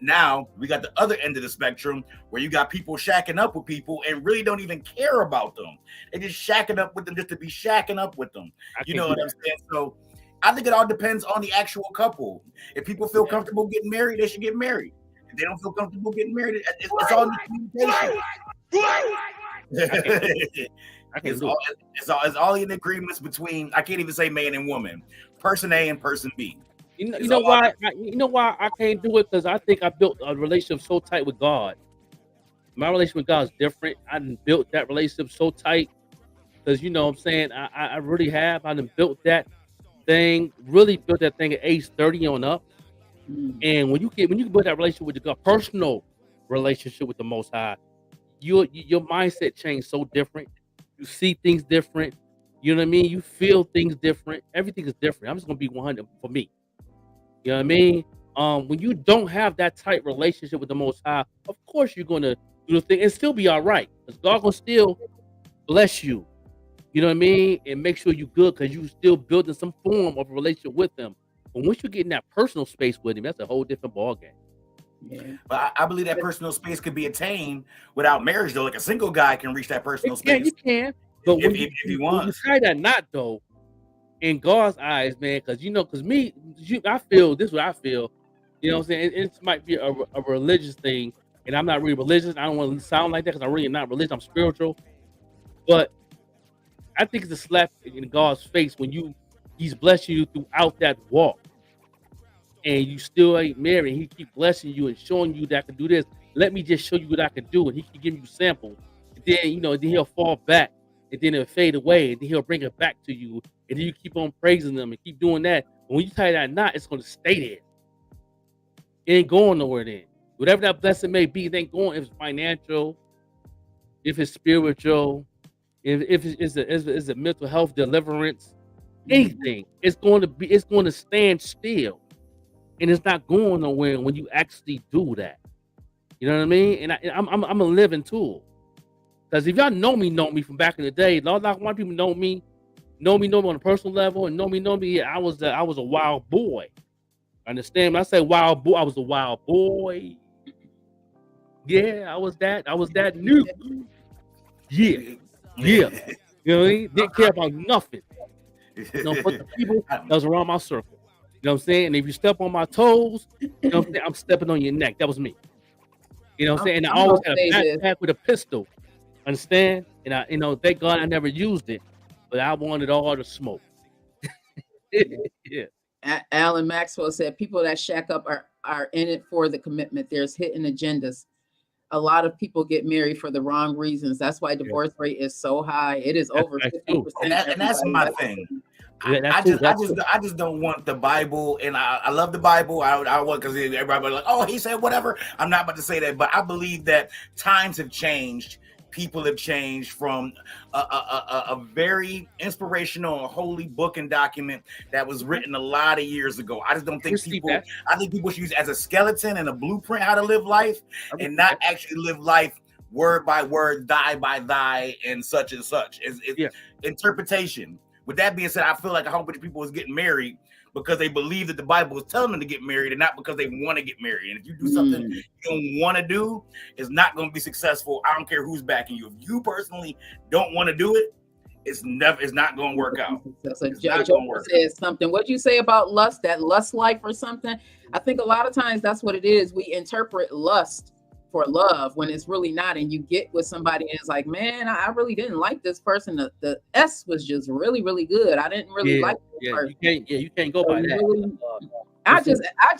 Now we got the other end of the spectrum where you got people shacking up with people and really don't even care about them. They just shacking up with them just to be shacking up with them. You know what I'm saying? So I think it all depends on the actual couple. If people feel comfortable getting married, they should get married. If they don't feel comfortable getting married, it's all in communication. It's all in agreements between, I can't even say man and woman, person A and person B. You know why I can't do it? Because I think I built a relationship so tight with God. My relationship with God is different. I done built that relationship so tight because you know what I'm saying, I really have. I done built that thing, really built that thing at age 30 on up. And when you build that relationship with God, personal relationship with the Most High, your mindset change so different. You see things different. You know what I mean? You feel things different. Everything is different. I'm just gonna be 100 for me. You know what I mean? When you don't have that tight relationship with the Most High, of course you're gonna do the thing and still be all right. Because God gonna still bless you. You know what I mean? And make sure you're good because you still building some form of a relationship with Him. But once you get in that personal space with Him, that's a whole different ballgame. Yeah. But I believe that personal space could be attained without marriage, though. Like a single guy can reach that personal space. Yeah, you can. But if when he you wants. tie that knot though, in God's eyes, man, because me, I feel this is what I feel. You know what I'm saying? It might be a religious thing, and I'm not really religious. I don't want to sound like that because I'm really not religious. I'm spiritual, but I think it's a slap in God's face when He's blessing you throughout that walk, and you still ain't married. He keep blessing you and showing you that I can do this. Let me just show you what I can do, and He keep giving you samples. And then then He'll fall back, and then it'll fade away, and then He'll bring it back to you, and then you keep on praising them and keep doing that. And when you tie that knot, it's going to stay there. It ain't going nowhere. Then whatever that blessing may be, it ain't going. If it's financial, if it's spiritual, if it's a mental health deliverance, anything, it's going to stand still, and it's not going nowhere when you actually do that. You know what I mean? And I'm a living tool. Because if y'all know me from back in the day, a lot of people know me on a personal level, and know me. Yeah, I was a wild boy. Understand? When I say wild boy, I was a wild boy. Yeah, I was that new. Yeah. You know what I mean? Didn't care about nothing. But the people that was around my circle. You know what I'm saying? And if you step on my toes, you know what I'm saying? I'm stepping on your neck. That was me. You know what I'm saying? And I always had a backpack with a pistol. Understand? And I, thank God I never used it, but I wanted all the smoke. Yeah. Alan Maxwell said people that shack up are in it for the commitment. There's hidden agendas. A lot of people get married for the wrong reasons. That's why divorce rate is so high. It is over 50%. And that's my thing. I just don't want the Bible, and I love the Bible. I want, because everybody like, oh, he said whatever. I'm not about to say that, but I believe that times have changed. People have changed from a very inspirational and holy book and document that was written a lot of years ago. I just don't think I think people should use it as a skeleton and a blueprint how to live life, and not actually live life word by word, die by die, and such. It's interpretation. With that being said, I feel like a whole bunch of people is getting married because they believe that the Bible is telling them to get married, and not because they want to get married. And if you do something you don't want to do, it's not going to be successful. I don't care who's backing you. If you personally don't want to do it, it's not going to work out. So Joe says something. What'd you say about lust? That lust life or something? I think a lot of times that's what it is. We interpret lust for love when it's really not, and you get with somebody and it's like, man, I really didn't like this person. The S was just really, really good. I didn't really like this person. You can't go by that. Really, I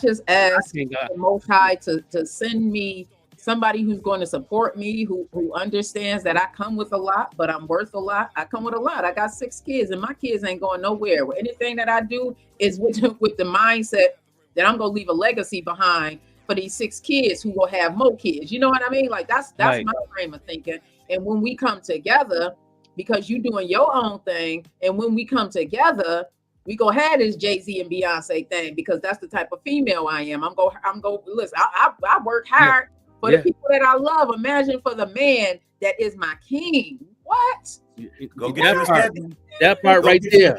just ask the Most High to send me somebody who's going to support me, who understands that I come with a lot, but I'm worth a lot. I come with a lot. I got 6 kids, and my kids ain't going nowhere. Anything that I do is with the mindset that I'm going to leave a legacy behind for these 6 kids who will have more kids. You know what I mean? Like that's right. My frame of thinking. And when we come together, because you doing your own thing, and when we come together, we go have this Jay-Z and Beyonce thing, because that's the type of female I am. I'm go listen, I work hard for the people that I love. Imagine for the man that is my king. What? Go get that part right there.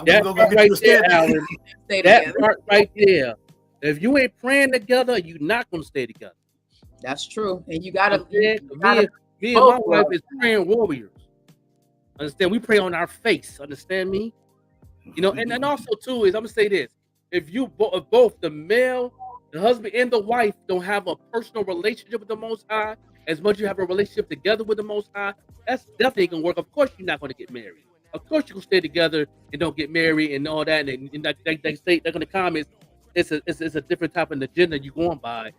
That part right there, Alan. That part right there. If you ain't praying together, you're not going to stay together. That's true. And you got to. Me and my wife is praying warriors. Understand? We pray on our face. Understand me? And also, too, is I'm going to say this. If both the male, the husband, and the wife don't have a personal relationship with the Most High, as much as you have a relationship together with the Most High, that's definitely going to work. Of course, you're not going to get married. Of course, you're going to stay together and don't get married and all that. And they say, they're going to comment, it's a different type of agenda you're going by. You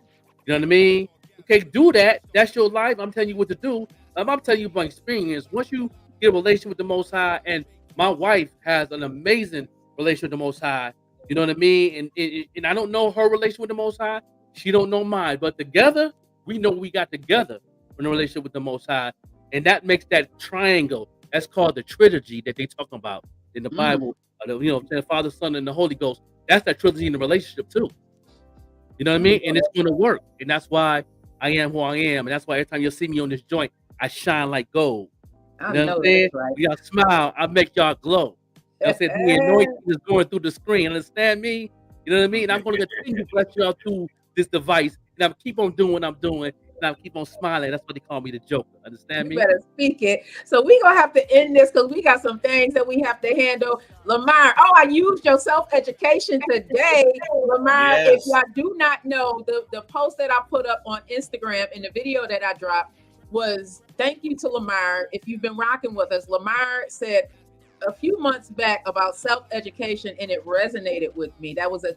know what I mean? Okay, do that. That's your life. I'm telling you what to do. I'm telling you by experience. Once you get a relationship with the Most High, and my wife has an amazing relationship with the Most High. You know what I mean? And I don't know her relationship with the Most High. She don't know mine. But together, we know we got together in a relationship with the Most High. And that makes that triangle. That's called the trilogy that they talk about in the Bible. The Father, Son, and the Holy Ghost. That's that trilogy in the relationship too. You know what I mean? And it's going to work. And that's why I am who I am. And that's why every time you see me on this joint, I shine like gold. You know what I'm saying? Right. Y'all smile, I make y'all glow. I said the anointing is going through the screen. Understand me? You know what I mean? And I'm going to continue to bless y'all through this device. And I'm keep on doing what I'm doing. and I keep on smiling. That's what they call me, the Joker. Understand You me? better speak it. So we gonna have to end this because we got some things that we have to handle. Lamar, oh, I used your self-education today. Lamar, if Yes. y'all do not know, the post that I put up on Instagram and the video that I dropped was thank you to Lamar. If you've been rocking with us, Lamar said a few months back about self-education and it resonated with me. That was a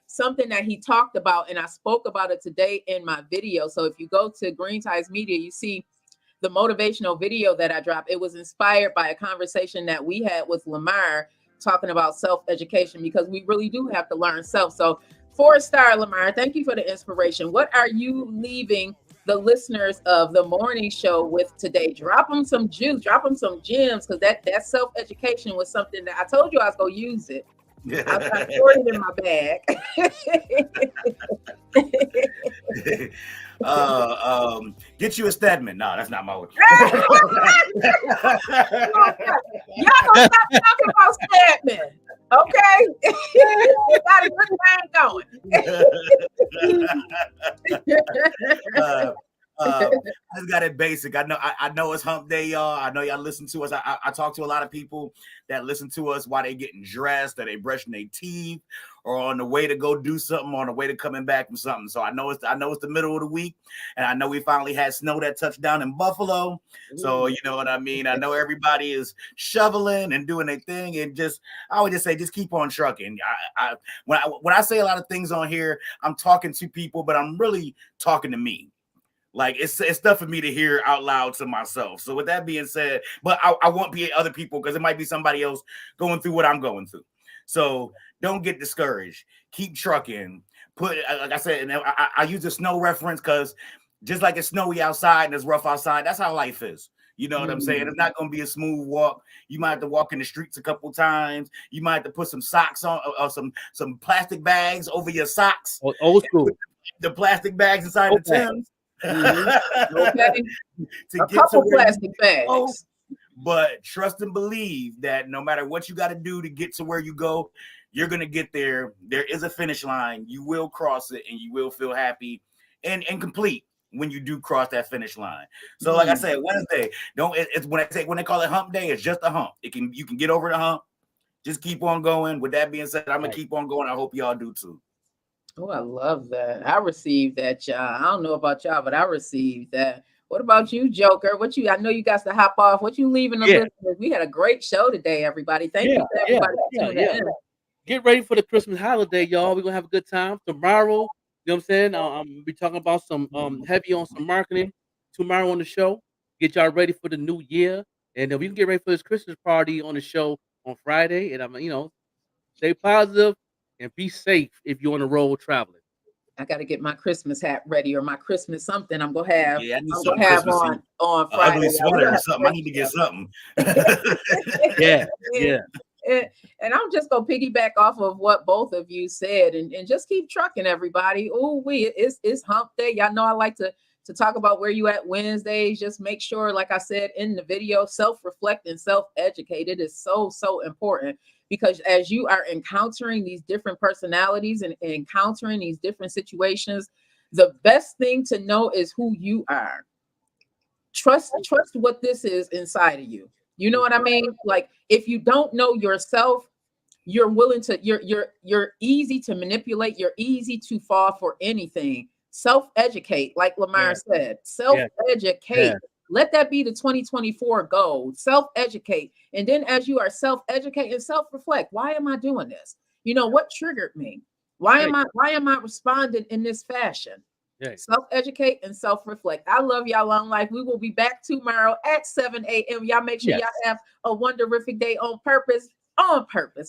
something that he talked about, and I spoke about it today in my video. So if you go to Green Ties Media, you see the motivational video that I dropped. It was inspired by a conversation that we had with Lamar talking about self-education, because we really do have to learn self. So 4-star Lamar, thank you for the inspiration. What are you leaving the listeners of the morning show with today? Drop them some juice, drop them some gems, because that self-education was something that I told you I was going to use it. I stored it in my bag. Get you a Stedman. No, that's not my one. Y'all gonna stop talking about Stedman, okay? Got a good thing going. I just got it basic. I know it's hump day, y'all. I know y'all listen to us. I talk to a lot of people that listen to us while they getting dressed, or they brushing their teeth, or on the way to go do something, on the way to coming back from something. So I know it's the middle of the week, and I know we finally had snow that touched down in Buffalo. So you know what I mean. I know everybody is shoveling and doing their thing, and I would just say just keep on trucking. When I say a lot of things on here, I'm talking to people, but I'm really talking to me. Like it's stuff for me to hear out loud to myself. So with that being said, but I won't be other people, because it might be somebody else going through what I'm going through. So don't get discouraged. Keep trucking. Like I said, and I use a snow reference because just like it's snowy outside and it's rough outside, that's how life is. You know what I'm saying? It's not going to be a smooth walk. You might have to walk in the streets a couple times. You might have to put some socks on, or some plastic bags over your socks. Old school. The plastic bags inside the Timbs. Okay. To a get couple to where plastic bags. But trust and believe that no matter what you got to do to get to where you go, you're going to get there. There is a finish line. You will cross it, and you will feel happy and complete when you do cross that finish line. So like I said, Wednesday, it's when they call it hump day, it's just a hump. You can get over the hump. Just keep on going. With that being said, I'm going to keep on going. I hope y'all do too. Oh, I love that. I received that, y'all. I don't know about y'all, but I received that. What about you, Joker? I know you got to hop off. What you leaving the listeners? We had a great show today, everybody. Thank you to everybody for tuning in. Get ready for the Christmas holiday, y'all. We're gonna have a good time. Tomorrow, you know what I'm saying? I'm be talking about some heavy on some marketing tomorrow on the show. Get y'all ready for the new year. And then we can get ready for this Christmas party on the show on Friday. And I'm stay positive and be safe if you're on the road traveling. I got to get my Christmas hat ready, or my Christmas something I'm gonna have. Yeah, I need I'm something gonna have Christmassy. on Friday. Ugly sweater or something. I need to get something. Yeah. And I'm just gonna piggyback off of what both of you said, and just keep trucking, everybody. Oh, it's hump day. Y'all know I like to talk about where you at Wednesdays. Just make sure, like I said in the video, self-reflect and self-educate. It is so important, because as you are encountering these different personalities and encountering these different situations, the best thing to know is who you are. Trust what this is inside of you. You know what I mean? Like, if you don't know yourself, you're easy to manipulate. You're easy to fall for anything. Self-educate, like Lamar said. Self-educate. Yeah. Let that be the 2024 goal. Self-educate. And then as you are self-educate and self-reflect, why am I doing this? What triggered me? Why am I responding in this fashion? Self-educate and self-reflect. I love y'all. Long life. We will be back tomorrow at 7 a.m. Y'all make sure y'all have a wonderific day on purpose.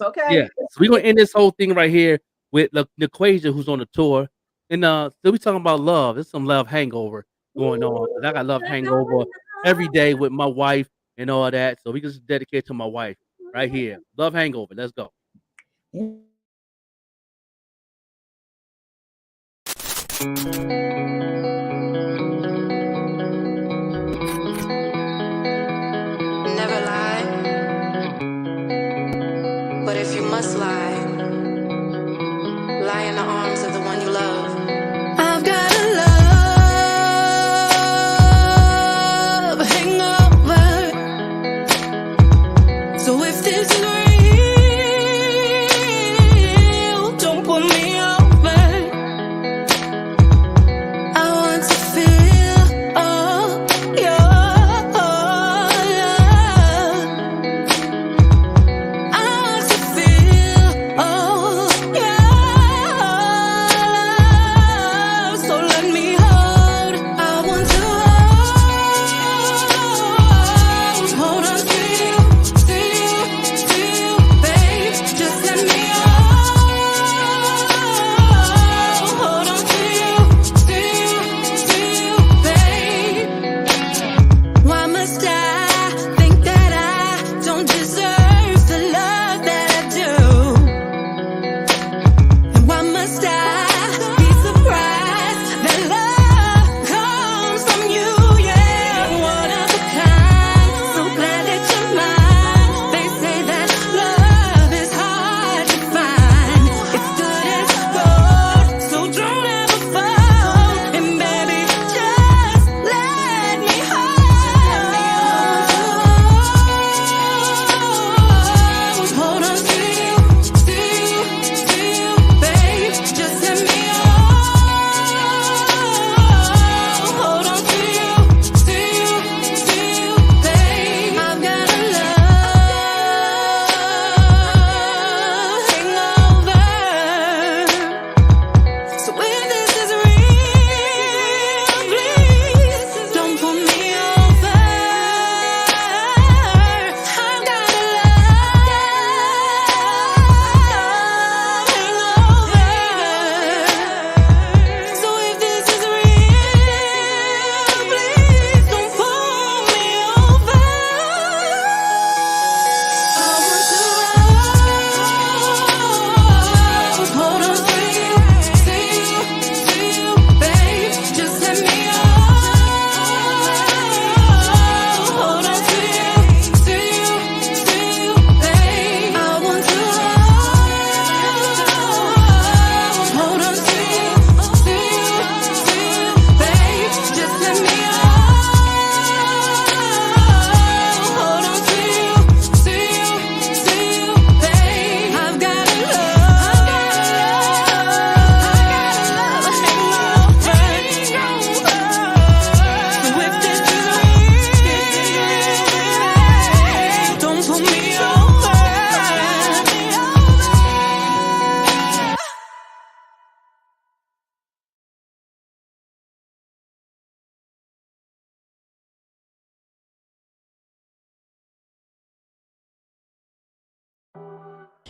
Okay. Yeah. So we're gonna end this whole thing right here with the Equation, who's on the tour. And so we talking about love. There's some love hangover going on. I got love hangover every day with my wife and all that. So we can just dedicate to my wife right here. Love hangover. Let's go. Never lie, but if you must lie in the arms of the one you love. I've got a love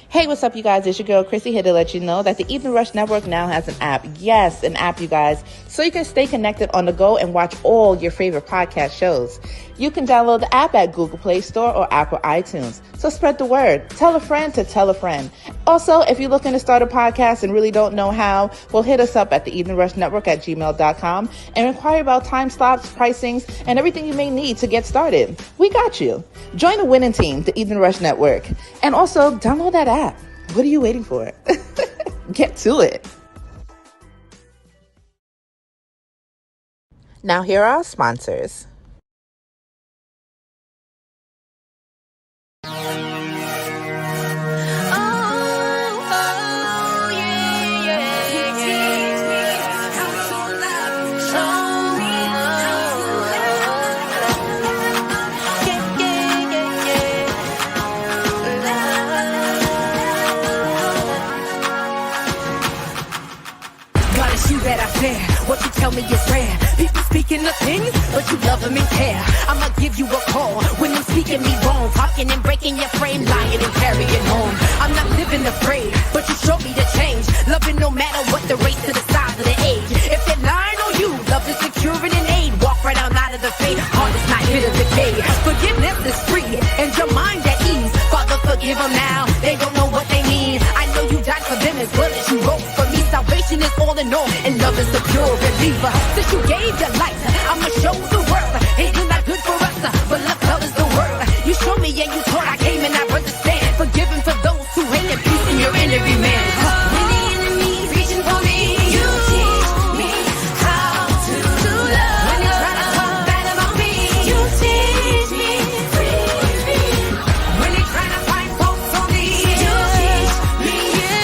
Hey, what's up, you guys? It's your girl, Chrissy, here to let you know that the Evening Rush Network now has an app. Yes, an app, you guys, so you can stay connected on the go and watch all your favorite podcast shows. You can download the app at Google Play Store or Apple iTunes. So spread the word. Tell a friend to tell a friend. Also, if you're looking to start a podcast and really don't know how, well, hit us up at the Evening Rush Network at gmail.com and inquire about time slots, pricings, and everything you may need to get started. We got you. Join the winning team, the Evening Rush Network. And also, download that app. What are you waiting for? Get to it. Now, here are our sponsors. What you tell me is rare. People speaking of things, but you love them and care. I'ma give you a call when I'm speaking me wrong. Talking and breaking your frame, lying and carrying home. I'm not living afraid, but you showed me the change. Loving no matter what the race to the size of the age. If they're lying on you, love is securing an aid. Walk right out of the faith, heart is not here to decay. Forgiveness is free, and your mind at ease. Father, forgive them now, they don't know what they need. I know you died for them as well as you wrote for me. Salvation is all in all, and love is the pure reliever. Since you gave your life, I'ma show the world. Hey, you're not good for us, but love colors the world. You showed me and you taught, I came and I understand. Forgiving for those who hate and peace in your enemy, man. When the enemy's reaching for me, you teach me how to love. When they try to talk bad about me, you teach me free. When they try to find faults on me, you teach me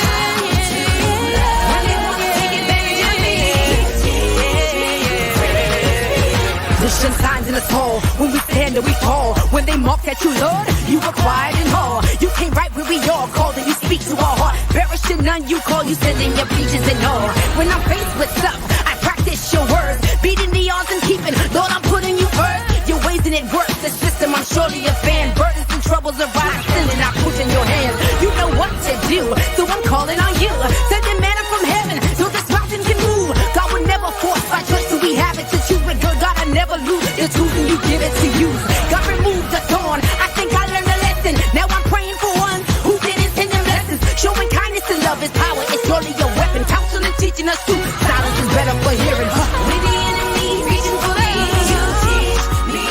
how to love. When they want to take advantage of me, you teach me mission signs in us all. When we stand and we fall. When they mocked at you, Lord, you were quiet and all. You came right where we all called and you speak to our heart. Berishing none you call, you sending your preachers and all. When I'm faced with stuff, I practice your words. Beating the odds and keeping, Lord, I'm putting you first. Your ways and it works, the system, I'm surely a fan. Burdens and troubles arise, sending I put in your hands. You know what to do, so I'm calling on you. Sending manna from heaven, so this mountain can move. God will never force my choice, so we have it to choose. But good God, I never lose the tools and you give it to use. God removed the thorn, I think I learned a lesson. Now I'm praying for ones who didn't send them blessings. Showing kindness and love is power, it's surely a weapon. Counsel and teaching us truth, silence is better for hearing. When the enemy's reaching for me, you teach me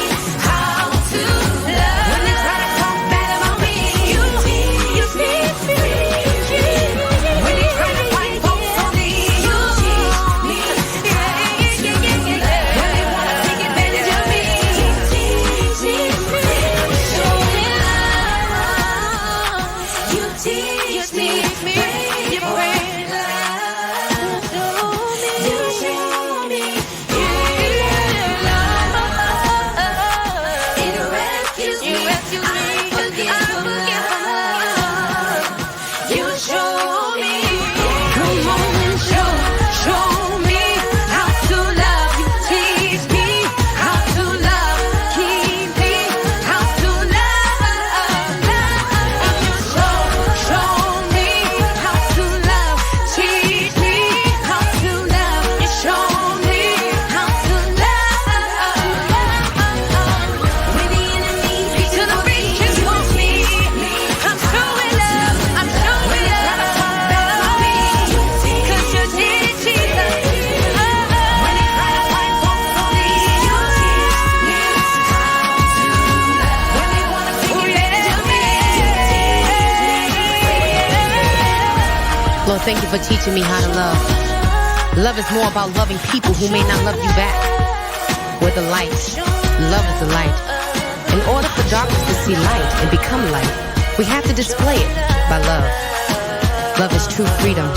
how to love. When they try to talk bad about me, you teach me free. When they try to find faults on me, you teach me love. When they want to take advantage of me, you teach me free. Show me love. You teach me free. You bring love. You show me love. It rescues me. I forgive love. You show me. Come on and show me how to love. You teach me how to love. Keep me how to love. And you show me how to love. Teach me how to love. You show me how to love. When the enemy's reach to the reaches for me, I'm showing love. I'm showing love. Cause you did it, Jesus. When they try to find faults on me, you teach me how to love. When they want to take advantage of me, you teach me. Lord, thank you for teaching me how to love. Love is more about loving people who may not love you back. We're the light. Love is the light. In order for darkness to see light and become light, we have to display it by love. Love is true freedom.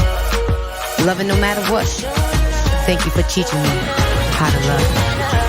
Loving no matter what. Thank you for teaching me how to love.